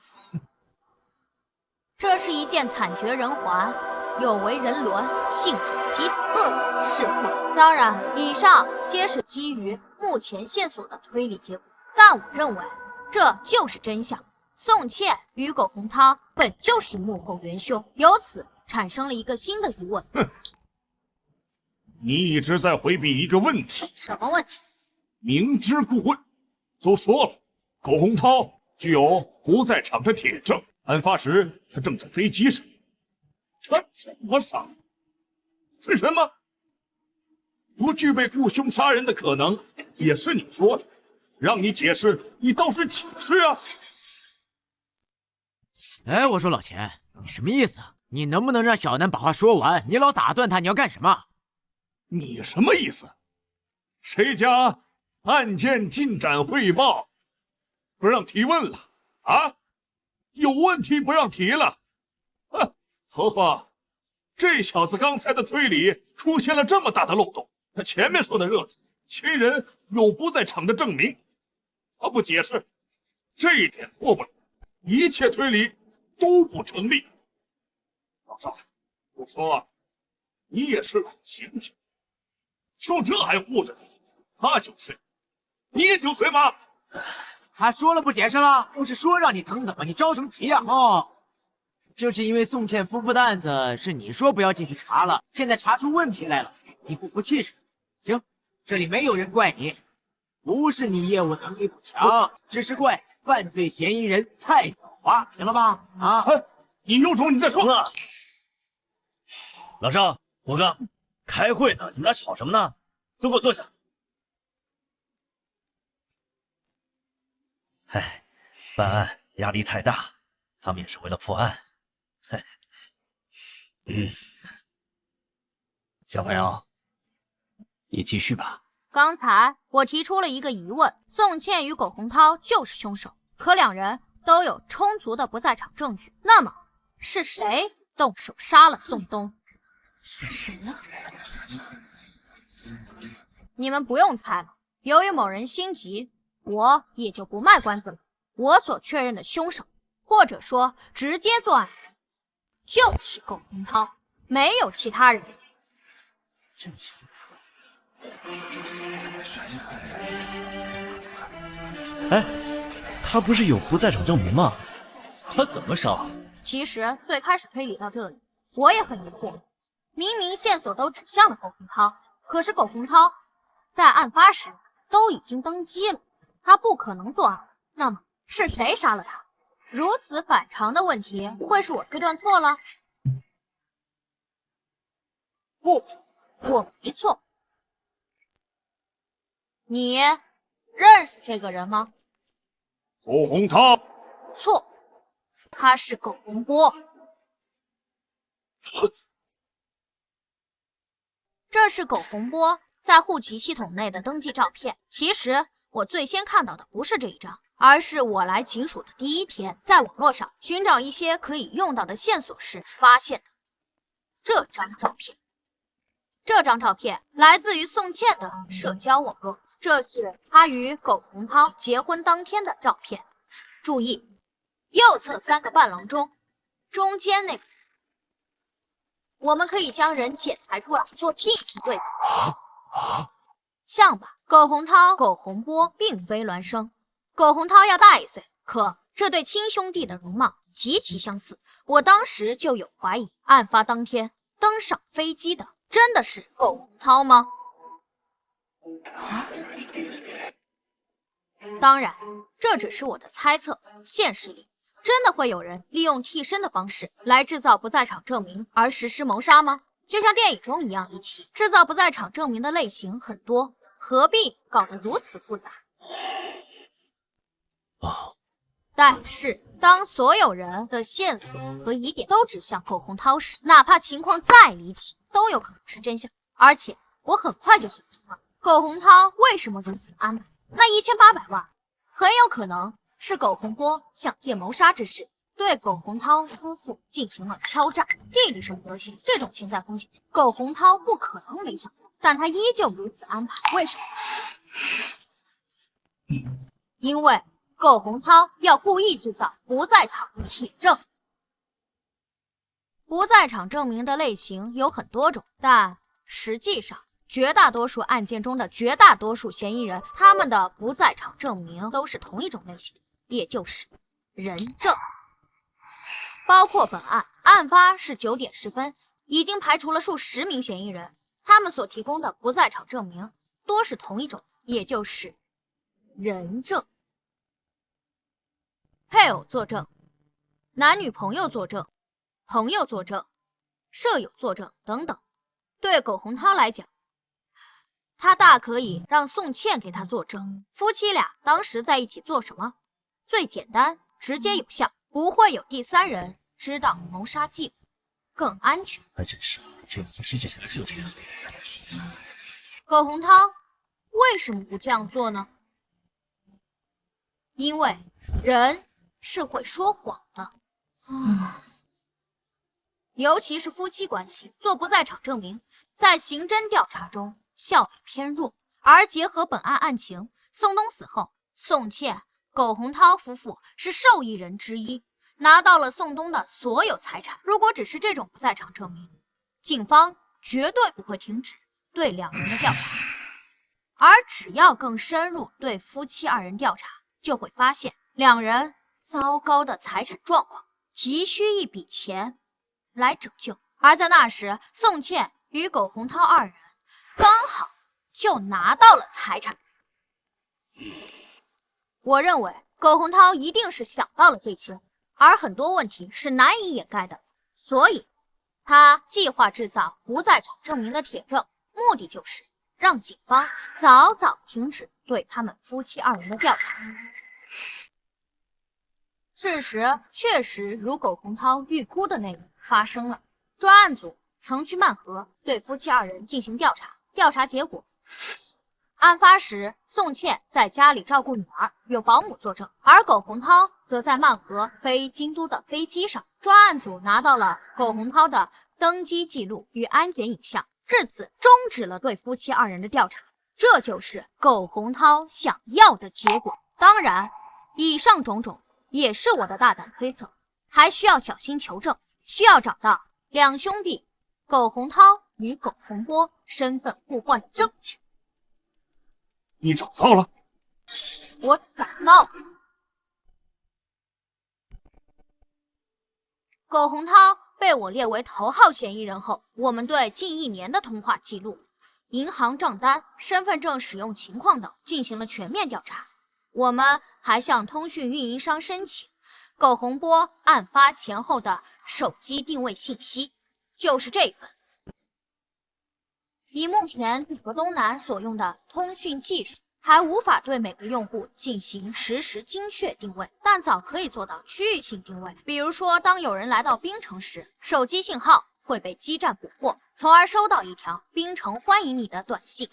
这是一件惨绝人寰、有违人伦、性质极其恶劣的事故。当然，以上皆是基于目前线索的推理结果，但我认为这就是真相。宋茜与苟洪涛本就是幕后元凶，由此产生了一个新的疑问。你一直在回避一个问题。什么问题？明知故问。都说了，苟洪涛具有不在场的铁证，案发时他正在飞机上，他怎么杀？为什么？不具备雇凶杀人的可能，也是你说的。让你解释，你倒是解释啊！哎，我说老钱，你什么意思啊？你能不能让小南把话说完？你老打断他，你要干什么？你什么意思？谁家案件进展汇报不让提问了啊？有问题不让提了？哼！何况这小子刚才的推理出现了这么大的漏洞。他前面说的热子亲人有不在场的证明，他不解释，这一点过不了，一切推理都不成立。老赵，我说你也是老刑警，就这还护着你？他9岁。你也9岁吗？他说了不解释了，不是说让你等等吗？你着什么急呀？哦，就是因为宋茜夫妇的案子是你说不要继续查了，现在查出问题来了，你不服气是？行，这里没有人怪你，不是你业务能力不强，只是怪犯罪嫌疑人太狡猾，行了吧？啊，你有种你再说。老赵，我哥，开会呢，你们俩吵什么呢？都给我坐下。唉，办案压力太大，他们也是为了破案。小朋友，你继续吧。刚才我提出了一个疑问：宋茜与苟洪涛就是凶手，可两人都有充足的不在场证据，那么是谁动手杀了宋东？是谁呢？你们不用猜了，由于某人心急，我也就不卖关子了。我所确认的凶手，或者说直接作案人，就是苟洪涛，没有其他人。哎，他不是有不在场证明吗？他怎么杀？其实最开始推理到这里，我也很疑惑。明明线索都指向了苟洪涛，可是苟洪涛在案发时都已经登机了，他不可能作案。那么是谁杀了他？如此反常的问题，会是我推断错了？不，我没错。你认识这个人吗？苟洪涛。错，他是苟洪波。这是苟洪波在户籍系统内的登记照片。其实我最先看到的不是这一张，而是我来警署的第一天，在网络上寻找一些可以用到的线索时发现的这张照片。这张照片来自于宋茜的社交网络，这是她与苟洪涛结婚当天的照片。注意，右侧3个伴郎中，中间那个，我们可以将人剪裁出来做进一步对比。像吧，苟洪涛、苟洪波并非孪生，苟洪涛要大1岁，可这对亲兄弟的容貌极其相似。我当时就有怀疑，案发当天登上飞机的真的是苟洪涛吗？当然，这只是我的猜测。现实里真的会有人利用替身的方式来制造不在场证明而实施谋杀吗？就像电影中一样离奇，制造不在场证明的类型很多，何必搞得如此复杂？但是当所有人的线索和疑点都指向苟洪涛时，哪怕情况再离奇，都有可能是真相。而且我很快就想通了，苟洪涛为什么如此安排？那1800万很有可能是苟洪波想借谋杀之事对苟洪涛夫妇进行了敲诈。弟弟什么德行，这种潜在风险苟洪涛不可能没想到，但他依旧如此安排，为什么？因为苟洪涛要故意制造不在场的铁证。不在场证明的类型有很多种，但实际上绝大多数案件中的绝大多数嫌疑人，他们的不在场证明都是同一种类型，也就是人证。包括本案，案发是9点10分，已经排除了数10名嫌疑人，他们所提供的不在场证明多是同一种，也就是人证。配偶作证、男女朋友作证、朋友作证、舍友作证等等。对苟洪涛来讲，他大可以让宋茜给他作证，夫妻俩当时在一起做什么，最简单、直接有效，不会有第3人知道谋杀计划，更安全。还真是，只有夫妻之间的事情。苟洪涛为什么不这样做呢？因为人是会说谎的。尤其是夫妻关系，做不在场证明，在刑侦调查中效率偏弱。而结合本案案情，宋东死后，宋茜、苟洪涛夫妇是受益人之一，拿到了宋东的所有财产。如果只是这种不在场证明，警方绝对不会停止对2人的调查。而只要更深入对夫妻2人调查，就会发现2人糟糕的财产状况，急需一笔钱来拯救。而在那时，宋茜与苟洪涛2人刚好就拿到了财产。我认为苟洪涛一定是想到了这些，而很多问题是难以掩盖的，所以他计划制造不在场证明的铁证，目的就是让警方早早停止对他们夫妻2人的调查。事实确实如苟洪涛预估的那样发生了。专案组曾去曼河对夫妻2人进行调查，调查结果，案发时宋茜在家里照顾女儿，有保姆作证，而苟洪涛则在曼河飞京都的飞机上。专案组拿到了苟洪涛的登机记录与安检影像，至此终止了对夫妻2人的调查。这就是苟洪涛想要的结果。当然，以上种种也是我的大胆推测，还需要小心求证，需要找到2兄弟苟洪涛与苟洪波身份互换的证据。你找到了？我找到了。苟洪涛被我列为头号嫌疑人后，我们对近1年的通话记录、银行账单、身份证使用情况等进行了全面调查。我们还向通讯运营商申请苟洪波案发前后的手机定位信息，就是这份。以目前整个东南所用的通讯技术，还无法对每个用户进行实时精确定位，但早可以做到区域性定位。比如说，当有人来到冰城时，手机信号会被基站捕获，从而收到一条“冰城欢迎你”的短信。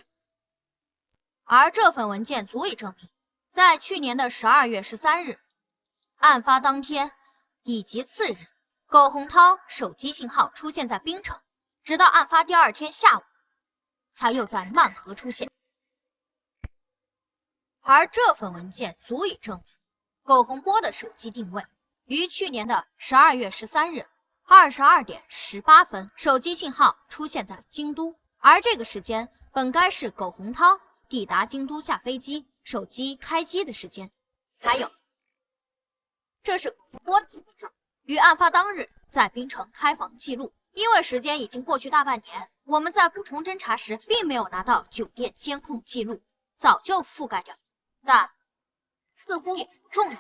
而这份文件足以证明，在去年的12月13日，案发当天以及次日，苟洪涛手机信号出现在冰城，直到案发第2天下午，才又在漫河出现。而这份文件足以证明，苟洪波的手机定位于去年的12月13日22点18分，手机信号出现在京都，而这个时间本该是苟洪涛抵达京都下飞机、手机开机的时间。还有，这是苟洪波的身份证，于案发当日在冰城开房记录。因为时间已经过去大半年，我们在补充侦查时并没有拿到酒店监控记录，早就覆盖掉，但似乎也不重要。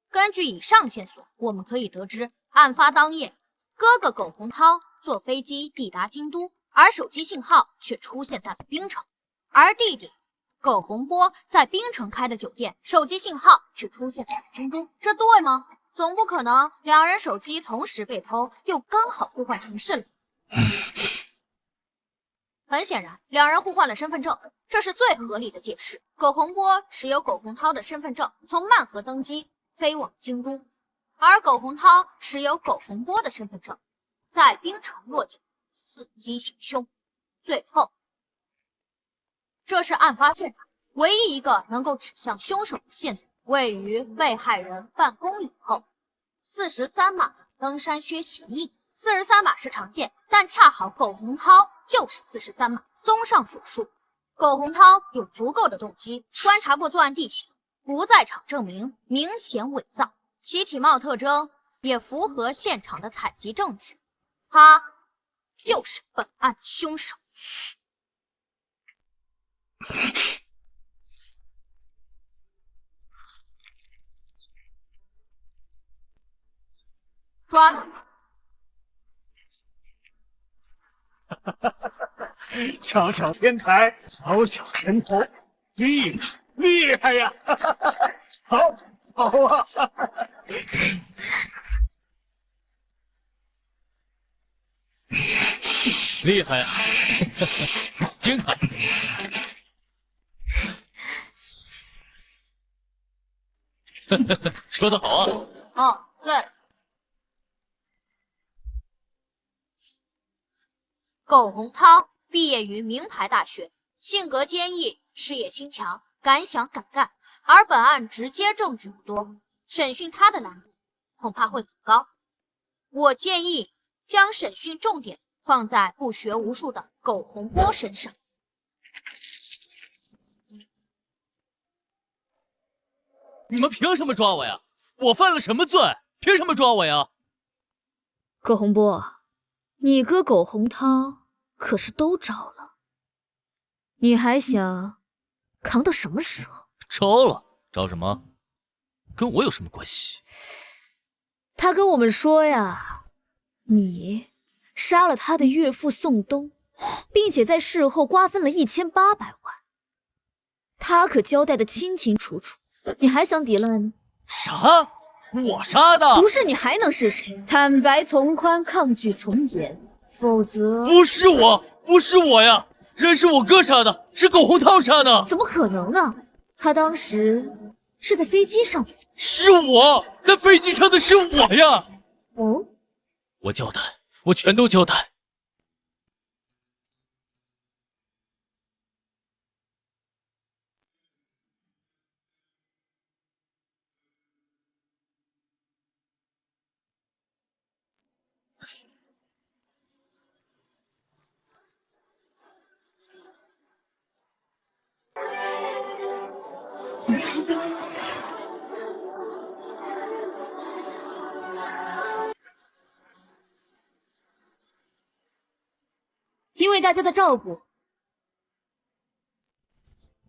根据以上线索，我们可以得知，案发当夜，哥哥苟洪涛坐飞机抵达京都，而手机信号却出现在了冰城，而弟弟苟洪波在冰城开的酒店，手机信号却出现在了京都，这对吗？总不可能两人手机同时被偷，又刚好互换城市了。很显然，两人互换了身份证，这是最合理的解释。苟洪波持有苟洪涛的身份证，从漫河登机飞往京都，而苟洪涛持有苟洪波的身份证，在冰城落脚，伺机行凶。最后，这是案发现场唯一一个能够指向凶手的线索。位于被害人办公以后，43码的登山靴鞋印，43码是常见，但恰好苟洪涛就是43码。综上所述，苟洪涛有足够的动机，观察过作案地形，不在场证明明显伪造，其体貌特征也符合现场的采集证据，他就是本案的凶手。抓！小小天才，小小神头，厉害呀！好啊！厉害呀！精彩！说得好啊！哦，对了。苟洪涛毕业于名牌大学，性格坚毅，事业心强，敢想敢干。而本案直接证据不多，审讯他的难度恐怕会很高。我建议将审讯重点放在不学无术的苟洪波身上。你们凭什么抓我呀？我犯了什么罪？凭什么抓我呀？苟洪波，你哥苟洪涛可是都招了，你还想扛到什么时候？招了？招什么？跟我有什么关系？他跟我们说呀，你杀了他的岳父宋东，并且在事后瓜分了1800万，他可交代的清清楚楚。你还想抵赖吗？啥？我杀的？不是你还能是谁？坦白从宽，抗拒从严，否则……不是我，不是我呀！人是我哥杀的，是苟洪涛杀的。怎么可能啊？他当时是在飞机上。是我在飞机上的，是我呀！哦，我交代，我全都交代。因为大家的照顾，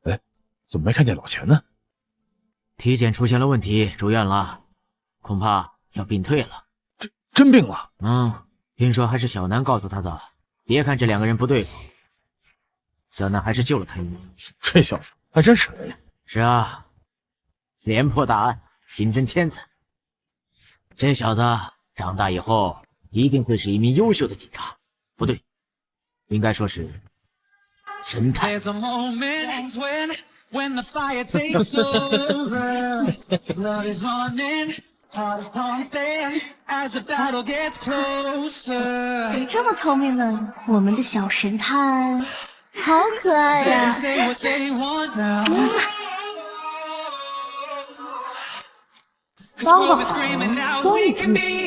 哎，怎么没看见老钱呢？体检出现了问题，住院了，恐怕要病退了。真病了？听说还是小南告诉他的。别看这两个人不对付，小南还是救了他一命。这小子还真是人呀！是啊，连破大案，刑侦天才。这小子长大以后一定会是一名优秀的警察，不对，应该说是神探。怎么这么聪明呢？我们的小神探，好可爱呀！帮帮忙，终于听明白。